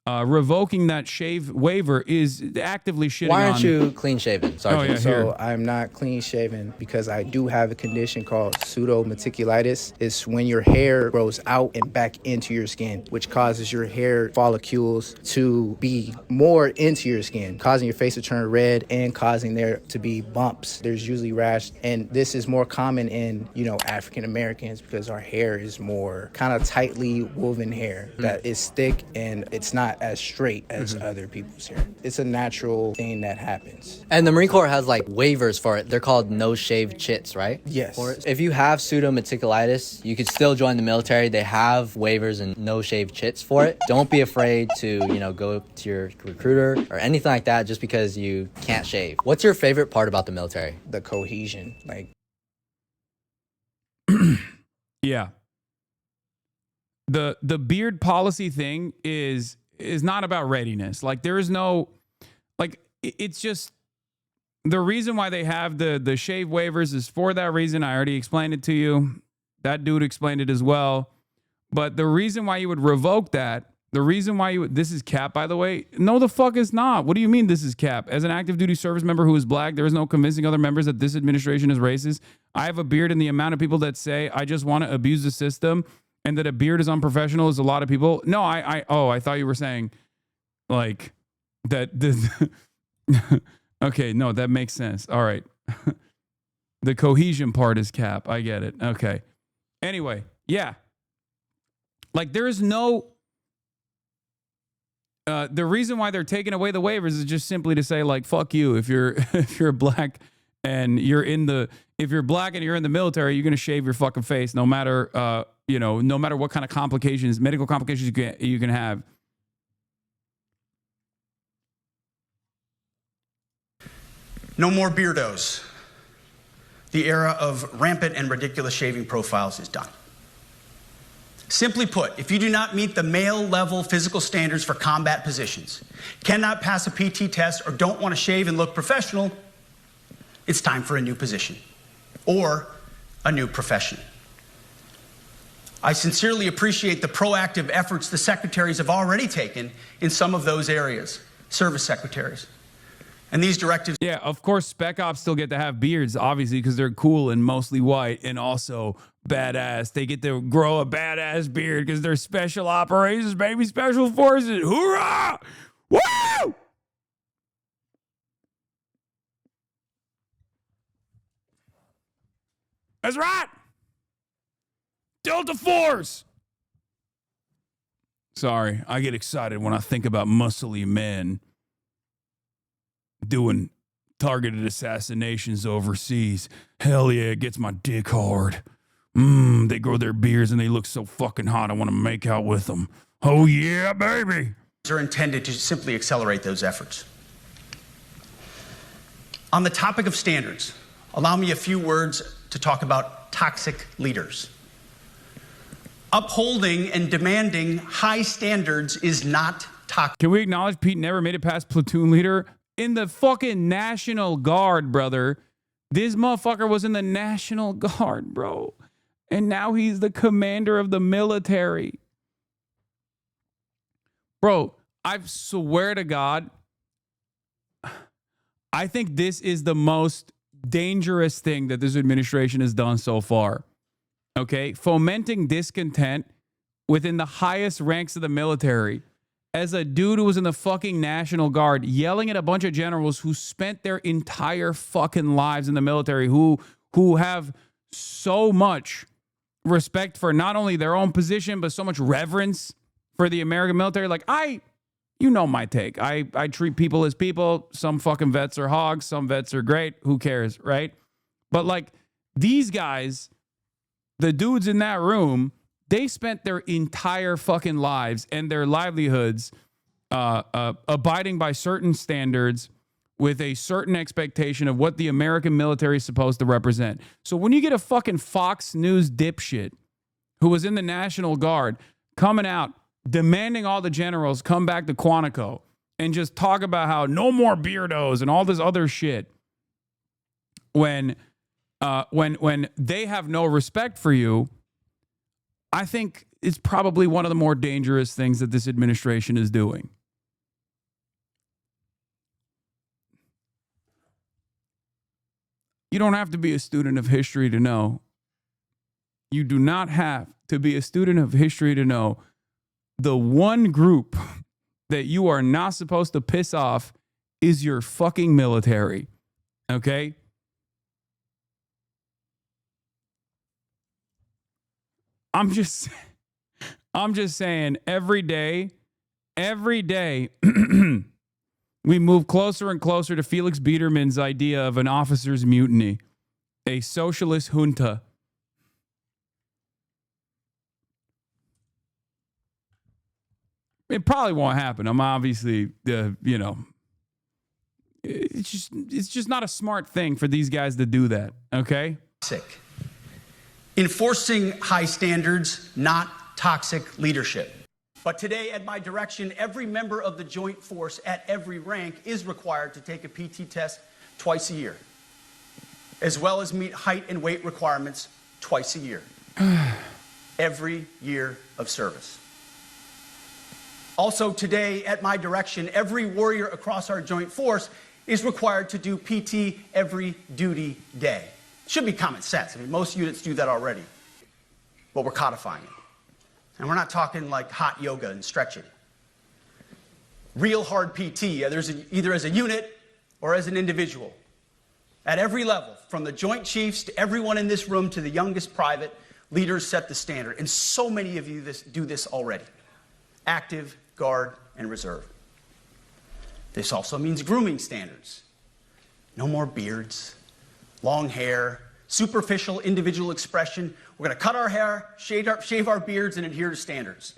revoking that shave waiver is actively shitting on. Why aren't you clean shaven, Sergeant? Oh, yeah, so here. I'm not clean shaven because I do have a condition called pseudometiculitis. It's when your hair grows out and back into your skin, which causes your hair follicles to be more into your skin, causing your face to turn red and causing there to be bumps. There's usually rash, and this is more common in, African Americans because our hair is more kind of tightly woven hair that is thick and it's not as straight as other people's hair. It's a natural thing that happens. And the Marine Corps has like waivers for it. They're called no-shave chits, right? Yes. If you have pseudometiculitis, you could still join the military. They have waivers and no-shave chits for it. Don't be afraid to, go to your recruiter or anything like that just because you can't shave. What's your favorite part about the military? The cohesion. Yeah. The beard policy thing is not about readiness. Like there is no, like it's just the reason why they have the shave waivers is for that reason. I already explained it to you. That dude explained it as well. But the reason why you would revoke that, the reason why this is cap, by the way, no, the fuck is not. What do you mean this is cap? As an active duty service member who is black, there is no convincing other members that this administration is racist. I have a beard, and the amount of people that say I just want to abuse the system and that a beard is unprofessional is a lot of people. No, I thought you were saying like that. Okay, no, that makes sense. All right. The cohesion part is cap. I get it. Okay. Anyway, yeah. Like there is no, the reason why they're taking away the waivers is just simply to say like, fuck you. If you're black and if you're black and you're in the military, you're going to shave your fucking face no matter, no matter what kind of complications, medical complications you can have. No more beardos. The era of rampant and ridiculous shaving profiles is done. Simply put, if you do not meet the male-level physical standards for combat positions, cannot pass a PT test, or don't want to shave and look professional, it's time for a new position or a new profession. I sincerely appreciate the proactive efforts the secretaries have already taken in some of those areas, service secretaries. And these directives... Yeah, of course, spec ops still get to have beards, obviously, because they're cool and mostly white and also badass. They get to grow a badass beard because they're special operations, baby, special forces. Hoorah! Woo! That's right. Delta Force. Sorry, I get excited when I think about muscly men doing targeted assassinations overseas. Hell yeah, it gets my dick hard. They grow their beards and they look so fucking hot. I want to make out with them. Oh yeah, baby. Are intended to simply accelerate those efforts. On the topic of standards, allow me a few words to talk about toxic leaders. Upholding and demanding high standards is not toxic. Can we acknowledge Pete never made it past platoon leader in the fucking National Guard, brother? This motherfucker was in the National Guard, bro. And now he's the commander of the military. Bro, I swear to God, I think this is the most dangerous thing that this administration has done so far. Okay? Fomenting discontent within the highest ranks of the military. As a dude who was in the fucking National Guard, yelling at a bunch of generals who spent their entire fucking lives in the military, who have so much respect for not only their own position, but so much reverence for the American military. Like, you know my take. I treat people as people. Some fucking vets are hogs. Some vets are great. Who cares, right? But like these guys, the dudes in that room, they spent their entire fucking lives and their livelihoods abiding by certain standards with a certain expectation of what the American military is supposed to represent. So when you get a fucking Fox News dipshit who was in the National Guard coming out demanding all the generals come back to Quantico and just talk about how no more beardos and all this other shit, when they have no respect for you, I think it's probably one of the more dangerous things that this administration is doing. You don't have to be a student of history to know. You do not have to be a student of history to know the one group that you are not supposed to piss off is your fucking military. Okay? I'm just saying every day, we move closer and closer to Felix Biederman's idea of an officer's mutiny, a socialist junta. It probably won't happen. I'm obviously, it's just not a smart thing for these guys to do that. Okay? Sick. Enforcing high standards, not toxic leadership. But today, at my direction, every member of the Joint Force at every rank is required to take a PT test twice a year, as well as meet height and weight requirements twice a year. Every year of service. Also today, at my direction, every warrior across our Joint Force is required to do PT every duty day. Should be common sense. I mean, most units do that already, but we're codifying it. And we're not talking like hot yoga and stretching. Real hard PT, either as a unit or as an individual. At every level, from the Joint Chiefs to everyone in this room to the youngest private, leaders set the standard. And so many of you do this already. Active, Guard, and Reserve. This also means grooming standards. No more beards, long hair, superficial individual expression. We're going to cut our hair, shave our beards, and adhere to standards.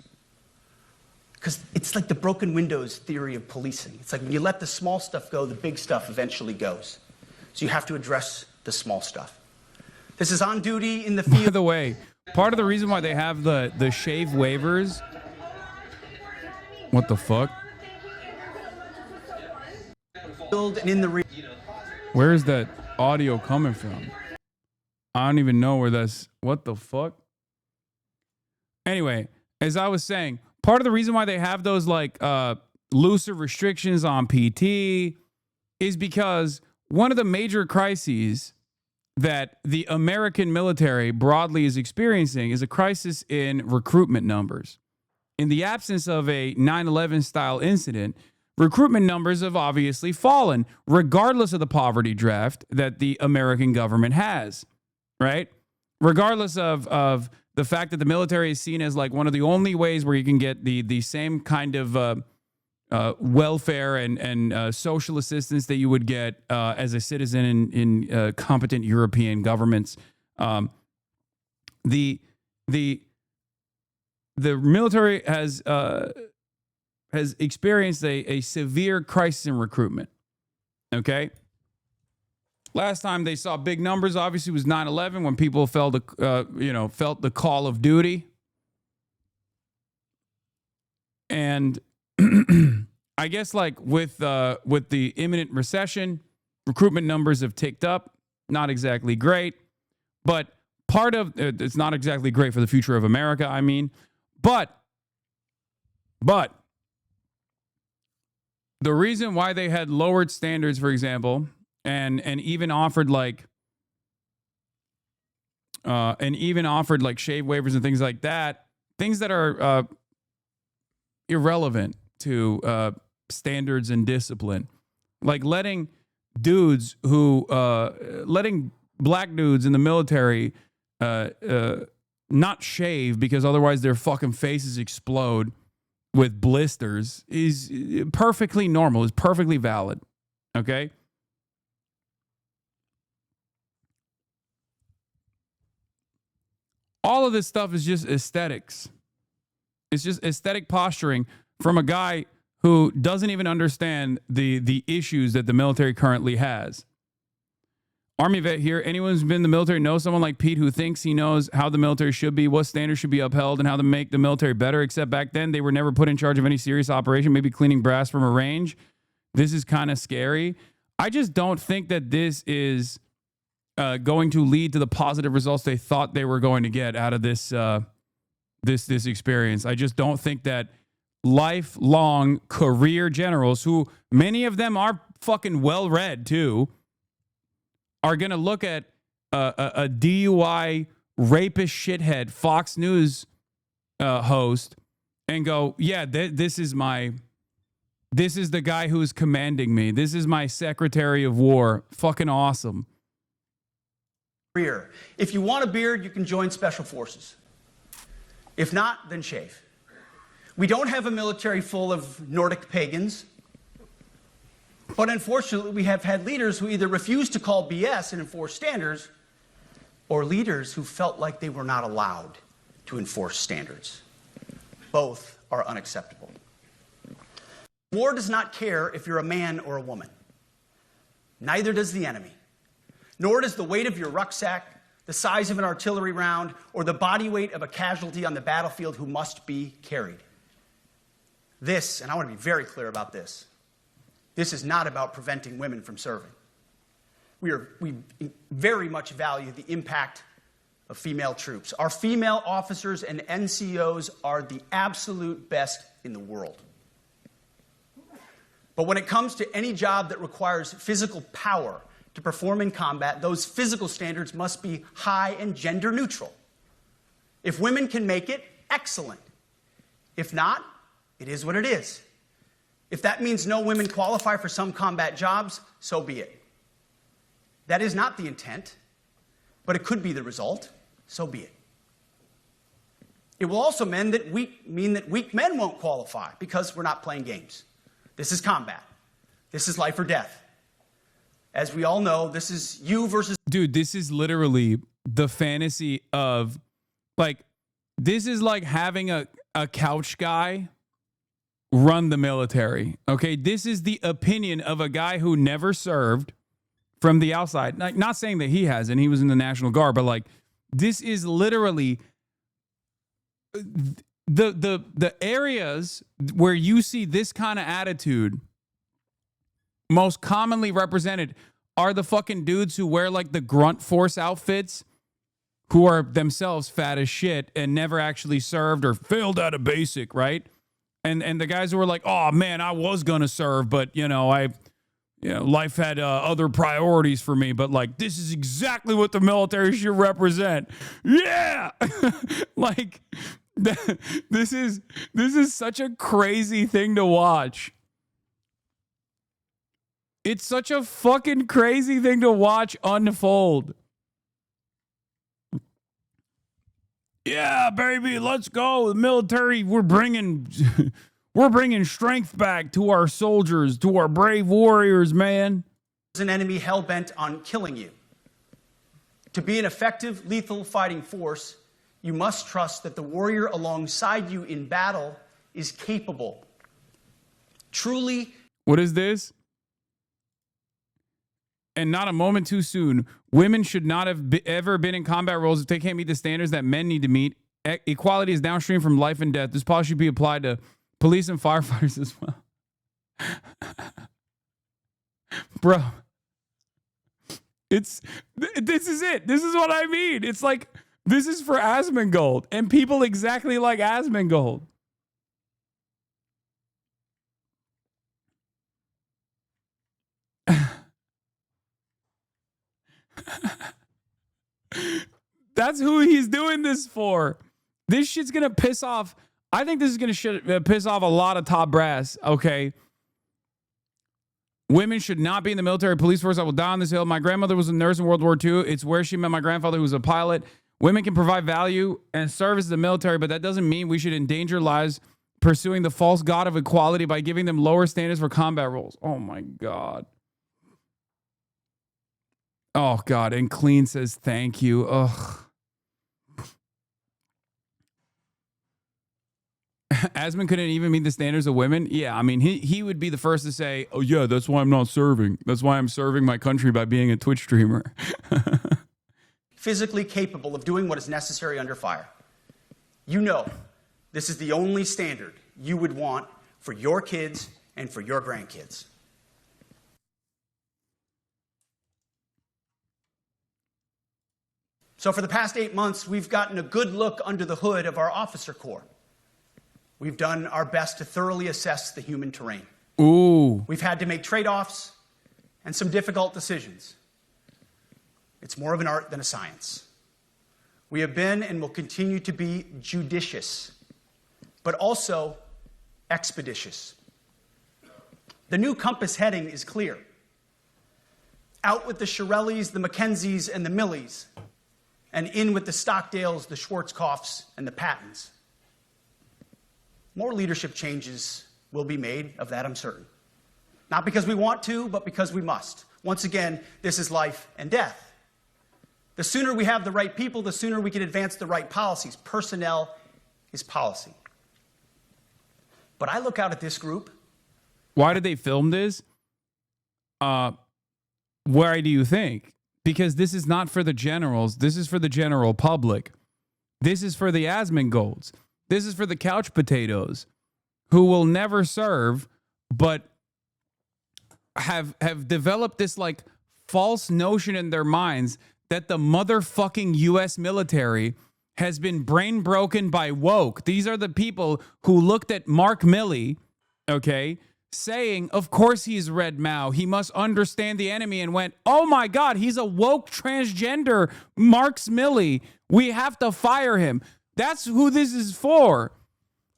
Because it's like the broken windows theory of policing. It's like when you let the small stuff go, the big stuff eventually goes. So you have to address the small stuff. This is on duty in the field. By the way, part of the reason why they have the shave waivers. What the fuck? And in the Where is that audio coming from? I don't even know where that's. What the fuck? Anyway, as I was saying, part of the reason why they have those like looser restrictions on PT is because one of the major crises that the American military broadly is experiencing is a crisis in recruitment numbers. In the absence of a 9/11 style incident, recruitment numbers have obviously fallen, regardless of the poverty draft that the American government has, right? Regardless of the fact that the military is seen as like one of the only ways where you can get the same kind of welfare and social assistance that you would get as a citizen in competent European governments. The military has experienced a severe crisis in recruitment. Okay. Last time they saw big numbers, obviously, was 9/11 when people felt the call of duty. And I guess like with the imminent recession, recruitment numbers have ticked up. Not exactly great, but part of it's not exactly great for the future of America. I mean, but the reason why they had lowered standards, for example, and even offered like shave waivers and things like that, things that are irrelevant to standards and discipline, like letting black dudes in the military not shave because otherwise their fucking faces explode with blisters is perfectly normal, is perfectly valid. Okay. All of this stuff is just aesthetics. It's just aesthetic posturing from a guy who doesn't even understand the issues that the military currently has. Army vet here. Anyone who's been in the military knows someone like Pete who thinks he knows how the military should be, what standards should be upheld, and how to make the military better, except back then they were never put in charge of any serious operation, maybe cleaning brass from a range. This is kind of scary. I just don't think that this is going to lead to the positive results they thought they were going to get out of this this experience. I just don't think that lifelong career generals, who many of them are fucking well-read too, are going to look at a DUI rapist shithead Fox News host and go, yeah, this is the guy who's commanding me. This is my Secretary of War. Fucking awesome. If you want a beard, you can join Special Forces. If not, then shave. We don't have a military full of Nordic pagans. But unfortunately, we have had leaders who either refuse to call BS and enforce standards, or leaders who felt like they were not allowed to enforce standards. Both are unacceptable. War does not care if you're a man or a woman. Neither does the enemy. Nor does the weight of your rucksack, the size of an artillery round, or the body weight of a casualty on the battlefield who must be carried. This, and I want to be very clear about this, this is not about preventing women from serving. We very much value the impact of female troops. Our female officers and NCOs are the absolute best in the world. But when it comes to any job that requires physical power to perform in combat, those physical standards must be high and gender neutral. If women can make it, excellent. If not, it is what it is. If that means no women qualify for some combat jobs, so be it. That is not the intent, but it could be the result, so be it. It will also mean that weak men won't qualify because we're not playing games. This is combat. This is life or death. As we all know, this is you versus... Dude, this is literally the fantasy of, like, this is like having a couch guy run the military. Okay, this is the opinion of a guy who never served from the outside. Like, not saying that he hasn't, he was in the National Guard, but like, this is literally the areas where you see this kind of attitude most commonly represented are the fucking dudes who wear like the grunt force outfits, who are themselves fat as shit and never actually served or failed out of basic, right? And the guys who were like, oh man, I was gonna serve, but life had other priorities for me. But like, this is exactly what the military should represent. Yeah, like this is such a crazy thing to watch. It's such a fucking crazy thing to watch unfold. Yeah, baby, let's go. The military, we're bringing strength back to our soldiers, to our brave warriors, man. There's an enemy hell-bent on killing you. To be an effective, lethal fighting force, you must trust that the warrior alongside you in battle is capable. Truly. What is this? And not a moment too soon. Women should not have ever been in combat roles if they can't meet the standards that men need to meet. Equality is downstream from life and death. This policy should be applied to police and firefighters as well. Bro, this is it. This is what I mean. It's like, this is for Asmongold and people exactly like Asmongold. That's who he's doing this for. This shit's gonna piss off. I think this is gonna piss off a lot of top brass. Okay. Women should not be in the military police force. I will die on this hill. My grandmother was a nurse in World War II. It's where she met my grandfather, who was a pilot. Women can provide value and service to the military, but that doesn't mean we should endanger lives pursuing the false god of equality by giving them lower standards for combat roles. Oh my God. Oh God. And Clean says thank you. Ugh. Asman couldn't even meet the standards of women. Yeah, I mean, he would be the first to say, oh yeah, that's why I'm not serving. That's why I'm serving my country by being a Twitch streamer. Physically capable of doing what is necessary under fire. You know, this is the only standard you would want for your kids and for your grandkids. So for the past 8 months, we've gotten a good look under the hood of our officer corps. We've done our best to thoroughly assess the human terrain. Ooh. We've had to make trade-offs and some difficult decisions. It's more of an art than a science. We have been and will continue to be judicious, but also expeditious. The new compass heading is clear. Out with the Shirellis, the Mackenzies, and the Millies, and in with the Stockdales, the Schwarzkopfs, and the Pattons. More leadership changes will be made, of that I'm certain. Not because we want to, but because we must. Once again, this is life and death. The sooner we have the right people, the sooner we can advance the right policies. Personnel is policy. But I look out at this group. Why did they film this? Why do you think? Because this is not for the generals. This is for the general public. This is for the Asmongold's. This is for the couch potatoes who will never serve, but have developed this like false notion in their minds that the motherfucking U.S. military has been brain broken by woke. These are the people who looked at Mark Milley, okay, saying, of course he's Red Mao. He must understand the enemy, and went, oh my God, he's a woke transgender Marks Milley. We have to fire him. That's who this is for.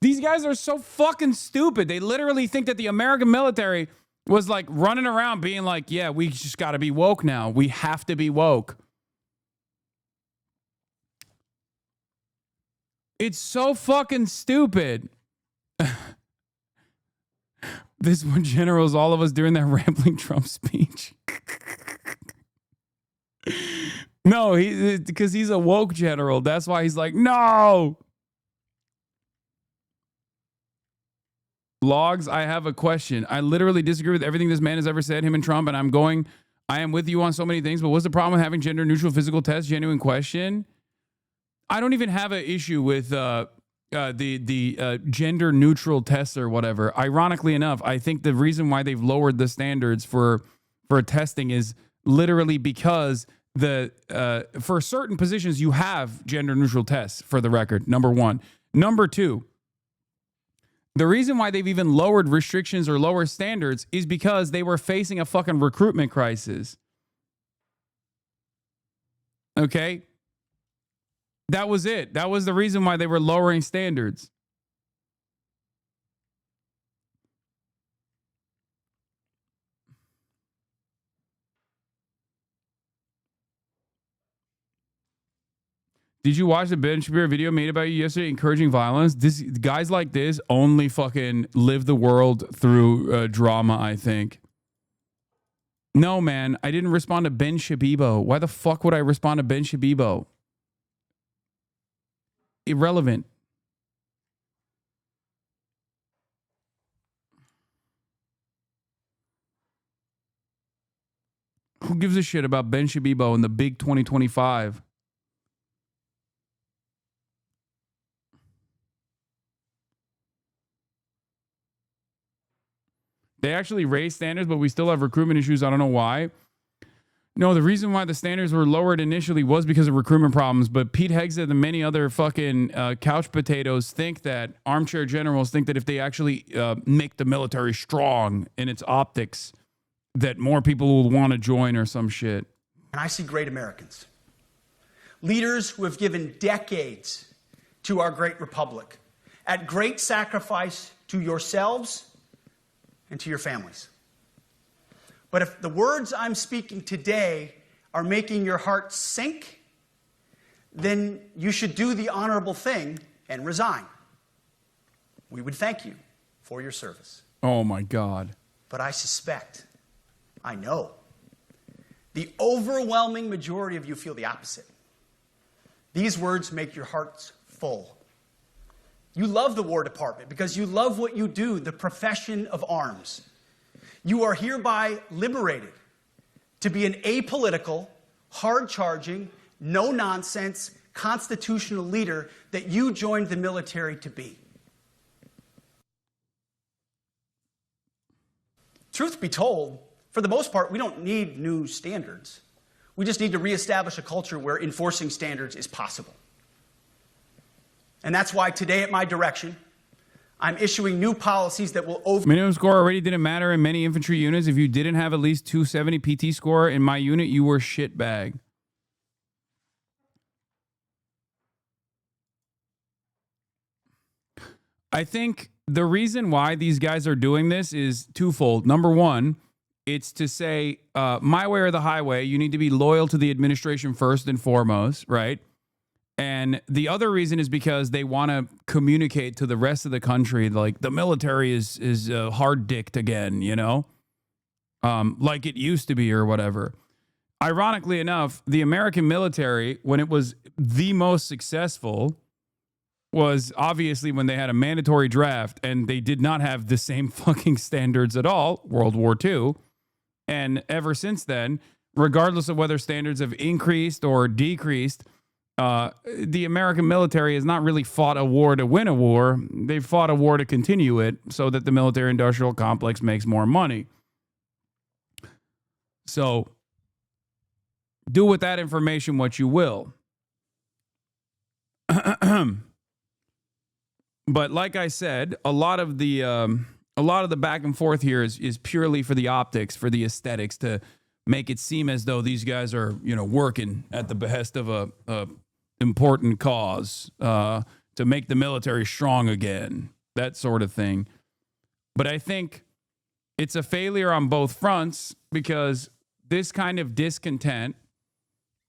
These guys are so fucking stupid. They literally think that the American military was like running around being like, yeah, we just got to be woke now. We have to be woke. It's so fucking stupid. This one general is all of us during that rambling Trump speech. No, because he's a woke general. That's why he's like, no. Logs, I have a question. I literally disagree with everything this man has ever said, him and Trump, and I am with you on so many things, but what's the problem with having gender neutral physical tests? Genuine question. I don't even have an issue with gender neutral tests or whatever. Ironically enough, I think the reason why they've lowered the standards for testing is literally because for certain positions you have gender neutral tests, for the record. Number one. Number two, the reason why they've even lowered restrictions or lower standards is because they were facing a fucking recruitment crisis. Okay? That was it. That was the reason why they were lowering standards. Did you watch the Ben Shapiro video made about you yesterday encouraging violence? Guys like this only fucking live the world through drama, I think. No, man, I didn't respond to Ben Shabibo. Why the fuck would I respond to Ben Shabibo? Irrelevant. Who gives a shit about Ben Shabibo in the big 2025? They actually raised standards, but we still have recruitment issues. I don't know why. No, the reason why the standards were lowered initially was because of recruitment problems. But Pete Hegseth and many other fucking couch potatoes think that, armchair generals think that if they actually make the military strong in its optics, that more people will want to join or some shit. And I see great Americans. Leaders who have given decades to our great republic at great sacrifice to yourselves and to your families. But if the words I'm speaking today are making your heart sink, then you should do the honorable thing and resign. We would thank you for your service. Oh my God. But I suspect, I know, the overwhelming majority of you feel the opposite. These words make your hearts full. You love the War Department because you love what you do, the profession of arms. You are hereby liberated to be an apolitical, hard-charging, no-nonsense, constitutional leader that you joined the military to be. Truth be told, for the most part, we don't need new standards. We just need to reestablish a culture where enforcing standards is possible. And that's why today at my direction, I'm issuing new policies that will Minimum score already didn't matter in many infantry units. If you didn't have at least 270 PT score in my unit, you were shitbag. I think the reason why these guys are doing this is twofold. Number one, it's to say, my way or the highway. You need to be loyal to the administration first and foremost, right? And the other reason is because they want to communicate to the rest of the country, like the military is hard-dicked again, you know, like it used to be or whatever. Ironically enough, the American military, when it was the most successful, was obviously when they had a mandatory draft and they did not have the same fucking standards at all, World War II. And ever since then, regardless of whether standards have increased or decreased, the American military has not really fought a war to win a war. They've fought a war to continue it so that the military-industrial complex makes more money. So do with that information what you will. But like I said, a lot of the back and forth here is purely for the optics, for the aesthetics, to make it seem as though these guys are, you know, working at the behest of a important cause to make the military strong again, that sort of thing. But I think it's a failure on both fronts because this kind of discontent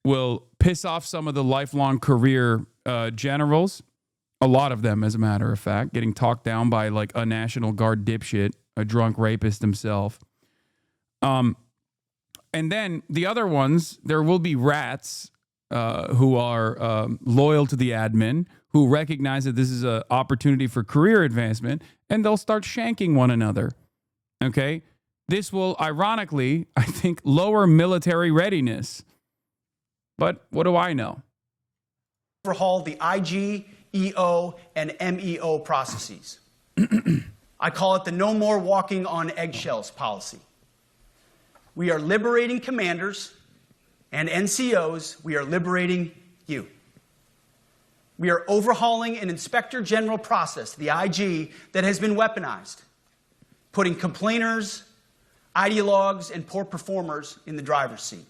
will piss off some of the lifelong career generals, a lot of them, as a matter of fact, getting talked down by like a National Guard dipshit, a drunk rapist himself. And then the other ones, there will be rats who are loyal to the admin, who recognize that this is an opportunity for career advancement, and they'll start shanking one another. Okay? This will, ironically, I think, lower military readiness. But what do I know? Overhaul the IG EO, and MEO processes. I call it the no more walking on eggshells policy. We are liberating commanders and NCOs. We are liberating you. We are overhauling an Inspector General process, the IG, that has been weaponized, putting complainers, ideologues, and poor performers in the driver's seat.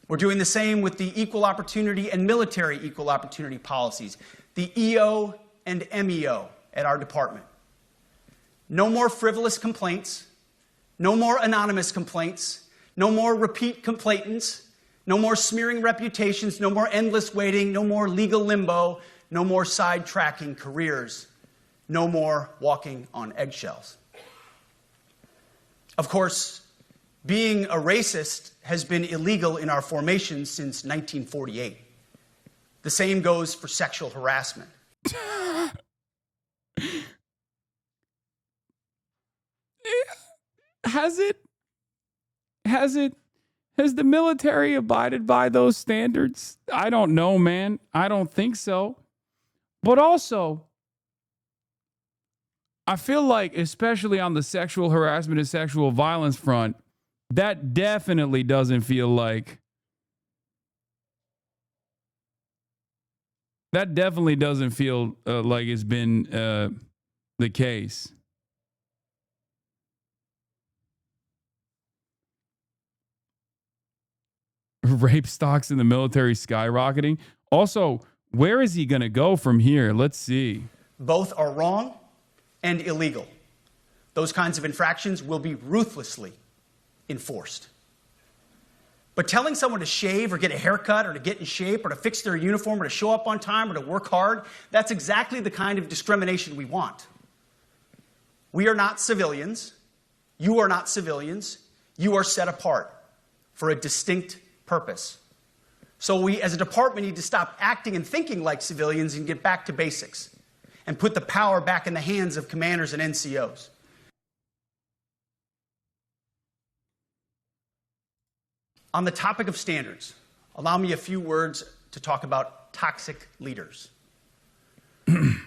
We're doing the same with the equal opportunity and military equal opportunity policies, the EO and MEO at our department. No more frivolous complaints, no more anonymous complaints, no more repeat complainants, no more smearing reputations, no more endless waiting, no more legal limbo, no more sidetracking careers, no more walking on eggshells. Of course, being a racist has been illegal in our formation since 1948. The same goes for sexual harassment. Has the military abided by those standards? I don't know, man. I don't think so. But also, I feel like, especially on the sexual harassment and sexual violence front, that definitely doesn't feel like like it's been the case. Rape stocks in the military skyrocketing. Also, where is he going to go from here? Let's see. Both are wrong and illegal. Those kinds of infractions will be ruthlessly enforced. But telling someone to shave or get a haircut or to get in shape or to fix their uniform or to show up on time or to work hard, that's exactly the kind of discrimination we want. We are not civilians. You are not civilians. You are set apart for a distinct purpose. So we, as a department, need to stop acting and thinking like civilians and get back to basics and put the power back in the hands of commanders and NCOs. On the topic of standards, allow me a few words to talk about toxic leaders.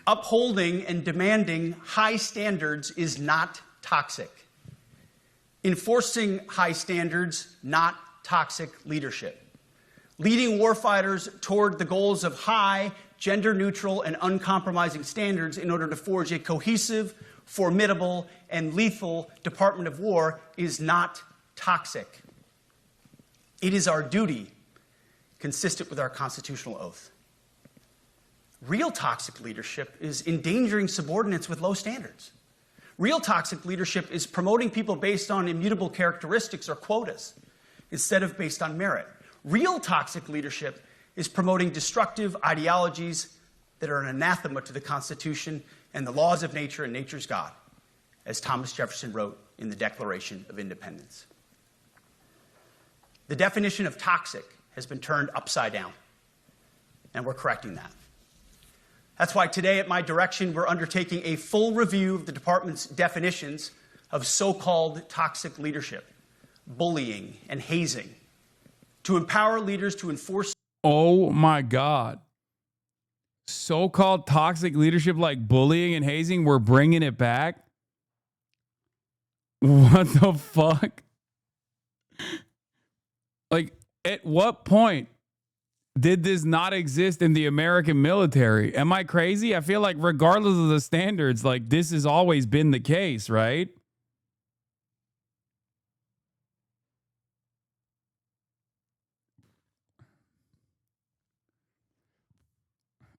Upholding and demanding high standards is not toxic. Enforcing high standards, not toxic leadership. Leading warfighters toward the goals of high, gender-neutral, and uncompromising standards in order to forge a cohesive, formidable, and lethal Department of War is not toxic. It is our duty, consistent with our constitutional oath. Real toxic leadership is endangering subordinates with low standards. Real toxic leadership is promoting people based on immutable characteristics or quotas instead of based on merit. Real toxic leadership is promoting destructive ideologies that are an anathema to the Constitution and the laws of nature and nature's God, as Thomas Jefferson wrote in the Declaration of Independence. The definition of toxic has been turned upside down, and we're correcting that. That's why today, at my direction, we're undertaking a full review of the department's definitions of so-called toxic leadership, bullying, and hazing, to empower leaders to enforce. Oh my God. So-called toxic leadership like bullying and hazing, we're bringing it back? What the fuck? Like, at what point did this not exist in the American military? Am I crazy? I feel like regardless of the standards, like, this has always been the case, right?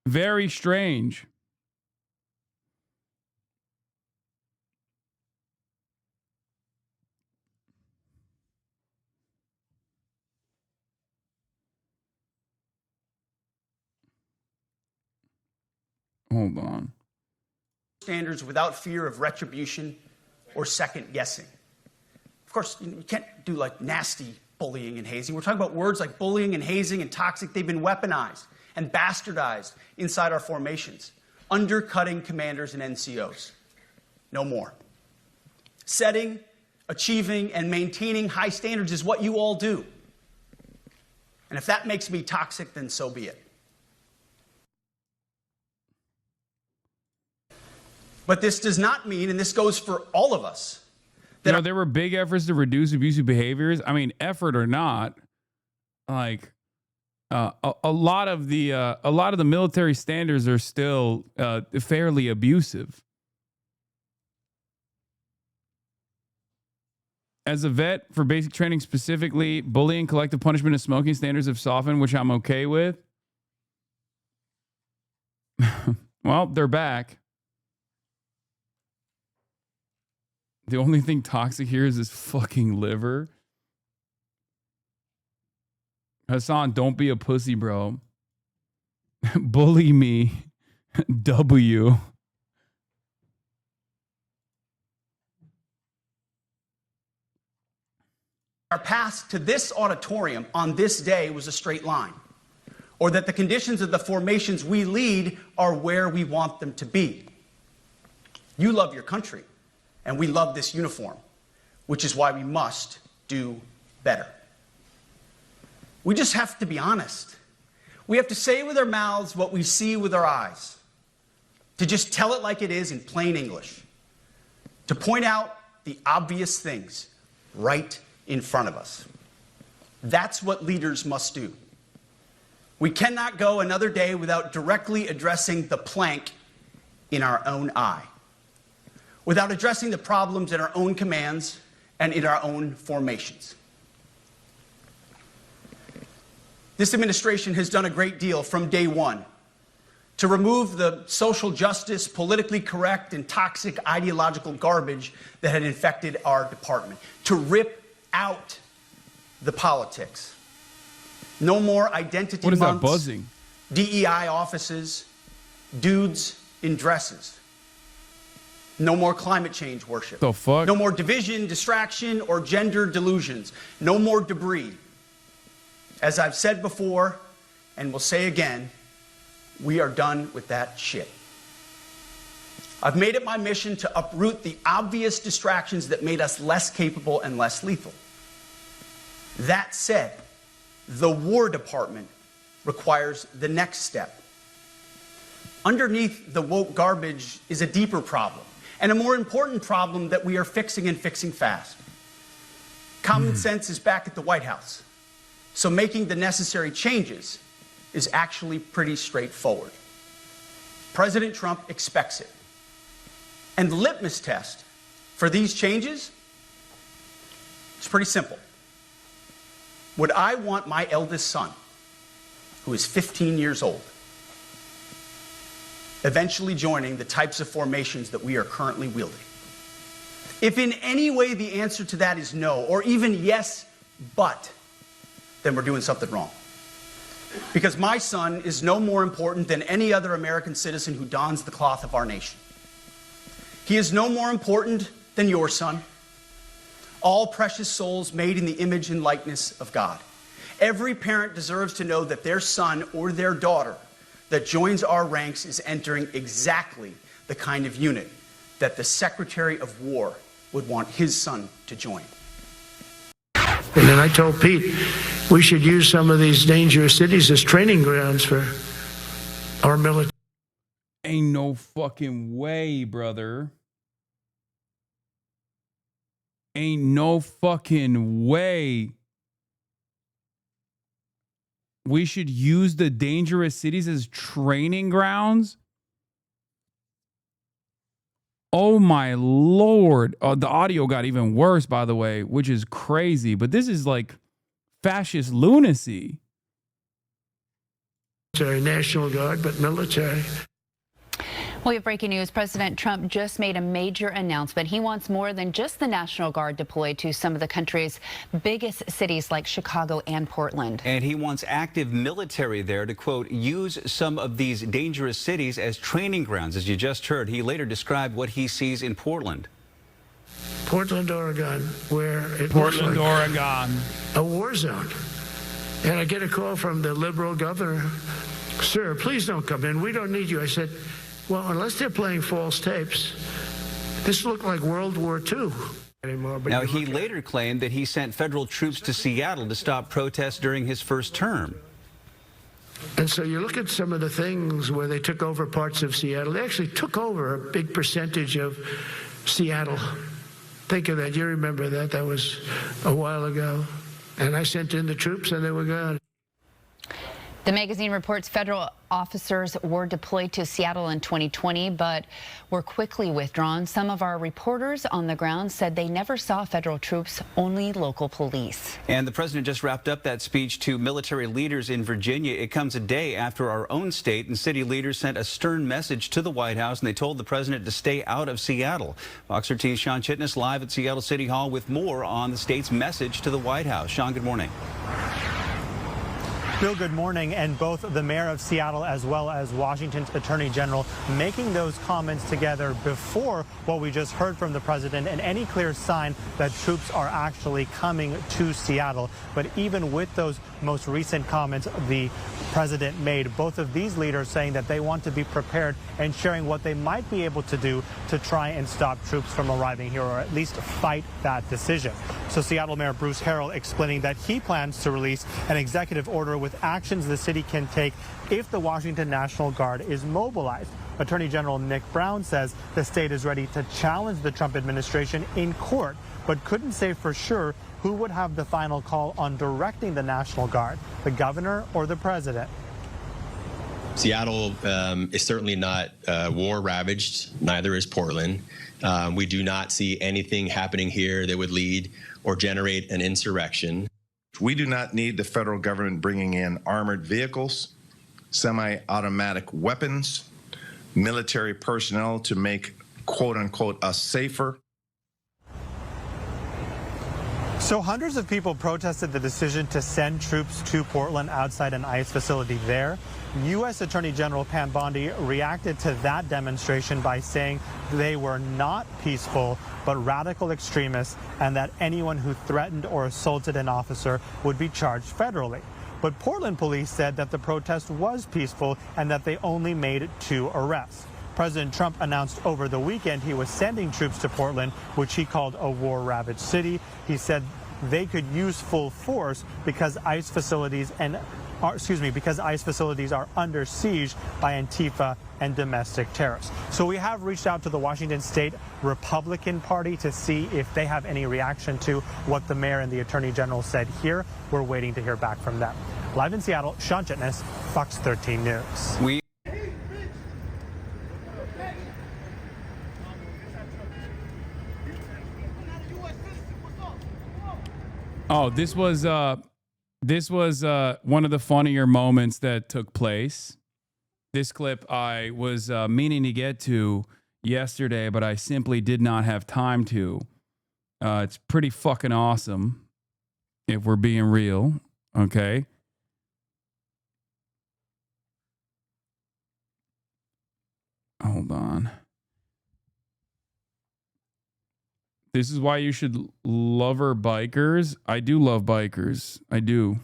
Very strange. Hold on. Standards without fear of retribution or second guessing. Of course, you can't do like nasty bullying and hazing. We're talking about words like bullying and hazing and toxic. They've been weaponized and bastardized inside our formations, undercutting commanders and NCOs. No more. Setting, achieving, and maintaining high standards is what you all do. And if that makes me toxic, then so be it. But this does not mean, and this goes for all of us, that there were big efforts to reduce abusive behaviors. I mean, effort or not, like a lot of the military standards are still fairly abusive. As a vet for basic training specifically, bullying, collective punishment, and smoking standards have softened, which I'm okay with. Well, they're back. The only thing toxic here is this fucking liver. Hasan, don't be a pussy, bro. Bully me. W. Our path to this auditorium on this day was a straight line, or that the conditions of the formations we lead are where we want them to be. You love your country, and we love this uniform, which is why we must do better. We just have to be honest. We have to say with our mouths what we see with our eyes, to just tell it like it is in plain English, to point out the obvious things right in front of us. That's what leaders must do. We cannot go another day without directly addressing the plank in our own eye, without addressing the problems in our own commands and in our own formations. This administration has done a great deal from day one to remove the social justice, politically correct, and toxic ideological garbage that had infected our department, to rip out the politics. No more identity What is months, that buzzing? DEI offices, dudes in dresses. No more climate change worship. The fuck? No more division, distraction, or gender delusions. No more debris. As I've said before, and will say again, we are done with that shit. I've made it my mission to uproot the obvious distractions that made us less capable and less lethal. That said, the War Department requires the next step. Underneath the woke garbage is a deeper problem, and a more important problem that we are fixing and fixing fast. Common sense is back at the White House, so making the necessary changes is actually pretty straightforward. President Trump expects it. And the litmus test for these changes is pretty simple. Would I want my eldest son, who is 15 years old, eventually joining the types of formations that we are currently wielding? If in any way the answer to that is no, or even yes, but, then we're doing something wrong. Because my son is no more important than any other American citizen who dons the cloth of our nation. He is no more important than your son. All precious souls made in the image and likeness of God. Every parent deserves to know that their son or their daughter that joins our ranks is entering exactly the kind of unit that the Secretary of War would want his son to join. And then I told Pete, we should use some of these dangerous cities as training grounds for our military. Ain't no fucking way, brother. Ain't no fucking way. We should use the dangerous cities as training grounds? Oh my Lord. The audio got even worse, by the way, which is crazy. But this is like fascist lunacy. National Guard, but military. Well, we have breaking news. President Trump just made a major announcement. He wants more than just the National Guard deployed to some of the country's biggest cities like Chicago and Portland. And he wants active military there to, quote, use some of these dangerous cities as training grounds. As you just heard, he later described what he sees in Portland. Portland, Oregon, where it Portland, looks like Oregon. a war zone. And I get a call from the liberal governor. Sir, please don't come in. We don't need you. I said, well, unless they're playing false tapes, this looked like World War II. Now, he later claimed that he sent federal troops to Seattle to stop protests during his first term. And so you look at some of the things where they took over parts of Seattle. They actually took over a big percentage of Seattle. Think of that. You remember that. That was a while ago. And I sent in the troops and they were gone. The magazine reports federal officers were deployed to Seattle in 2020, but were quickly withdrawn. Some of our reporters on the ground said they never saw federal troops, only local police. And the president just wrapped up that speech to military leaders in Virginia. It comes a day after our own state and city leaders sent a stern message to the White House, and they told the president to stay out of Seattle. Fox 13's Sean Chitness live at Seattle City Hall with more on the state's message to the White House. Sean, good morning. Bill, good morning. And both the mayor of Seattle as well as Washington's attorney general making those comments together before what we just heard from the president and any clear sign that troops are actually coming to Seattle. But even with those most recent comments the president made, both of these leaders saying that they want to be prepared and sharing what they might be able to do to try and stop troops from arriving here, or at least fight that decision. So Seattle Mayor Bruce Harrell explaining that he plans to release an executive order with actions the city can take if the Washington National Guard is mobilized. Attorney General Nick Brown says the state is ready to challenge the Trump administration in court, but couldn't say for sure who would have the final call on directing the National Guard, the governor or the president. Seattle is certainly not war-ravaged, neither is Portland. We do not see anything happening here that would lead or generate an insurrection. We do not need the federal government bringing in armored vehicles, semi-automatic weapons, military personnel to make, quote-unquote, us safer. So hundreds of people protested the decision to send troops to Portland outside an ICE facility there. U.S. Attorney General Pam Bondi reacted to that demonstration by saying they were not peaceful, but radical extremists, and that anyone who threatened or assaulted an officer would be charged federally. But Portland police said that the protest was peaceful and that they only made 2 arrests. President Trump announced over the weekend he was sending troops to Portland, which he called a war-ravaged city. He said they could use full force because ICE facilities are under siege by Antifa and domestic terrorists. So we have reached out to the Washington State Republican Party to see if they have any reaction to what the mayor and the attorney general said here. We're waiting to hear back from them. Live in Seattle, Sean Chitness, Fox 13 News. Oh, this was one of the funnier moments that took place. This clip I was meaning to get to yesterday, but I simply did not have time to. It's pretty fucking awesome, if we're being real. Okay. Hold on. This is why you should love our bikers. I do love bikers. I do.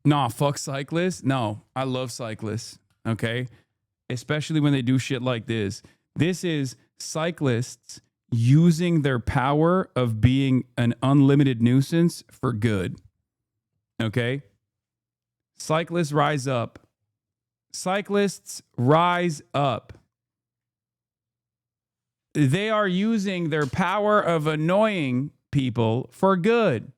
Nah, fuck cyclists. No, I love cyclists. Okay. Especially when they do shit like this. This is cyclists using their power of being an unlimited nuisance for good. Okay? Cyclists rise up. Cyclists rise up. They are using their power of annoying people for good.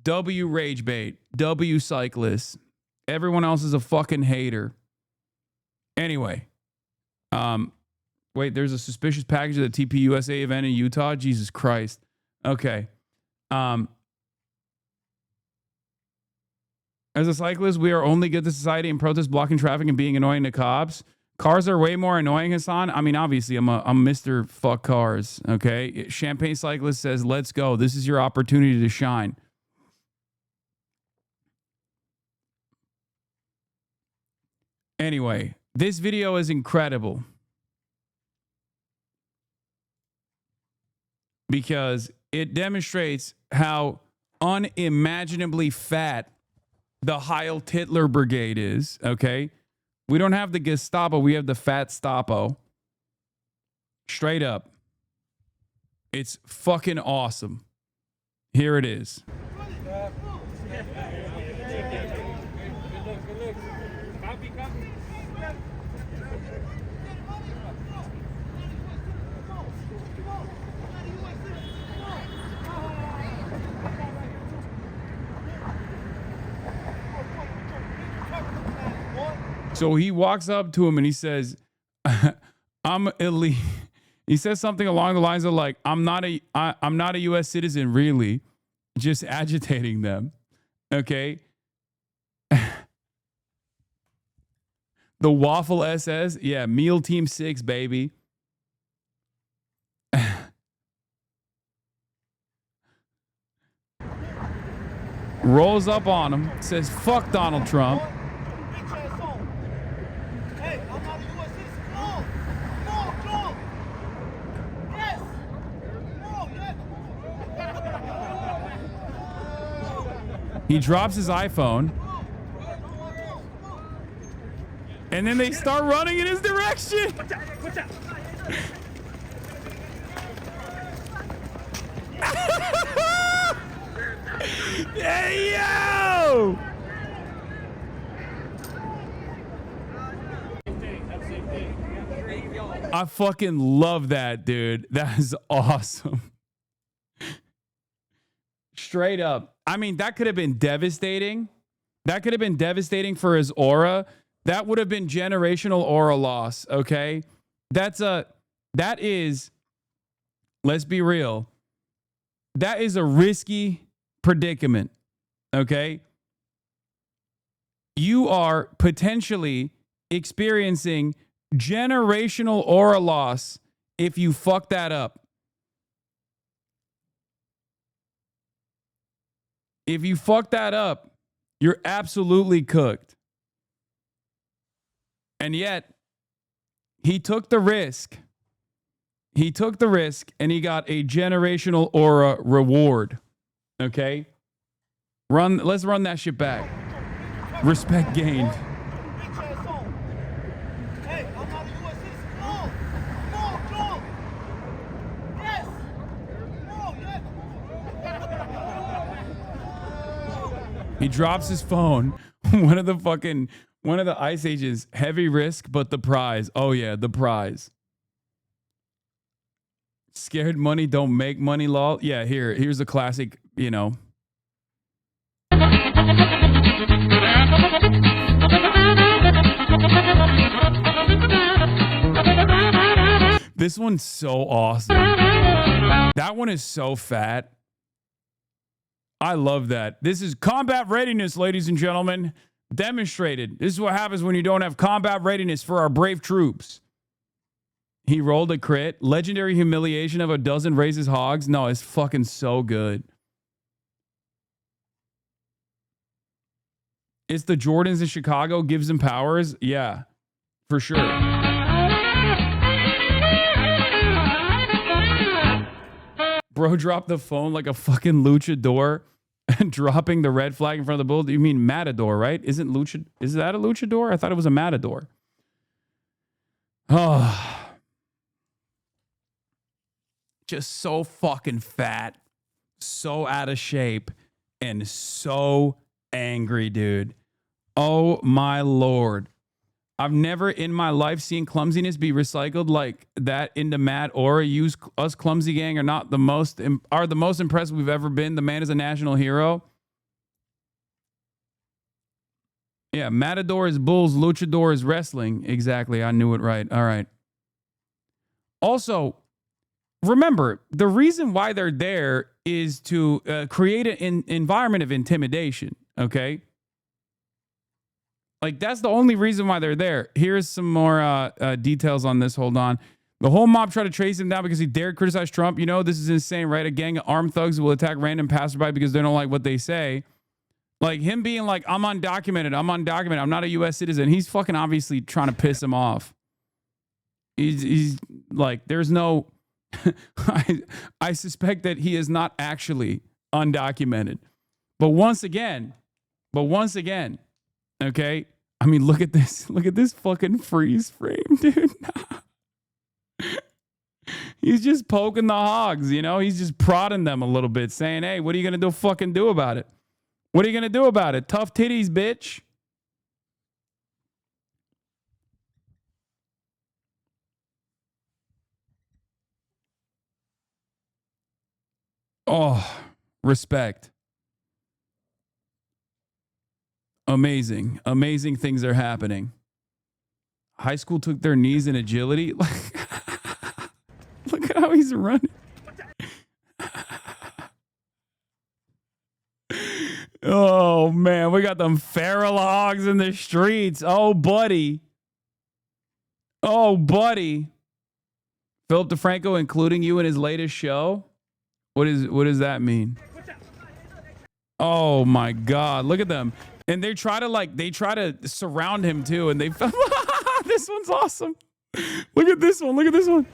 W rage bait. W cyclists. Everyone else is a fucking hater. Anyway, wait, there's a suspicious package at the TPUSA event in Utah. Jesus Christ. Okay. As a cyclist, we are only good to society and protest blocking traffic and being annoying to cops. Cars are way more annoying, Hasan. I mean, obviously, I'm Mr. Fuck Cars. Okay. Champagne Cyclist says, let's go. This is your opportunity to shine. Anyway, this video is incredible because it demonstrates how unimaginably fat the Heil Titler Brigade is, okay? We don't have the Gestapo, we have the Fat Stapo. Straight up. It's fucking awesome. Here it is. So he walks up to him and he says, I'm elite. He says something along the lines of like, I'm not a U.S. citizen, really, just agitating them. Okay. The Waffle SS. Yeah. Meal Team 6, baby. Rolls up on him, says, fuck Donald Trump. He drops his iPhone. And then they start running in his direction. Hey, yo! I fucking love that, dude. That is awesome. Straight up. I mean, that could have been devastating. That could have been devastating for his aura. That would have been generational aura loss, okay? That is, let's be real. That is a risky predicament, okay? You are potentially experiencing generational aura loss if you fuck that up. If you fuck that up, you're absolutely cooked. And yet, he took the risk. He took the risk and he got a generational aura reward. Okay? Let's run that shit back. Respect gained. He drops his phone. One of the ICE agents, heavy risk, but the prize. Oh yeah, the prize. Scared money don't make money, lol. Yeah, here's a classic, you know. This one's so awesome. That one is so fat. I love that. This is combat readiness, ladies and gentlemen. Demonstrated. This is what happens when you don't have combat readiness for our brave troops. He rolled a crit. Legendary humiliation of a dozen raises hogs. No, it's fucking so good. It's the Jordans in Chicago gives him powers. Yeah, for sure. Bro dropped the phone like a fucking luchador and dropping the red flag in front of the bull. You mean matador, right? Is that a luchador? I thought it was a matador. Oh. Just so fucking fat, so out of shape, and so angry, dude. Oh my Lord. I've never in my life seen clumsiness be recycled like that into Matt Aura. Use us clumsy gang are the most impressive we've ever been. The man is a national hero. Yeah, Matador is bulls, luchador is wrestling. Exactly, I knew it right. All right. Also, remember, the reason why they're there is to create an environment of intimidation, okay? Like, that's the only reason why they're there. Here's some more details on this. Hold on. The whole mob tried to trace him down because he dared criticize Trump. You know, this is insane, right? A gang of armed thugs will attack random passerby because they don't like what they say. Like, him being like, I'm undocumented. I'm not a U.S. citizen. He's fucking obviously trying to piss him off. He's like, there's no... I suspect that he is not actually undocumented. But once again, okay? I mean, look at this. Look at this fucking freeze frame, dude. He's just poking the hogs, you know? He's just prodding them a little bit, saying, hey, what are you going to fucking do about it? What are you going to do about it? Tough titties, bitch. Oh, respect. Amazing. Amazing things are happening. High school took their knees in agility. Look at how he's running. Oh, man. We got them feral hogs in the streets. Oh, buddy. Oh, buddy. Philip DeFranco including you in his latest show? What does that mean? Oh, my God. Look at them. And they try to surround him too, and they this one's awesome. Look at this one. Look at this one.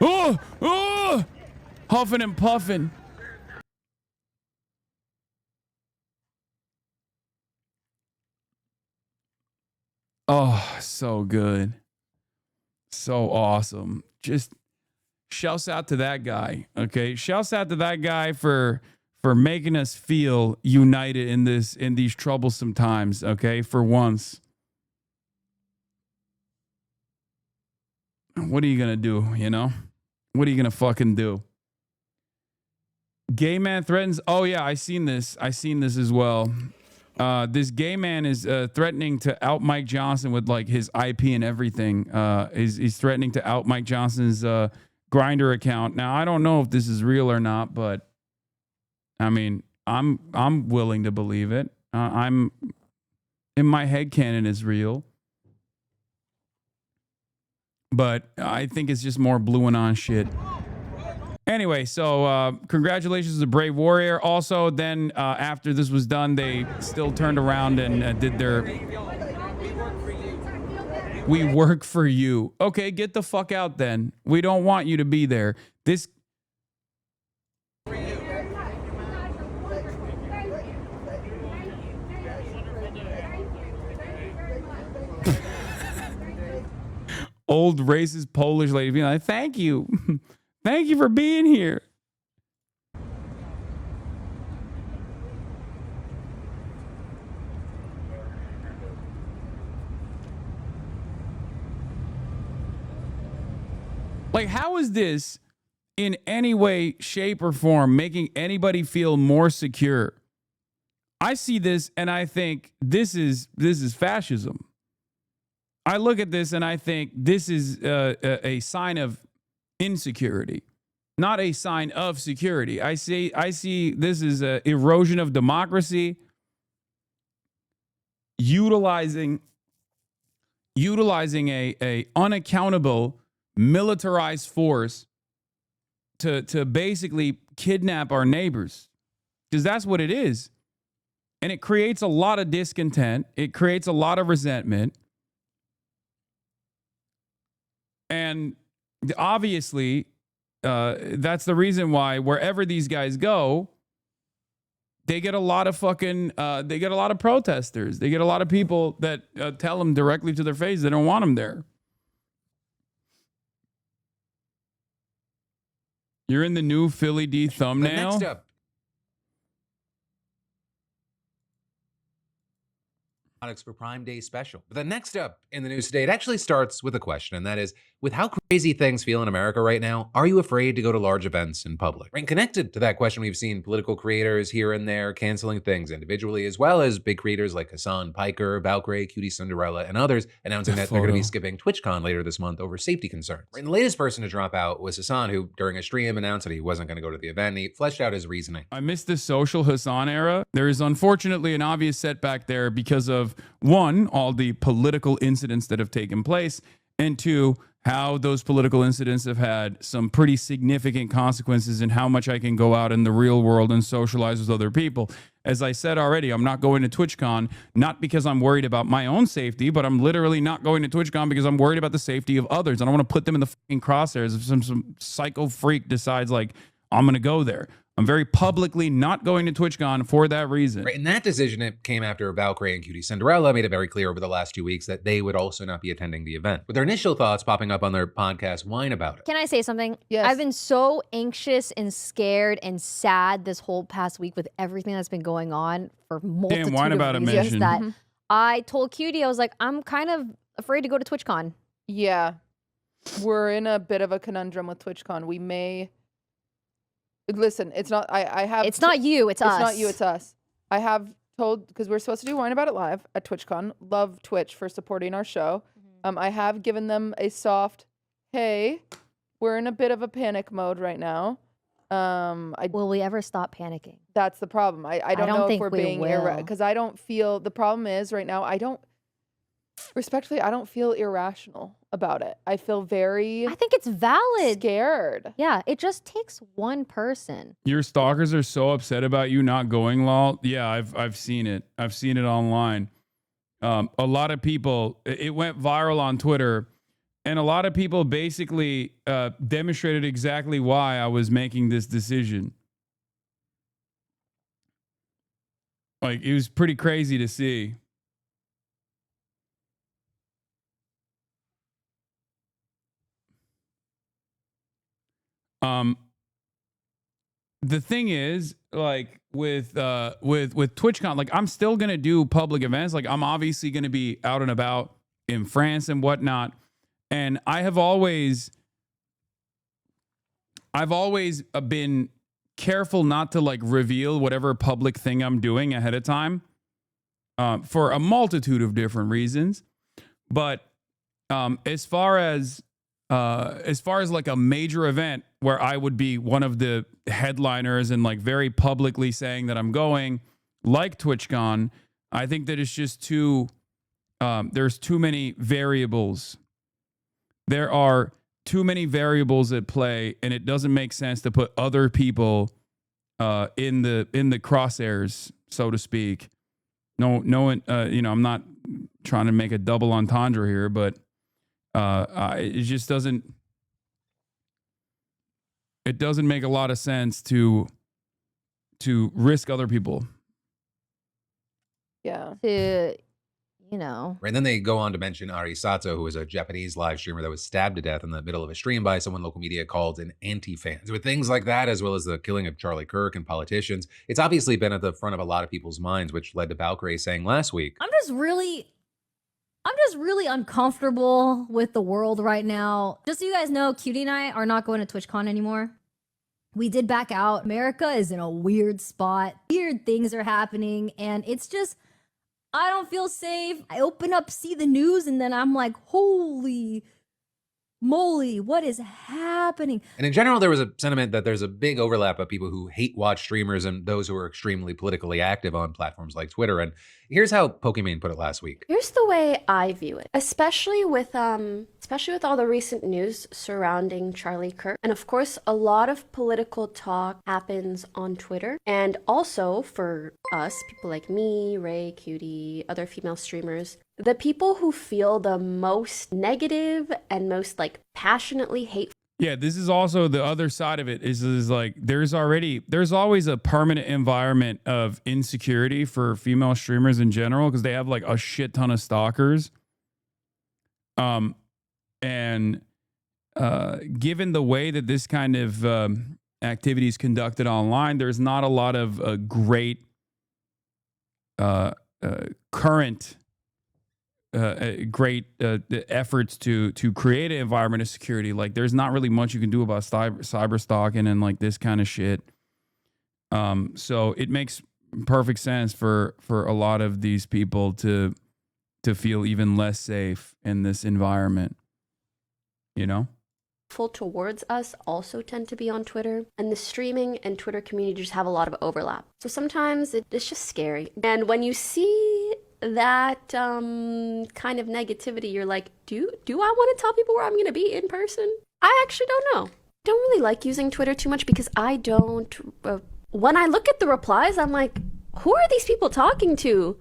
Oh, huffing and puffing. Oh, so good. So awesome. Just shouts out to that guy. Okay. Shouts out to that guy for making us feel united in these troublesome times, okay? For once. What are you going to do, you know? What are you going to fucking do? Gay man threatens... Oh, yeah, I seen this as well. This gay man is threatening to out Mike Johnson with, like, his IP and everything. He's threatening to out Mike Johnson's Grindr account. Now, I don't know if this is real or not, but I mean, I'm willing to believe it. I'm in my head canon is real, but I think it's just more blue and on shit. Anyway, so congratulations to the brave warrior. Also, then after this was done, they still turned around and did their "We work for you." Okay, get the fuck out then. We don't want you to be there. This. Old racist Polish lady being like, thank you. Thank you for being here. Like, how is this in any way, shape, or form making anybody feel more secure? I see this and I think this is fascism. I look at this and I think this is a sign of insecurity, not a sign of security. I see this is an erosion of democracy, utilizing a unaccountable militarized force to basically kidnap our neighbors, because that's what it is. And it creates a lot of discontent. It creates a lot of resentment. And obviously, that's the reason why wherever these guys go, they get a lot of they get a lot of protesters. They get a lot of people that tell them directly to their face they don't want them there. You're in the new Philly D thumbnail. Next up. For Prime Day special. But then next up in the news today, it actually starts with a question, and that is, with how crazy things feel in America right now, are you afraid to go to large events in public? And connected to that question, we've seen political creators here and there canceling things individually, as well as big creators like Hasan, Piker, Valkyrie, Cutie Cinderella, and others announcing that they're going to be skipping TwitchCon later this month over safety concerns. And the latest person to drop out was Hasan, who during a stream announced that he wasn't going to go to the event, and he fleshed out his reasoning. I missed the social Hasan era. There is unfortunately an obvious setback there because of, one, all the political incidents that have taken place, and two, how those political incidents have had some pretty significant consequences in how much I can go out in the real world and socialize with other people. As I said already, I'm not going to TwitchCon, not because I'm worried about my own safety, but I'm literally not going to TwitchCon because I'm worried about the safety of others. I don't want to put them in the fucking crosshairs if some psycho freak decides, like, I'm going to go there. I'm very publicly not going to TwitchCon for that reason. Right, and that decision, it came after Valkyrie and Cutie Cinderella made it very clear over the last 2 weeks that they would also not be attending the event. With their initial thoughts popping up on their podcast Whine About It. Can I say something? Yes. I've been so anxious and scared and sad this whole past week with everything that's been going on for multitude Whine of About It reasons mentioned. that I told Cutie, I was like, I'm kind of afraid to go to TwitchCon. Yeah. We're in a bit of a conundrum with TwitchCon. We may... Listen, it's not... I have... It's not you, it's us. It's not you, it's us. I have told... Because we're supposed to do Whine About It live at TwitchCon. Love Twitch for supporting our show. I have given them a soft, hey, we're in a bit of a panic mode right now. Will we ever stop panicking? That's the problem. I don't know if think we're we being will. because I don't feel the problem is right now. I don't feel irrational about it. I feel very. I think it's valid. Scared. Yeah, it just takes one person. Your stalkers are so upset about you not going, lol. Yeah, I've seen it. I've seen it online. A lot of people. It went viral on Twitter. And a lot of people basically demonstrated exactly why I was making this decision. Like, it was pretty crazy to see. The thing is, like, with TwitchCon, like, I'm still gonna do public events. Like, I'm obviously gonna be out and about in France and whatnot. And I've always been careful not to like reveal whatever public thing I'm doing ahead of time for a multitude of different reasons. But as far as like a major event where I would be one of the headliners and like very publicly saying that I'm going, like TwitchCon, I think that it's just there's too many variables. There are too many variables at play, and it doesn't make sense to put other people in the crosshairs, so to speak. No one, I'm not trying to make a double entendre here, but it just doesn't. It doesn't make a lot of sense to risk other people. Yeah. Right. And then they go on to mention Ari Sato, who was a Japanese live streamer that was stabbed to death in the middle of a stream by someone local media called an anti-fan. With things like that, as well as the killing of Charlie Kirk and politicians, it's obviously been at the front of a lot of people's minds, which led to Valkyrie saying last week, I'm just really uncomfortable with the world right now. Just so you guys know, Cutie and I are not going to TwitchCon anymore. We did back out. America is in a weird spot. Weird things are happening, and it's just, I don't feel safe. I open up, see the news, and then I'm like, holy moly, what is happening? And in general, there was a sentiment that there's a big overlap of people who hate watch streamers and those who are extremely politically active on platforms like Twitter. And here's how Pokimane put it last week. Here's the way I view it, especially with all the recent news surrounding Charlie Kirk. And of course, a lot of political talk happens on Twitter. And also for us, people like me, Ray, Cutie, other female streamers, the people who feel the most negative and most like passionately hateful. Yeah, this is also the other side of it is like there's always a permanent environment of insecurity for female streamers in general because they have like a shit ton of stalkers. And given the way that this kind of activity is conducted online, there's not a lot of great current efforts to create an environment of security. Like there's not really much you can do about cyber stalking and like this kind of shit. So it makes perfect sense for a lot of these people to feel even less safe in this environment, you know? Towards us also tend to be on Twitter, and the streaming and Twitter community just have a lot of overlap. So sometimes it's just scary. And when you see that kind of negativity, you're like, do I want to tell people where I'm going to be in person? I actually don't know. I don't really like using Twitter too much because I don't, when I look at the replies, I'm like, who are these people talking to?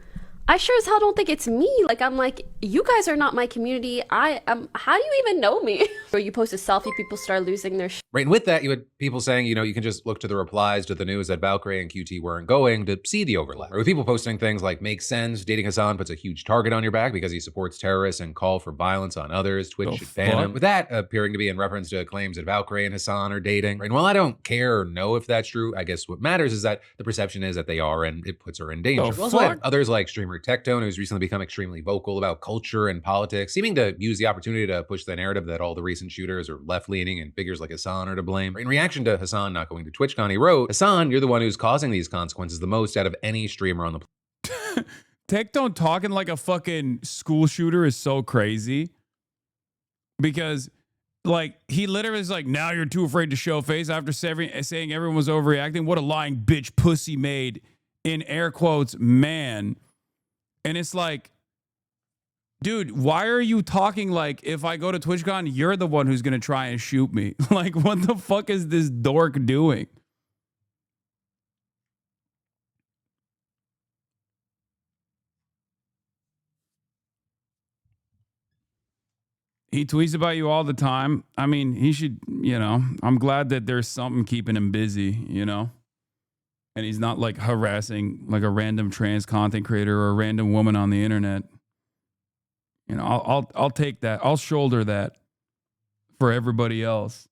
I sure as hell don't think it's me. Like, I'm like, you guys are not my community. How do you even know me? Or you post a selfie, people start losing their Right, and with that, you had people saying, you know, you can just look to the replies to the news that Valkyrie and QT weren't going to see the overlap. Or with people posting things like, makes sense, dating Hasan puts a huge target on your back because he supports terrorists and call for violence on others. Twitch should ban him. With that appearing to be in reference to claims that Valkyrie and Hasan are dating. Right, and while I don't care or know if that's true, I guess what matters is that the perception is that they are, and it puts her in danger. We also had others like streamer Tectone, who's recently become extremely vocal about culture and politics, seeming to use the opportunity to push the narrative that all the recent shooters are left-leaning and figures like Hasan are to blame. In reaction to Hasan not going to TwitchCon, he wrote, "Hasan, you're the one who's causing these consequences the most out of any streamer on the planet." Tectone talking like a fucking school shooter is so crazy. Because, like, he literally is like, now you're too afraid to show face after saying everyone was overreacting. What a lying bitch pussy made, in air quotes, man. And it's like, dude, why are you talking like if I go to TwitchCon, you're the one who's going to try and shoot me? Like, what the fuck is this dork doing? He tweets about you all the time. I mean, he should, you know, I'm glad that there's something keeping him busy, you know? And he's not like harassing like a random trans content creator or a random woman on the internet. You know, I'll take that. I'll shoulder that for everybody else.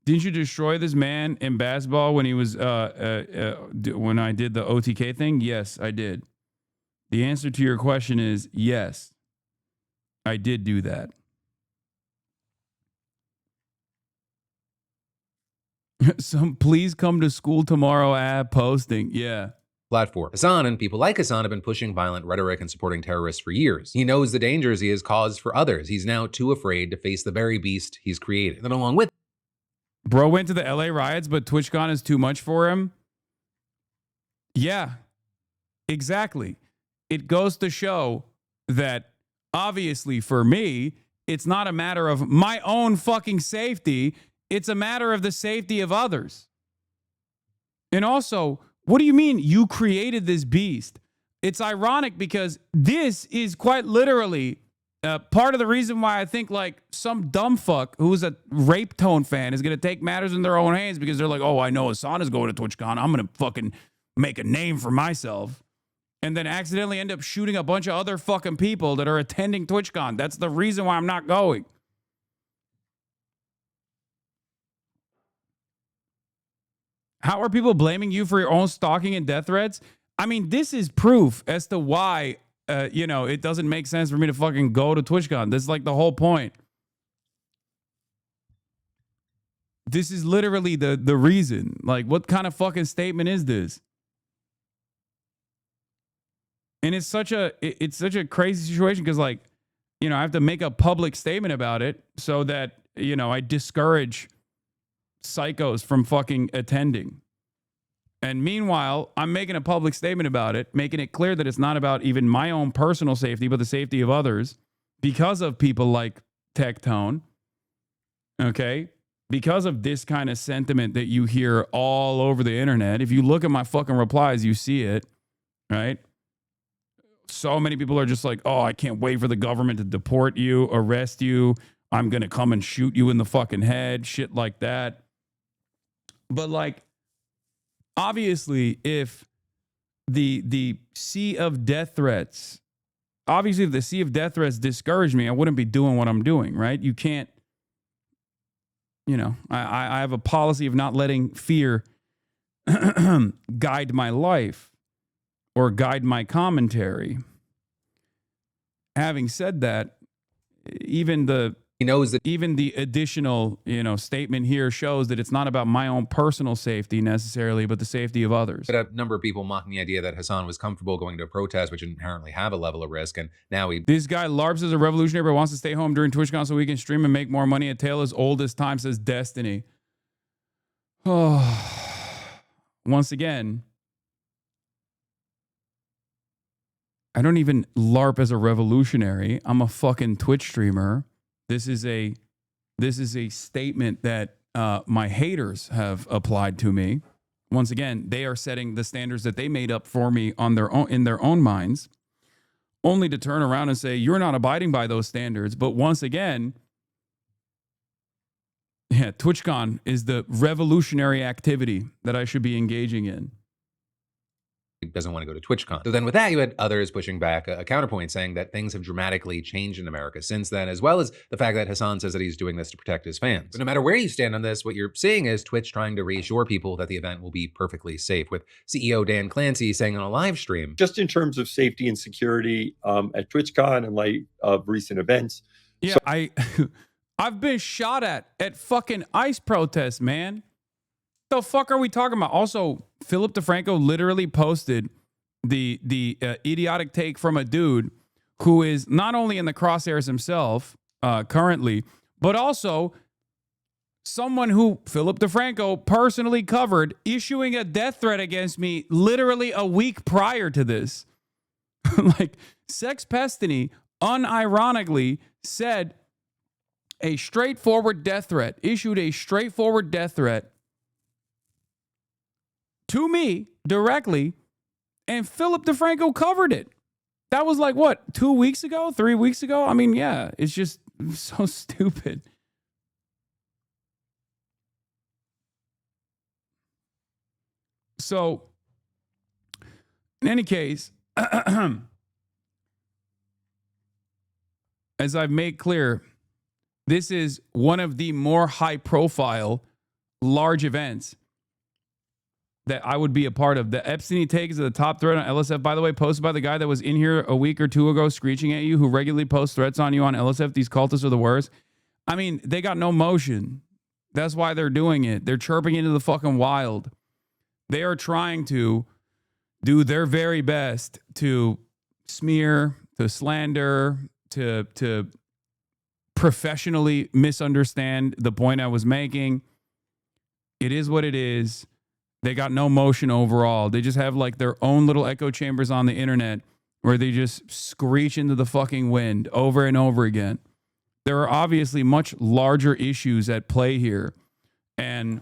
Didn't you destroy this man in basketball when he was when I did the OTK thing? Yes, I did. The answer to your question is yes. I did do that. Please come to school tomorrow ad posting. Yeah. Platform. Hasan and people like Hasan have been pushing violent rhetoric and supporting terrorists for years. He knows the dangers he has caused for others. He's now too afraid to face the very beast he's created. And along with Bro went to the LA riots, but TwitchCon is too much for him. Yeah, exactly. It goes to show that obviously for me, it's not a matter of my own fucking safety. It's a matter of the safety of others. And also, what do you mean you created this beast? It's ironic because this is quite literally part of the reason why I think like some dumb fuck who's a Rape Tone fan is going to take matters in their own hands because they're like, oh, I know Hasan is going to TwitchCon. I'm going to fucking make a name for myself. And then accidentally end up shooting a bunch of other fucking people that are attending TwitchCon. That's the reason why I'm not going. How are people blaming you for your own stalking and death threats? I mean, this is proof as to why, you know, it doesn't make sense for me to fucking go to TwitchCon. This is like the whole point. This is literally the reason. Like, what kind of fucking statement is this? And it's such a crazy situation because, like, you know, I have to make a public statement about it so that, you know, I discourage psychos from fucking attending. And meanwhile, I'm making a public statement about it, making it clear that it's not about even my own personal safety, but the safety of others because of people like Tectone. Okay? Because of this kind of sentiment that you hear all over the internet. If you look at my fucking replies, you see it, right? So many people are just like, oh, I can't wait for the government to deport you, arrest you. I'm going to come and shoot you in the fucking head, shit like that. But like, obviously, if the sea of death threats, obviously if the sea of death threats discouraged me, I wouldn't be doing what I'm doing, right? You can't, you know, I have a policy of not letting fear guide my life or guide my commentary. Having said that, even the additional, you know, statement here shows that it's not about my own personal safety necessarily, but the safety of others. But a number of people mocking the idea that Hasan was comfortable going to a protest, which inherently have a level of risk, and now This guy LARPs as a revolutionary but wants to stay home during TwitchCon so he can stream and make more money. A tale as old as time, says Destiny. Oh, once again, I don't even LARP as a revolutionary. I'm a fucking Twitch streamer. This is a statement that my haters have applied to me. Once again, they are setting the standards that they made up for me on their own, in their own minds, only to turn around and say, you're not abiding by those standards. But once again, yeah, TwitchCon is the revolutionary activity that I should be engaging in. Doesn't want to go to TwitchCon. So then with that, you had others pushing back a counterpoint saying that things have dramatically changed in America since then, as well as the fact that Hasan says that he's doing this to protect his fans. But no matter where you stand on this, what you're seeing is Twitch trying to reassure people that the event will be perfectly safe, with CEO Dan Clancy saying on a live stream, just in terms of safety and security at TwitchCon in light of recent events. Yeah, I've been shot at fucking ICE protests, man. The fuck are we talking about? Also, Philip DeFranco literally posted the idiotic take from a dude who is not only in the crosshairs himself currently, but also someone who Philip DeFranco personally covered, issuing a death threat against me literally a week prior to this. Like, Sex Pestany unironically said a straightforward death threat, issued a straightforward death threat to me directly, and Philip DeFranco covered it. That was like, what, 2 weeks ago, 3 weeks ago? I mean, yeah, it's just so stupid. So, in any case, as I've made clear, this is one of the more high-profile large events that I would be a part of. The Epstein take is the top threat on LSF, by the way, posted by the guy that was in here a week or two ago screeching at you, who regularly posts threats on you on LSF. These cultists are the worst. I mean, they got no motion. That's why they're doing it. They're chirping into the fucking wild. They are trying to do their very best to smear, to slander, to professionally misunderstand the point I was making. It is what it is. They got no motion overall. They just have like their own little echo chambers on the internet where they just screech into the fucking wind over and over again. There are obviously much larger issues at play here. And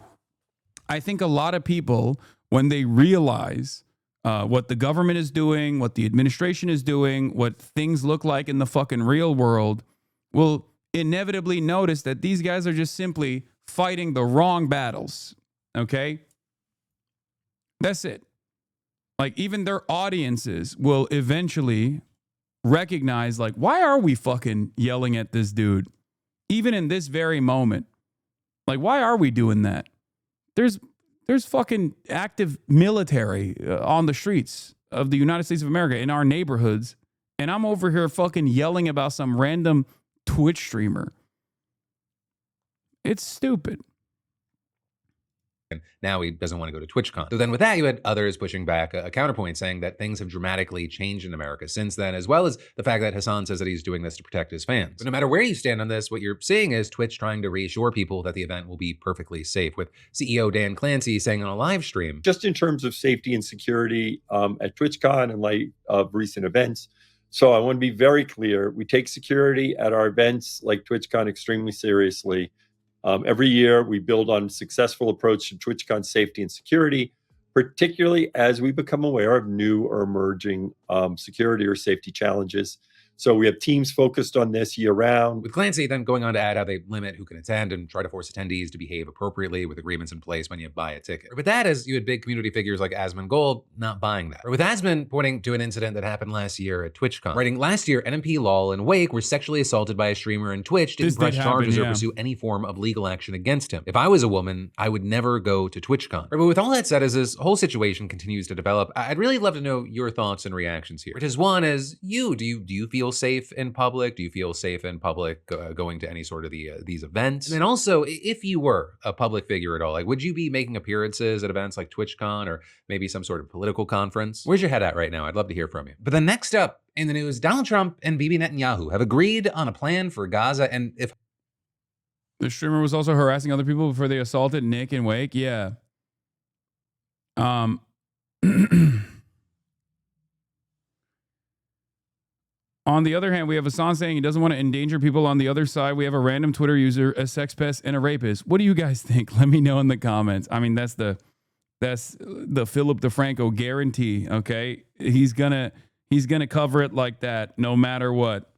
I think a lot of people, when they realize what the government is doing, what the administration is doing, what things look like in the fucking real world, will inevitably notice that these guys are just simply fighting the wrong battles. Okay? That's it. Like, even their audiences will eventually recognize, like, why are we fucking yelling at this dude? Even in this very moment. Like, why are we doing that? There's fucking active military on the streets of the United States of America in our neighborhoods. And I'm over here fucking yelling about some random Twitch streamer. It's stupid. Now he doesn't want to go to TwitchCon. So then with that, you had others pushing back a counterpoint saying that things have dramatically changed in America since then, as well as the fact that Hasan says that he's doing this to protect his fans. But no matter where you stand on this, what you're seeing is Twitch trying to reassure people that the event will be perfectly safe, with CEO Dan Clancy saying on a live stream, just in terms of safety and security at TwitchCon in light of recent events. So I want to be very clear. We take security at our events like TwitchCon extremely seriously. Every year, we build on a successful approach to TwitchCon safety and security, particularly as we become aware of new or emerging security or safety challenges. So we have teams focused on this year round. With Clancy then going on to add how they limit who can attend and try to force attendees to behave appropriately with agreements in place when you buy a ticket. With that, as you had big community figures like Asmon Gold not buying that. Or with Asmon pointing to an incident that happened last year at TwitchCon, writing, last year, NMP, Lol, and Wake were sexually assaulted by a streamer, and Twitch didn't press charges or pursue any form of legal action against him. If I was a woman, I would never go to TwitchCon. But with all that said, as this whole situation continues to develop, I'd really love to know your thoughts and reactions here. Which is one, as you, do you feel safe in public? Do you feel safe in public going to any sort of these events? And then also, if you were a public figure at all, like, would you be making appearances at events like TwitchCon or maybe some sort of political conference? Where's your head at right now? I'd love to hear from you. But then next up in the news, Donald Trump and Bibi Netanyahu have agreed on a plan for Gaza. And if the streamer was also harassing other people before they assaulted Nick and Wake, yeah. On the other hand, we have Hasan saying he doesn't want to endanger people. On the other side, we have a random Twitter user, a sex pest, and a rapist. What do you guys think? Let me know in the comments. I mean, that's the Philip DeFranco guarantee. Okay, he's gonna cover it like that, no matter what.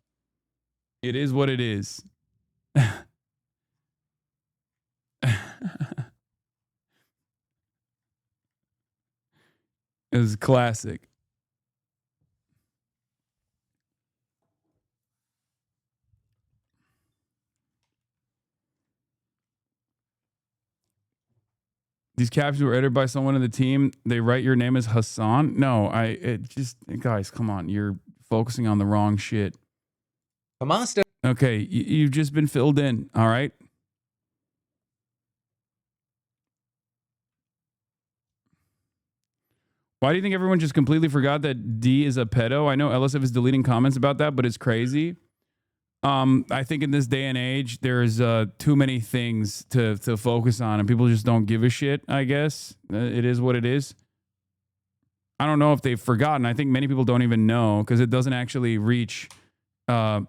It is what it is. It was classic. These captions were edited by someone in the team. They write your name as Hasan. No, guys, come on. You're focusing on the wrong shit. Hamas. Okay, you've just been filled in. All right. Why do you think everyone just completely forgot that D is a pedo? I know LSF is deleting comments about that, but it's crazy. I think in this day and age, there's too many things to focus on, and people just don't give a shit, I guess. It is what it is. I don't know if they've forgotten. I think many people don't even know because it doesn't actually reach... like,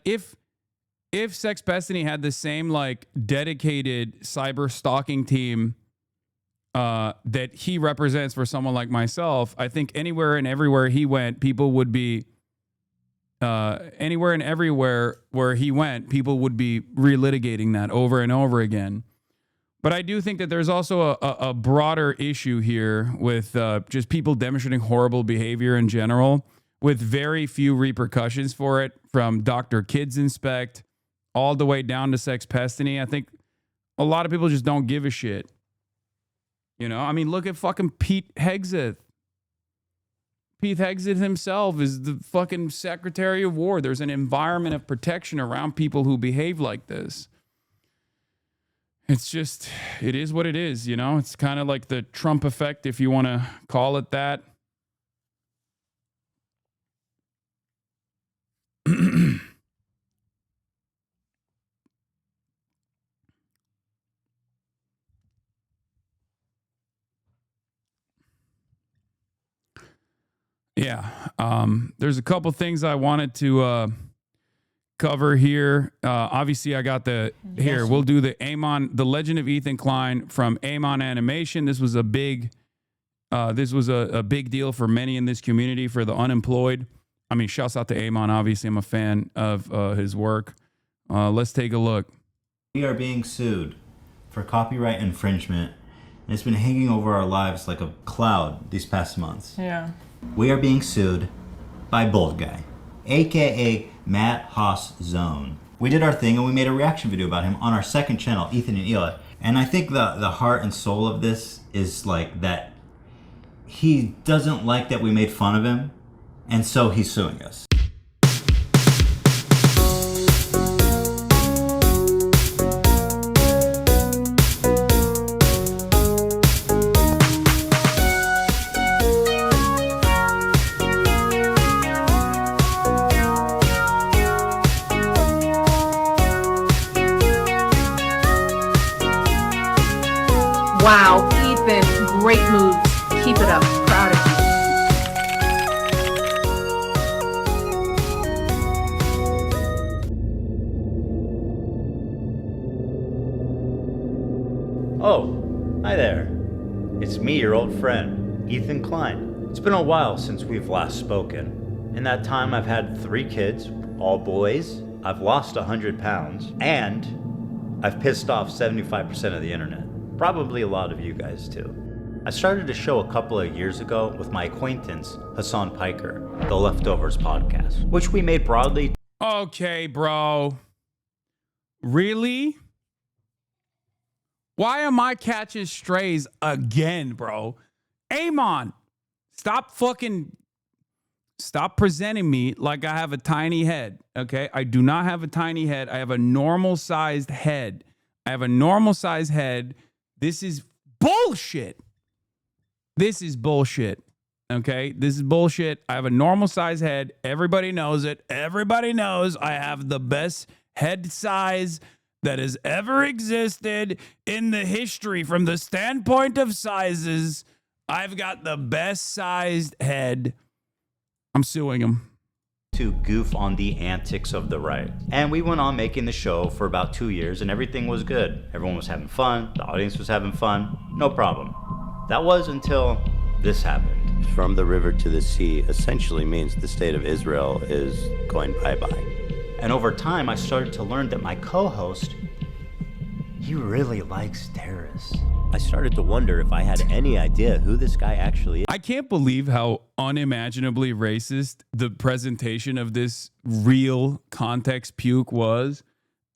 if Sex Destiny had the same, like, dedicated cyber stalking team that he represents for someone like myself, I think anywhere and everywhere he went, people would be... anywhere and everywhere where he went, people would be relitigating that over and over again. But I do think that there's also a broader issue here with just people demonstrating horrible behavior in general, with very few repercussions for it, from Dr. Kids Inspect all the way down to Sex Pestiny. I think a lot of people just don't give a shit. You know, I mean, look at fucking Pete Hegseth. Pete Hegseth himself is the fucking Secretary of War. There's an environment of protection around people who behave like this. It's just, it is what it is, you know? It's kind of like the Trump effect, if you want to call it that. Yeah, there's a couple things I wanted to cover here. Obviously, I got here. We'll do the Amon, the Legend of Ethan Klein from Amon Animation. This was a big deal for many in this community, for the unemployed. I mean, shouts out to Amon. Obviously, I'm a fan of his work. Let's take a look. We are being sued for copyright infringement, and it's been hanging over our lives like a cloud these past months. Yeah. We are being sued by Bold Guy, aka Matt Haas Zone. We did our thing and we made a reaction video about him on our second channel, Ethan and Eli. And I think the heart and soul of this is like that he doesn't like that we made fun of him, and so he's suing us. Wow, Ethan, great moves. Keep it up. Proud of you. Oh, hi there. It's me, your old friend, Ethan Klein. It's been a while since we've last spoken. In that time, I've had 3 kids, all boys. I've lost 100 pounds, and I've pissed off 75% of the internet. Probably a lot of you guys too. I started a show a couple of years ago with my acquaintance, Hasan Piker, the Leftovers podcast, which we made broadly. Okay, bro. Really? Why am I catching strays again, bro? Amon, stop presenting me like I have a tiny head, okay? I do not have a tiny head. I have a normal-sized head. This is bullshit. This is bullshit. Okay? This is bullshit. I have a normal size head. Everybody knows it. Everybody knows I have the best head size that has ever existed in the history. From the standpoint of sizes, I've got the best sized head. I'm suing him. To goof on the antics of the right. And we went on making the show for about 2 years and everything was good. Everyone was having fun, the audience was having fun, no problem. That was until this happened. From the river to the sea essentially means the state of Israel is going bye-bye. And over time, I started to learn that my co-host, he really likes terrorists. I started to wonder if I had any idea who this guy actually is. I can't believe how unimaginably racist the presentation of this real context puke was,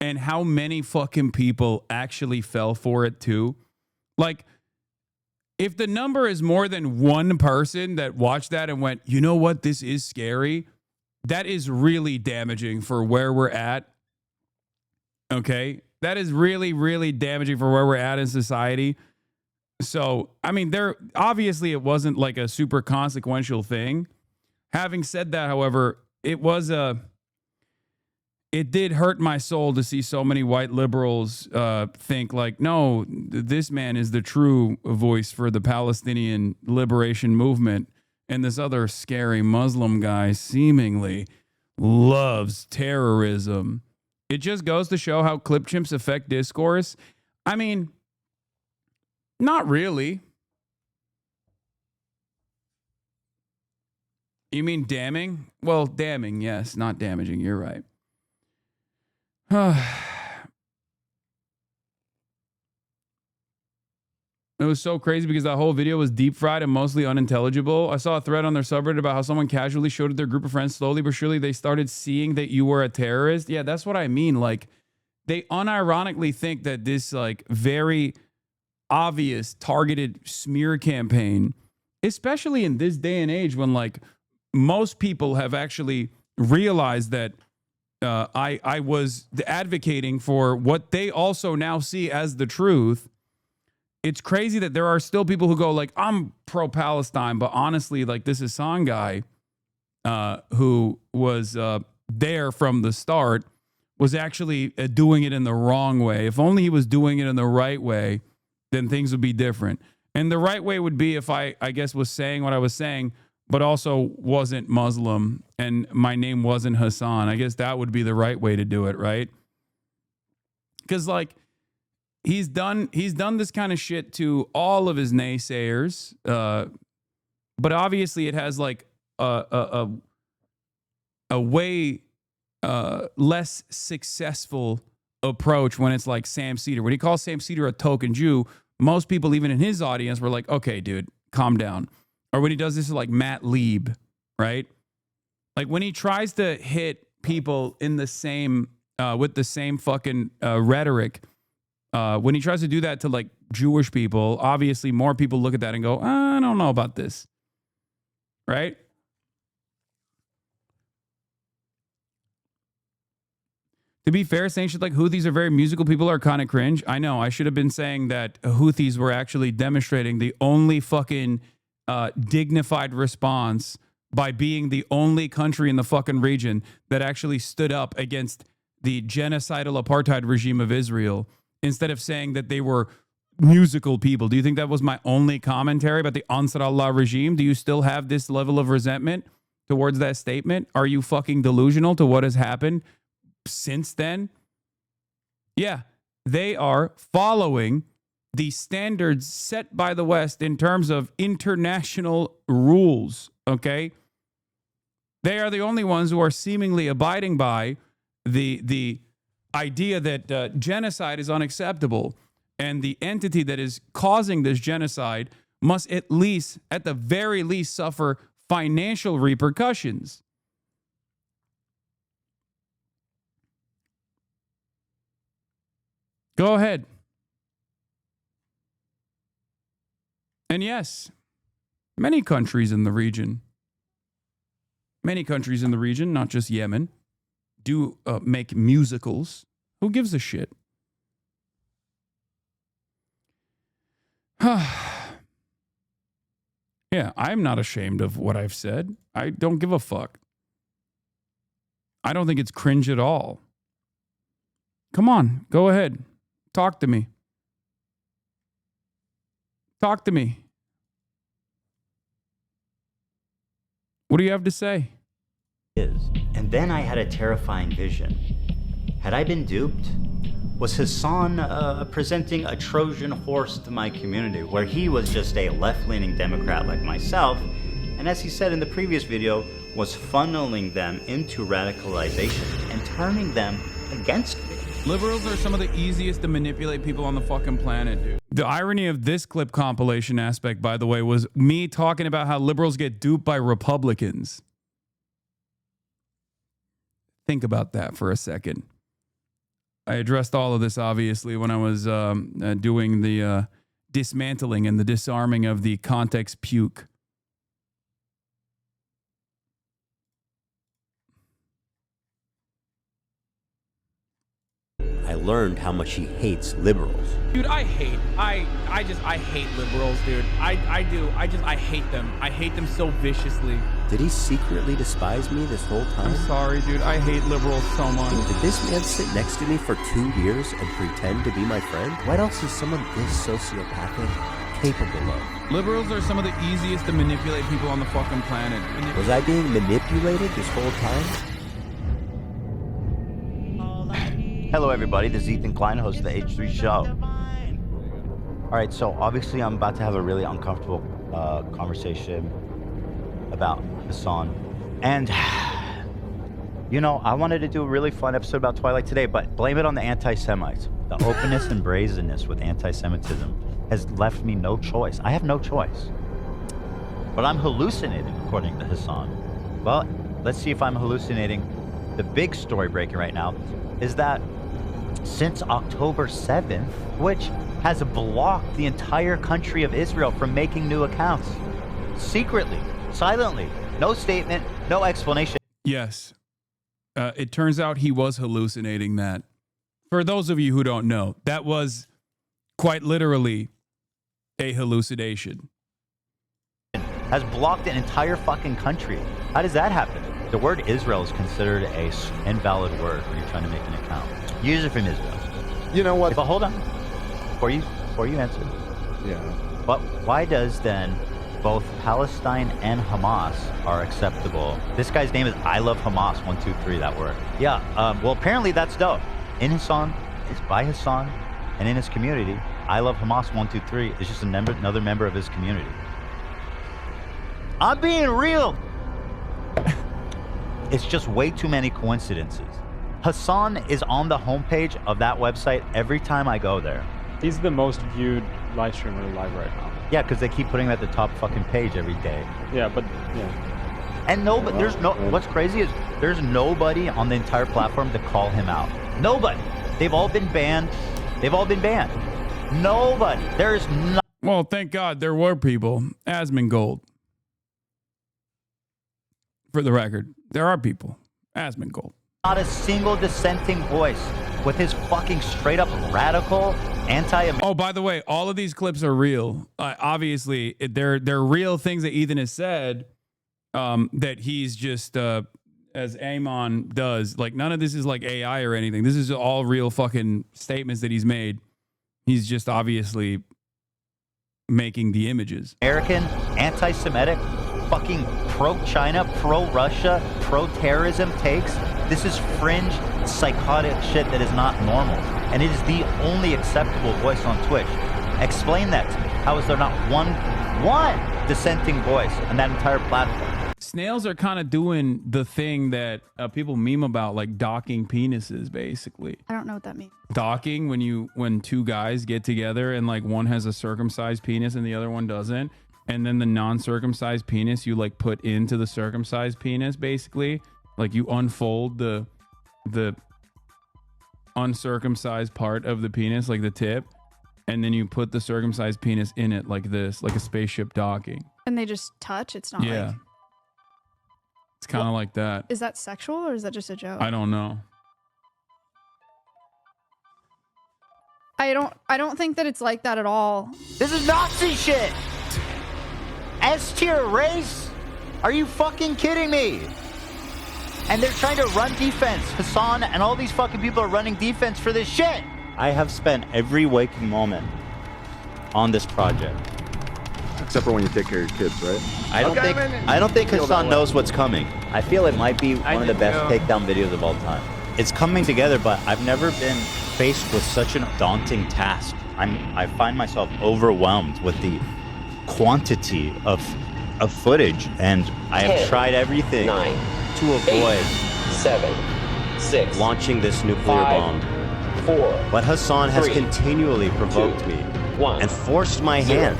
and how many fucking people actually fell for it too. Like, if the number is more than one person that watched that and went, you know what, this is scary, that is really damaging for where we're at. Okay? That is really, really damaging for where we're at in society. So, I mean, obviously it wasn't like a super consequential thing. Having said that, however, it did hurt my soul to see so many white liberals think like, no, this man is the true voice for the Palestinian liberation movement. And this other scary Muslim guy seemingly loves terrorism. It just goes to show how clip chimps affect discourse. I mean, not really. You mean damning? Well, damning, yes, not damaging. You're right. It was so crazy because that whole video was deep fried and mostly unintelligible. I saw a thread on their subreddit about how someone casually showed it their group of friends. Slowly but surely they started seeing that you were a terrorist. Yeah, that's what I mean. Like, they unironically think that this like very obvious targeted smear campaign, especially in this day and age when like most people have actually realized that I was advocating for what they also now see as the truth. It's crazy that there are still people who go like, I'm pro-Palestine, but honestly, like this Hasan guy who was there from the start was actually doing it in the wrong way. If only he was doing it in the right way, then things would be different. And the right way would be if I guess, was saying what I was saying, but also wasn't Muslim and my name wasn't Hasan. I guess that would be the right way to do it, right? Because like, he's done this kind of shit to all of his naysayers, but obviously it has like a way less successful approach when it's like Sam Cedar. When he calls Sam Cedar a token Jew, most people, even in his audience, were like, "Okay, dude, calm down." Or when he does this with like Matt Lieb, right? Like when he tries to hit people in the same with the same fucking rhetoric. When he tries to do that to like Jewish people, obviously more people look at that and go, I don't know about this. Right? To be fair, saying shit like Houthis are very musical people are kind of cringe. I know. I should have been saying that Houthis were actually demonstrating the only fucking dignified response by being the only country in the fucking region that actually stood up against the genocidal apartheid regime of Israel, instead of saying that they were musical people. Do you think that was my only commentary about the Ansar Allah regime? Do you still have this level of resentment towards that statement? Are you fucking delusional to what has happened since then? Yeah, they are following the standards set by the West in terms of international rules, okay? They are the only ones who are seemingly abiding by the idea that genocide is unacceptable, and the entity that is causing this genocide must at the very least, suffer financial repercussions. Go ahead. And yes, many countries in the region, not just Yemen, do make musicals. Who gives a shit? Yeah, I'm not ashamed of what I've said. I don't give a fuck. I don't think it's cringe at all. Come on, go ahead. Talk to me. What do you have to say? And then I had a terrifying vision. Had I been duped? Was Hasan presenting a Trojan horse to my community, where he was just a left-leaning Democrat like myself, and as he said in the previous video, was funneling them into radicalization and turning them against me? Liberals are some of the easiest to manipulate people on the fucking planet, dude. The irony of this clip compilation aspect, by the way, was me talking about how liberals get duped by Republicans. Think about that for a second. I addressed all of this, obviously, when I was doing the dismantling and the disarming of the context puke. I learned how much he hates liberals. Dude, I hate liberals, dude. I do. I hate them. I hate them so viciously. Did he secretly despise me this whole time? I'm sorry, dude. I hate liberals so much. Did this man sit next to me for 2 years and pretend to be my friend? What else is someone this sociopathic capable of? Liberals are some of the easiest to manipulate people on the fucking planet. Was I being manipulated this whole time? Hello everybody, this is Ethan Klein, host of the H3 show. Alright, so obviously I'm about to have a really uncomfortable conversation about Hasan. And, you know, I wanted to do a really fun episode about Twilight today, but blame it on the anti-Semites. The openness and brazenness with anti-Semitism has left me no choice. I have no choice. But I'm hallucinating, according to Hasan. Well, let's see if I'm hallucinating. The big story breaking right now is that since October 7th, Twitch has blocked the entire country of Israel from making new accounts. Secretly, silently, no statement, no explanation. Yes. It turns out he was hallucinating that. For those of you who don't know, that was quite literally a hallucination. Has blocked an entire fucking country. How does that happen? The word Israel is considered a invalid word when you're trying to make an account. User from Israel. You know what? But hold on. Before you answer. Yeah. But why does then both Palestine and Hamas are acceptable? This guy's name is I Love Hamas 123, that word. Yeah, well apparently that's dope. In Hasan, it's by Hasan, and in his community, I Love Hamas 123 is just another member of his community. I'm being real. It's just way too many coincidences. Hasan is on the homepage of that website every time I go there. He's the most viewed live streamer live right now. Yeah, because they keep putting him at the top fucking page every day. Yeah, but yeah. And what's crazy is there's nobody on the entire platform to call him out. Nobody. They've all been banned. Nobody. There is no. Well, thank God there were people. Asmongold. For the record, there are people. Asmongold. Not a single dissenting voice with his fucking straight up radical anti. Oh, by the way, all of these clips are real. Obviously, they're real things that Ethan has said that he's just, as Amon does. Like, none of this is like AI or anything. This is all real fucking statements that he's made. He's just obviously making the images. American, anti-Semitic, fucking pro-China, pro-Russia, pro-terrorism takes. This is fringe, psychotic shit that is not normal. And it is the only acceptable voice on Twitch. Explain that to me. How is there not one dissenting voice on that entire platform? Snails are kind of doing the thing that people meme about, like docking penises, basically. I don't know what that means. Docking, when two guys get together and like one has a circumcised penis and the other one doesn't. And then the non-circumcised penis you like put into the circumcised penis, basically. Like you unfold the uncircumcised part of the penis, like the tip, and then you put the circumcised penis in it like this, like a spaceship docking. And they just touch? It's not yeah. like... It's kind of like that. Is that sexual or is that just a joke? I don't know. I don't think that it's like that at all. This is Nazi shit! S-tier race? Are you fucking kidding me? And they're trying to run defense. Hasan and all these fucking people are running defense for this shit. I have spent every waking moment on this project. Except for when you take care of your kids, right? I don't think Hasan knows what's coming. I feel it might be one of the best takedown videos of all time. It's coming together, but I've never been faced with such a daunting task. I find myself overwhelmed with the quantity of footage, and I have tried everything to avoid 7, 6, launching this nuclear bomb. 4. But Hasan has continually provoked me and forced my hand.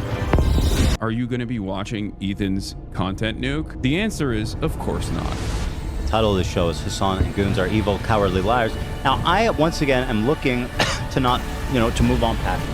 Are you going to be watching Ethan's content, Nuke? The answer is, of course not. The title of the show is Hasan and Goons Are Evil, Cowardly Liars. Now, I, once again, am looking to not, to move on past it.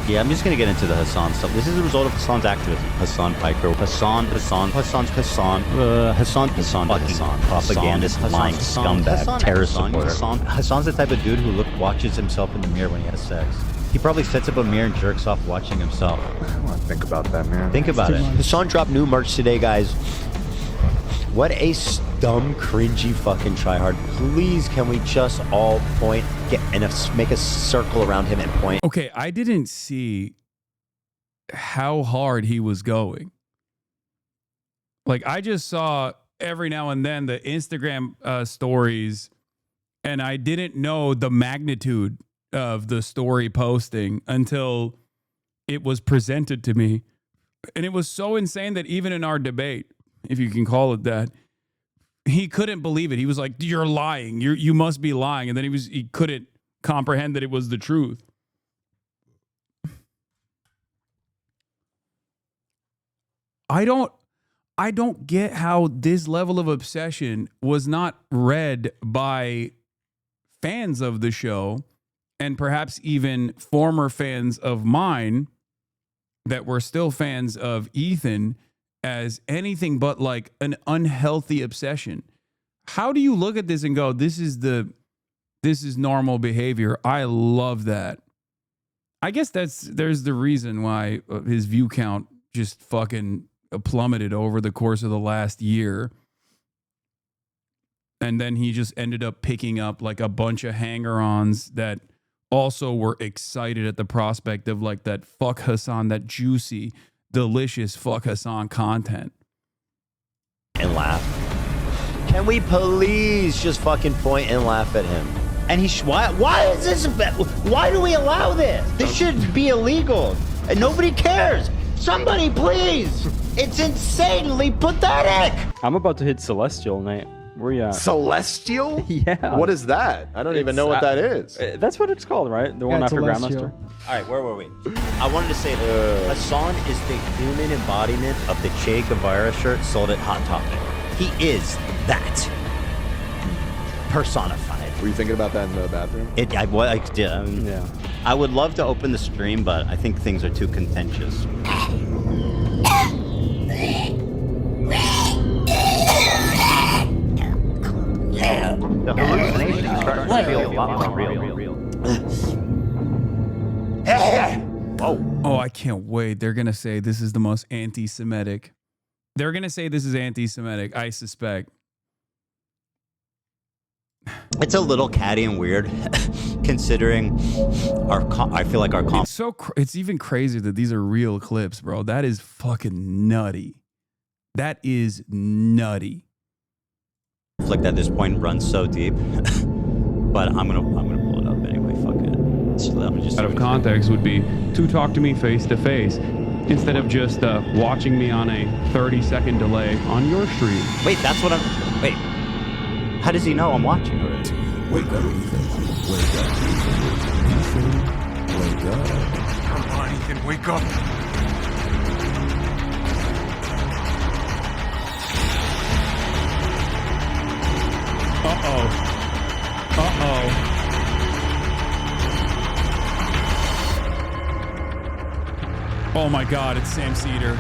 Yeah, I'm just going to get into the Hasan stuff. This is the result of Hasan's activism. Hasan Piker, Hasan, propagandist, lying scumbag, terrorist supporter. Hasan's the type of dude who watches himself in the mirror when he has sex. He probably sets up a mirror and jerks off watching himself. I want to think about that, man. Think about it. Hasan dropped new merch today, guys. What a dumb, cringy fucking tryhard. Please, can we just all point, make a circle around him and point? Okay, I didn't see how hard he was going. Like, I just saw every now and then the Instagram stories, and I didn't know the magnitude of the story posting until it was presented to me. And it was so insane that even in our debate, if you can call it that, he couldn't believe it. He was like, "You're lying. You must be lying." And then he couldn't comprehend that it was the truth. I don't get how this level of obsession was not read by fans of the show, and perhaps even former fans of mine that were still fans of Ethan, as anything but like an unhealthy obsession. How do you look at this and go, this is normal behavior? I love that. I guess there's the reason why his view count just fucking plummeted over the course of the last year. And then he just ended up picking up like a bunch of hanger-ons that also were excited at the prospect of like that fuck Hasan, that juicy, delicious fuck Hasan content. And laugh. Can we please just fucking point and laugh at him? And why is this? Why do we allow this? This should be illegal, and nobody cares. Somebody, please! It's insanely pathetic. I'm about to hit Celestial, Nate. Where you at? Celestial? Yeah. What is that? I don't even know what that is. That's what it's called, right? The one after Grandmaster. All right, where were we? I wanted to say that Hasan is the human embodiment of the Che Guevara shirt sold at Hot Topic. He is that personified. Were you thinking about that in the bathroom? Yeah. I would love to open the stream, but I think things are too contentious. The hallucination is starting to feel a lot more real. Whoa. Oh, I can't wait. They're going to say this is the most anti-Semitic. They're going to say this is anti-Semitic, I suspect. It's a little catty and weird, considering I feel like our it's even crazier that these are real clips, bro. That is fucking nutty. That is nutty. Conflict at this point runs so deep, but I'm gonna pull it up anyway. Fuck it. Out of context would be to talk to me face to face instead of just watching me on a 30-second delay on your stream. Wait, that's what I'm. Wait. How does he know I'm watching already? Wake up, Ethan. Wake up, Ethan. Wake up. Come on, Ethan, wake up. Uh-oh. Uh-oh. Oh my God, it's Sam Cedar.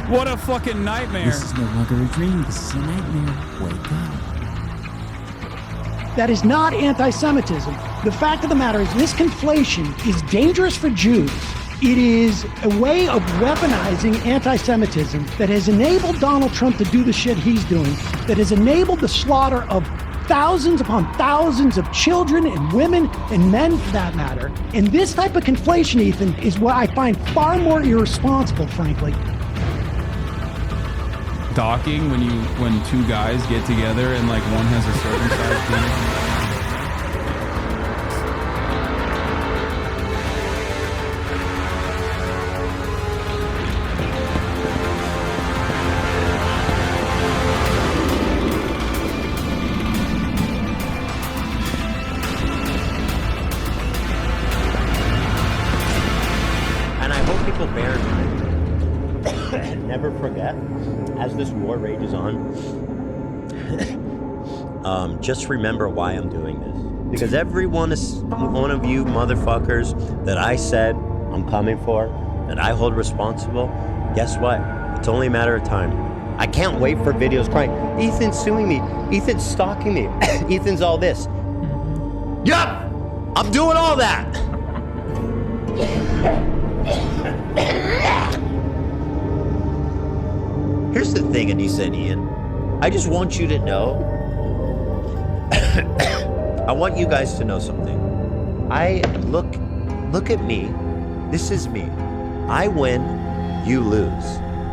What a fucking nightmare. This is no longer a dream. This is a nightmare. Wake up. That is not anti-Semitism. The fact of the matter is this conflation is dangerous for Jews. It is a way of weaponizing anti-Semitism that has enabled Donald Trump to do the shit he's doing, that has enabled the slaughter of thousands upon thousands of children and women and men for that matter. And this type of conflation, Ethan, is what I find far more irresponsible, frankly, docking when two guys get together and like one has a circumcised penis? Bear in mind, never forget, as this war rages on, just remember why I'm doing this. Because every one of you motherfuckers that I said I'm coming for, that I hold responsible, guess what? It's only a matter of time. I can't wait for videos crying, Ethan's suing me, Ethan's stalking me, Ethan's all this. Yup! I'm doing all that! Here's the thing, Anissa and Ian. I just want you to know. I want you guys to know something. Look at me. This is me. I win, you lose.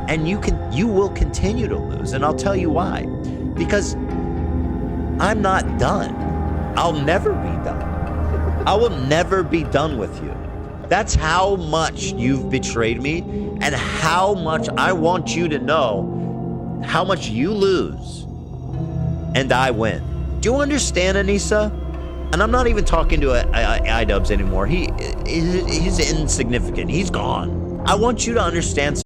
And you will continue to lose. And I'll tell you why. Because I'm not done. I'll never be done. I will never be done with you. That's how much you've betrayed me and how much I want you to know how much you lose and I win. Do you understand, Anissa? And I'm not even talking to iDubbbz anymore. He's insignificant. He's gone. I want you to understand.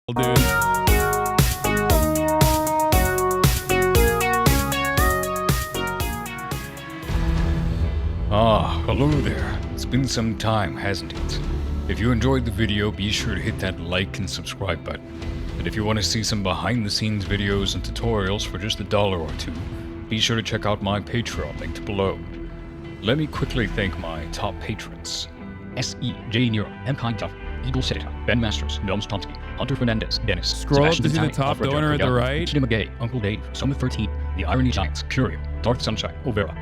Dude. Ah, hello there. It's been some time, hasn't it? If you enjoyed the video, be sure to hit that like and subscribe button. And if you want to see some behind-the-scenes videos and tutorials for just $1 or $2, be sure to check out my Patreon linked below. Let me quickly thank my top patrons. S.E. J. Nero, M. Kindov, Eagle Senator, Ben Masters, Noam Stonsky, Hunter Fernandez, Dennis, Scroll up Sebastian to see the Tani, top Alfred donor at the Jeffrey, right. Kid McGay, Uncle Dave, Summer 13, The Irony Giants, Curio, Darth Sunshine, Overa,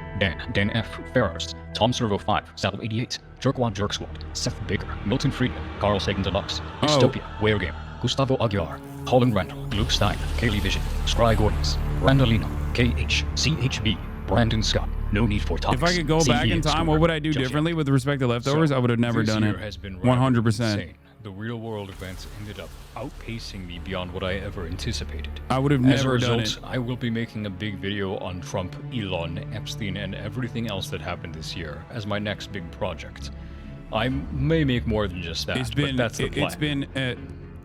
Dan F, Ferrars, Tom Servo 5, Saddle 88, Jerkwad Jerkswad, Seth Baker, Milton Friedman, Carl Sagan Deluxe, Dystopia, Weregamer, Gustavo Aguilar, Holland Randall, Luke Stein, Kaylee Vision, Scry Gordons, Randolino, KH, CHB, Brandon Scott. No need for topics. If I could go back in time, what would I do differently with respect to leftovers? I would have never done it. 100%. The real world events ended up outpacing me beyond what I ever anticipated. I would have never done it. As a result, I will be making a big video on Trump, Elon, Epstein, and everything else that happened this year as my next big project. I may make more than just that, but that's the plan.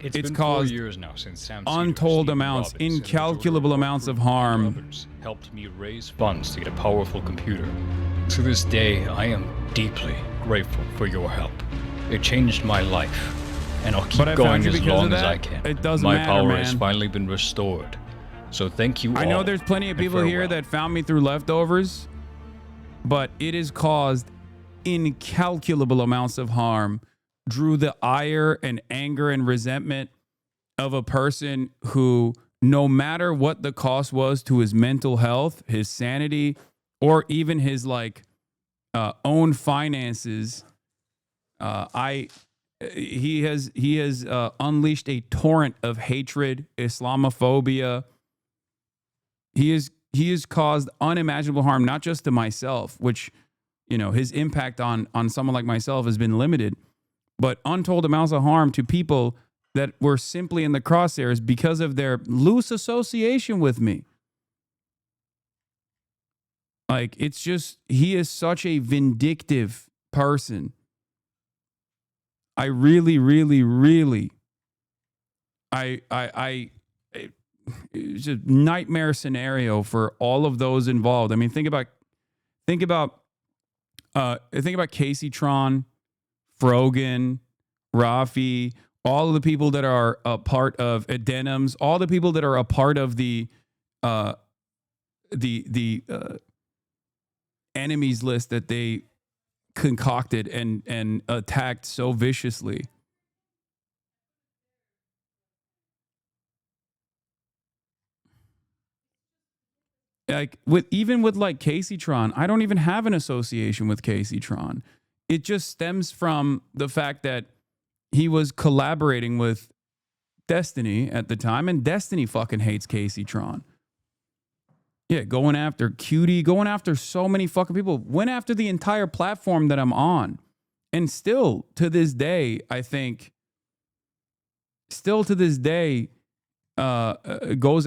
It's been 4 caused years now since Sam untold amounts, incalculable amounts of harm. Helped me raise funds to get a powerful computer. To this day, I am deeply grateful for your help. It changed my life, and I'll keep going as long as I can. It doesn't my matter, power man. has finally been restored. So thank you all. I know there's plenty of people here that found me through leftovers, but it has caused incalculable amounts of harm. Drew the ire and anger and resentment of a person who, no matter what the cost was to his mental health, his sanity, or even his own finances, he has unleashed a torrent of hatred, Islamophobia. He has caused unimaginable harm, not just to myself, which, his impact on someone like myself has been limited, but untold amounts of harm to people that were simply in the crosshairs because of their loose association with me. It's just, he is such a vindictive person. I really, really, really, it's a nightmare scenario for all of those involved. I mean, think about Casey Tron, Frogan, Rafi, all of the people that are a part of Denims, all the people that are a part of the enemies list that they concocted and attacked so viciously. With Casey Tron, I don't even have an association with Casey Tron. It just stems from the fact that he was collaborating with Destiny at the time, and Destiny fucking hates Casey Tron. Yeah, going after Cutie, going after so many fucking people, went after the entire platform that I'm on. And still to this day, I think, goes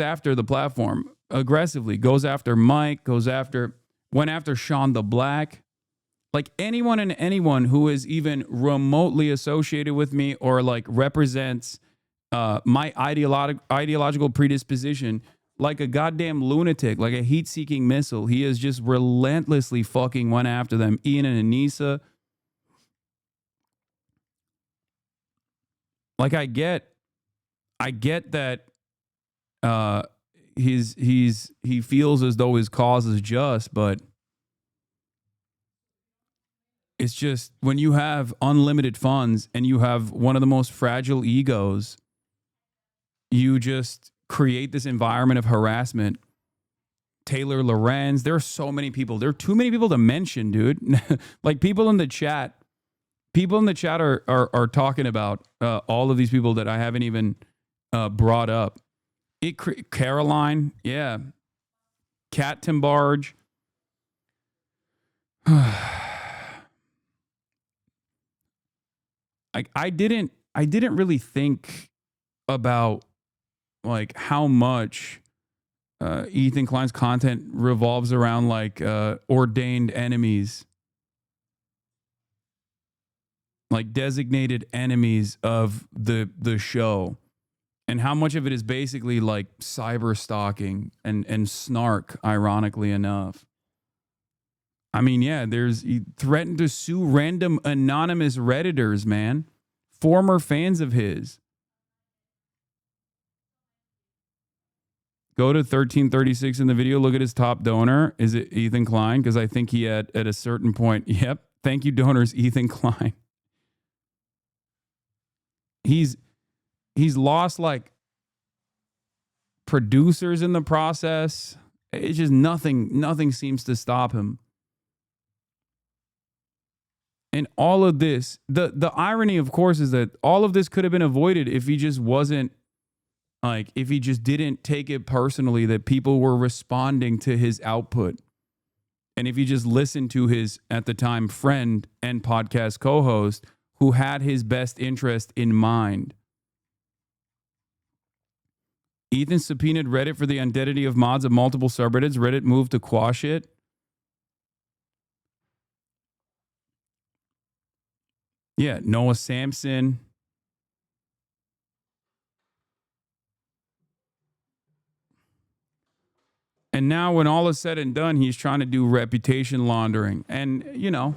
after the platform aggressively, goes after Mike, went after Sean the Black. Anyone who is even remotely associated with me or represents my ideological predisposition, like a goddamn lunatic, like a heat-seeking missile. He has just relentlessly fucking went after them. Ian and Anissa. I get that he feels as though his cause is just, but it's just when you have unlimited funds and you have one of the most fragile egos, you just create this environment of harassment. Taylor Lorenz, there are so many people. There are too many people to mention, dude. People in the chat are talking about all of these people that I haven't even brought up. Caroline, yeah. Kat Timbarge. I didn't really think about how much Ethan Klein's content revolves around ordained enemies, designated enemies of the show, and how much of it is basically cyber stalking and snark, ironically enough. I mean, yeah, he threatened to sue random anonymous Redditors, man. Former fans of his. Go to 1336 in the video. Look at his top donor. Is it Ethan Klein? Because I think he had at a certain point. Yep. Thank you, donors, Ethan Klein. He's lost like producers in the process. It's just nothing seems to stop him. And all of this, the irony, of course, is that all of this could have been avoided if he just wasn't like, if he just didn't take it personally that people were responding to his output. And if he just listened to his, at the time, friend and podcast co-host who had his best interest in mind. Ethan subpoenaed Reddit for the identity of mods of multiple subreddits. Reddit moved to quash it. Yeah, Noah Sampson. And now when all is said and done, he's trying to do reputation laundering. And, you know,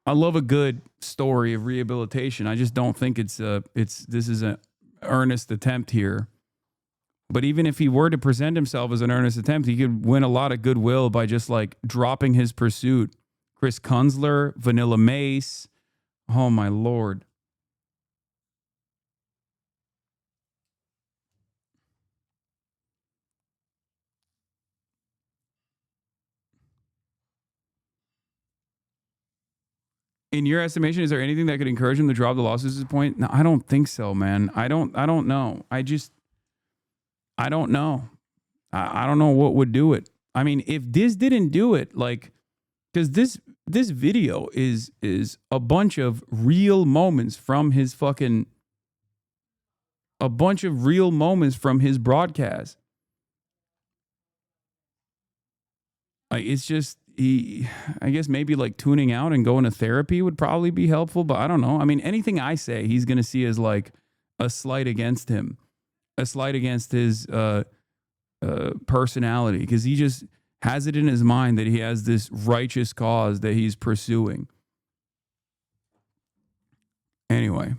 I love a good story of rehabilitation. I just don't think this is an earnest attempt here. But even if he were to present himself as an earnest attempt, he could win a lot of goodwill by just like dropping his pursuit. Chris Kunzler, Vanilla Mace. Oh my Lord. In your estimation, is there anything that could encourage him to drop the lawsuits at this point? No, I don't think so, man. I don't know. I don't know. I don't know what would do it. I mean, if this didn't do it, like, because this video is a bunch of real moments from his broadcast. Like, it's just, I guess maybe like tuning out and going to therapy would probably be helpful, but I don't know. I mean, anything I say, he's going to see as like a slight against him, a slight against his personality, because he just has it in his mind that he has this righteous cause that he's pursuing. Anyway.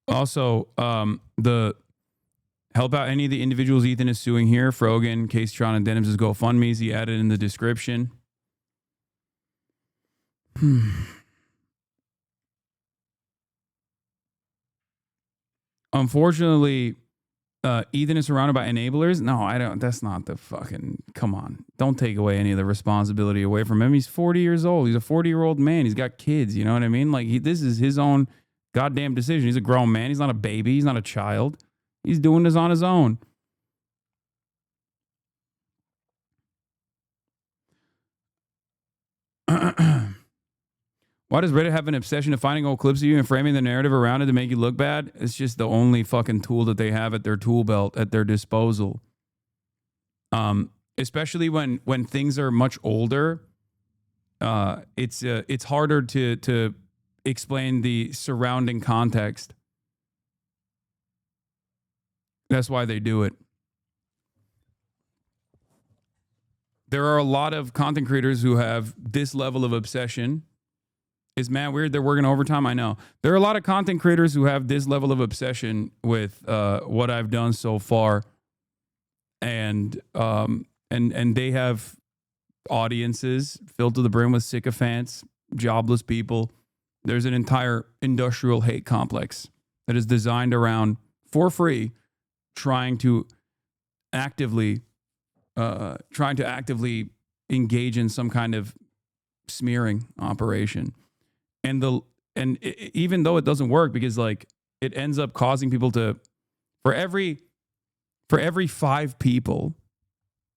Also, the help out any of the individuals Ethan is suing here, Frogan, Case-Tron, and Denims' GoFundMe's he added in the description. Unfortunately, Ethan is surrounded by enablers. No, I don't. That's not the fucking, come on. Don't take away any of the responsibility away from him. He's 40 years old. He's a 40-year-old man. He's got kids. You know what I mean? Like, this is his own goddamn decision. He's a grown man. He's not a baby. He's not a child. He's doing this on his own. Why does Reddit have an obsession of finding old clips of you and framing the narrative around it to make you look bad? It's just the only fucking tool that they have at their tool belt, at their disposal. Especially when things are much older, it's harder to explain the surrounding context. That's why they do it. There are a lot of content creators who have this level of obsession. Is man weird they're working overtime? I know. There are a lot of content creators who have this level of obsession with what I've done so far. And they have audiences filled to the brim with sycophants, jobless people. There's an entire industrial hate complex that is designed around, for free, trying to actively engage in some kind of smearing operation. And even though it doesn't work, because like it ends up causing people to, for every 5 people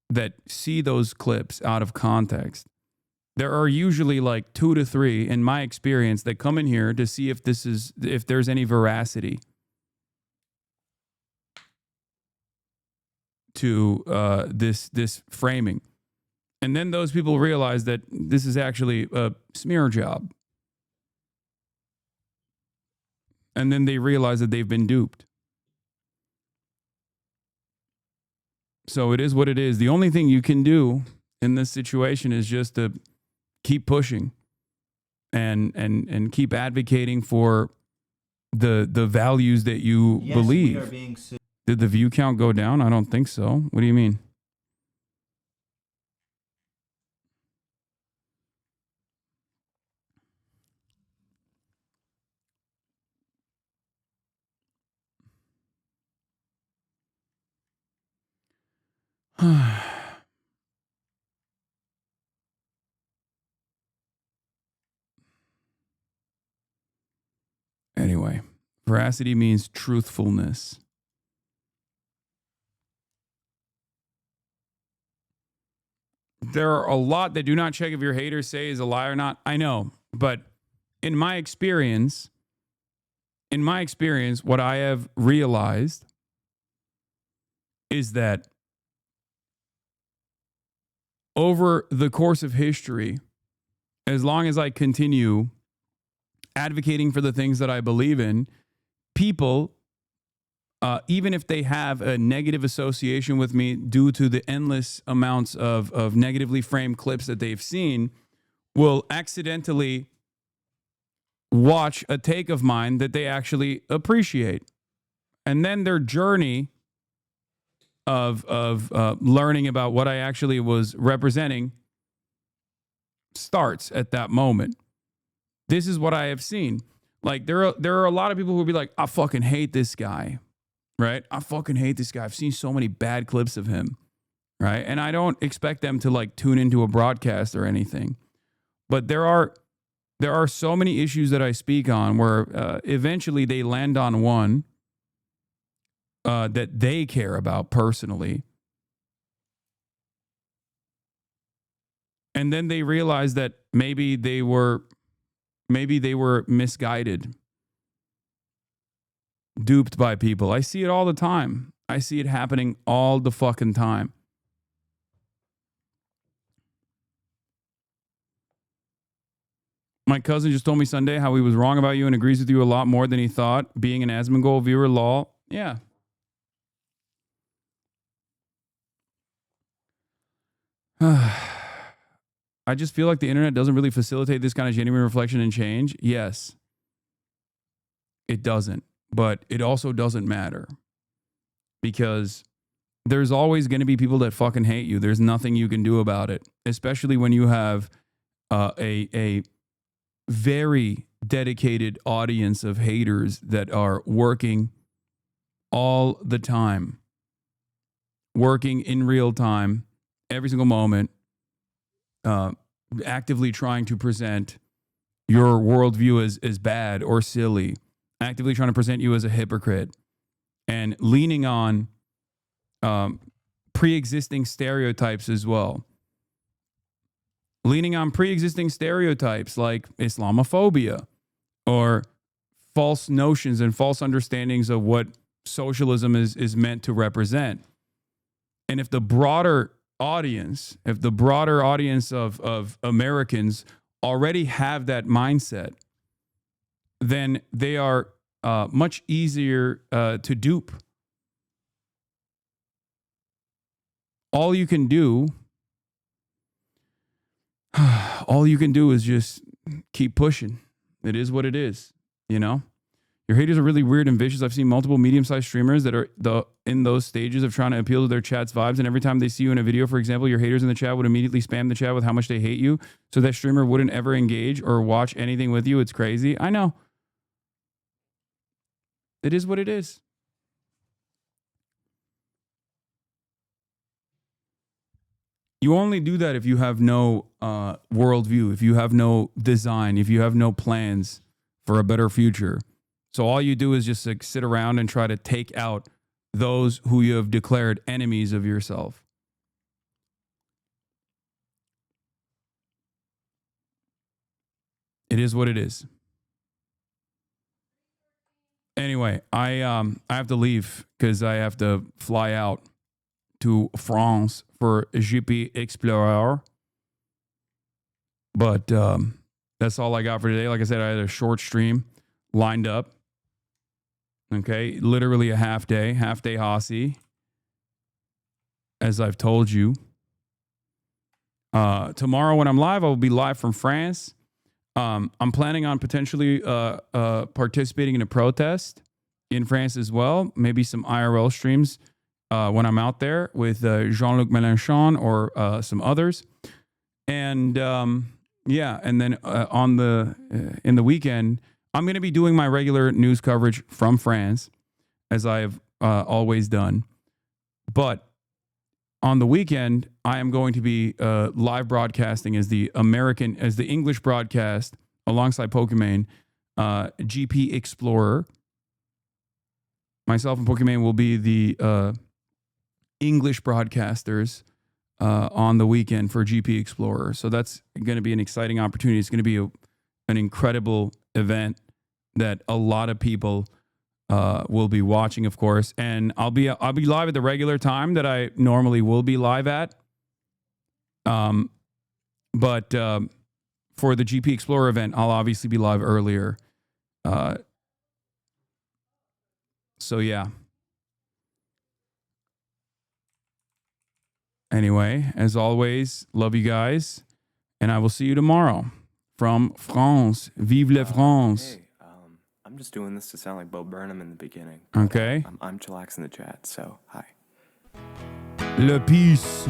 that see those clips out of context, there are usually like 2 to 3, in my experience, that come in here to see if there's any veracity to this framing. And then those people realize that this is actually a smear job. And then they realize that they've been duped. So it is what it is. The only thing you can do in this situation is just to keep pushing and keep advocating for the values that you believe. We are being sued. Did the view count go down? I don't think so. What do you mean? Anyway, veracity means truthfulness. There are a lot that do not check if your haters say is a lie or not. I know, but in my experience, what I have realized is that over the course of history, as long as I continue advocating for the things that I believe in, people, even if they have a negative association with me due to the endless amounts of negatively framed clips that they've seen, will accidentally watch a take of mine that they actually appreciate. And then their journey of learning about what I actually was representing starts at that moment. This is what I have seen. Like there are a lot of people who will be like, I fucking hate this guy, right? I fucking hate this guy. I've seen so many bad clips of him, right? And I don't expect them to like tune into a broadcast or anything. But there are so many issues that I speak on where eventually they land on one that they care about personally. And then they realize that maybe they were misguided, duped by people. I see it all the time. I see it happening all the fucking time. My cousin just told me Sunday how he was wrong about you and agrees with you a lot more than he thought. Being an Asmongold viewer, lol. Yeah. I just feel like the internet doesn't really facilitate this kind of genuine reflection and change. Yes, it doesn't. But it also doesn't matter. Because there's always going to be people that fucking hate you. There's nothing you can do about it. Especially when you have a very dedicated audience of haters that are working all the time. Working in real time, every single moment. Actively trying to present your worldview as bad or silly, actively trying to present you as a hypocrite, and leaning on pre-existing stereotypes as well. Leaning on pre-existing stereotypes like Islamophobia or false notions and false understandings of what socialism is meant to represent. And if the broader audience of Americans already have that mindset, then they are much easier to dupe. All you can do is just keep pushing. It is what it is, you know? Your haters are really weird and vicious. I've seen multiple medium-sized streamers that are in those stages of trying to appeal to their chat's vibes. And every time they see you in a video, for example, your haters in the chat would immediately spam the chat with how much they hate you. So that streamer wouldn't ever engage or watch anything with you. It's crazy. I know. It is what it is. You only do that if you have no worldview, if you have no design, if you have no plans for a better future. So all you do is just like sit around and try to take out those who you have declared enemies of yourself. It is what it is. Anyway, I have to leave because I have to fly out to France for GP Explorer. But that's all I got for today. Like I said, I had a short stream lined up. Okay, literally a half day Hasi, as I've told you. Tomorrow when I'm live, I will be live from France. I'm planning on potentially participating in a protest in France as well. Maybe some IRL streams when I'm out there with Jean-Luc Mélenchon or some others. And yeah, and then in the weekend, I'm going to be doing my regular news coverage from France, as I've always done. But on the weekend, I am going to be live broadcasting as the English broadcast alongside Pokimane, GP Explorer. Myself and Pokimane will be the English broadcasters on the weekend for GP Explorer. So that's going to be an exciting opportunity. It's going to be an incredible event that a lot of people will be watching, of course, and I'll be live at the regular time that I normally will be live at. But for the GP Explorer event, I'll obviously be live earlier. So yeah. Anyway, as always, love you guys, and I will see you tomorrow from France. Vive la France. Hey, I'm just doing this to sound like Bo Burnham in the beginning. Okay. I'm chillaxing the chat, so hi. Le peace.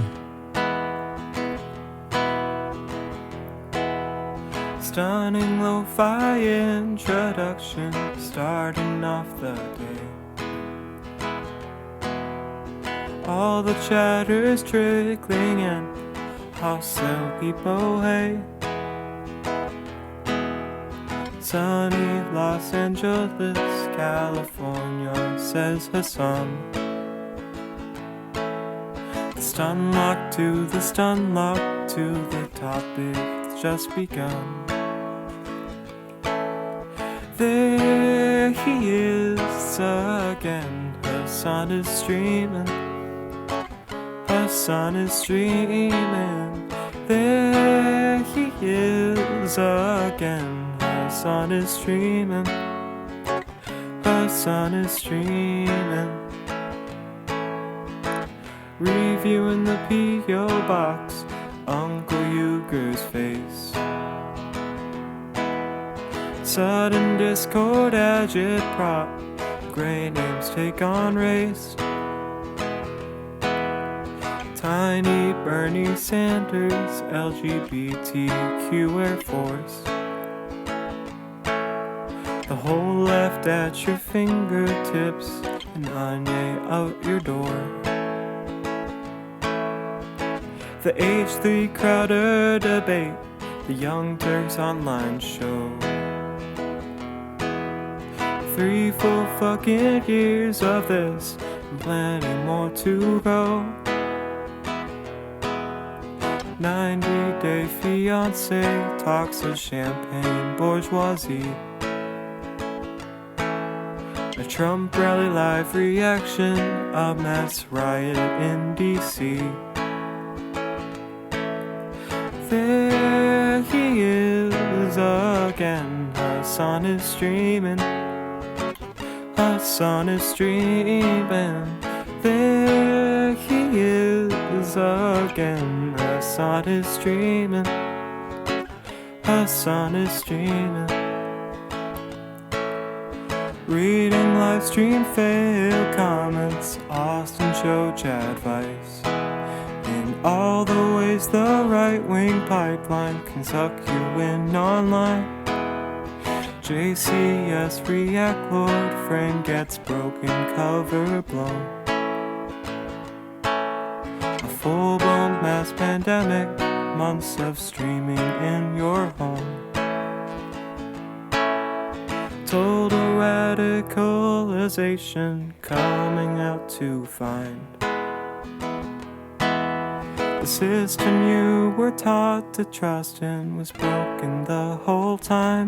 Stunning lo-fi introduction, starting off the day. All the chatter's trickling in, hostile people, hey. Sunny Los Angeles, California, says Hasan. The stun lock to the stun lock to the topic that's just begun. There he is again, Hasan is streaming. Hasan is streaming. There he is again. Hasan is streaming. Hasan is streaming. Reviewing the P.O. box, Uncle Euger's face. Sudden Discord agitprop, gray names take on race. Tiny Bernie Sanders, LGBTQ Air Force. The whole left at your fingertips, and Anya out your door. The H3 Crowder debate, the Young Turks online show. 3 full fucking years of this, and plenty more to go. 90-day fiance talks of champagne bourgeoisie. A Trump rally live reaction, a mass riot in DC. There he is again, Hasan is streaming. Hasan is streaming. There he is again, Hasan is streaming. Hasan is streaming. Reading live stream fail comments, Austin show chat advice. In all the ways the right-wing pipeline can suck you in online. JCS react lord, friend gets broken, cover blown. A full-blown mass pandemic, months of streaming in your home. Total radicalization coming out to find. The system you were taught to trust in was broken the whole time.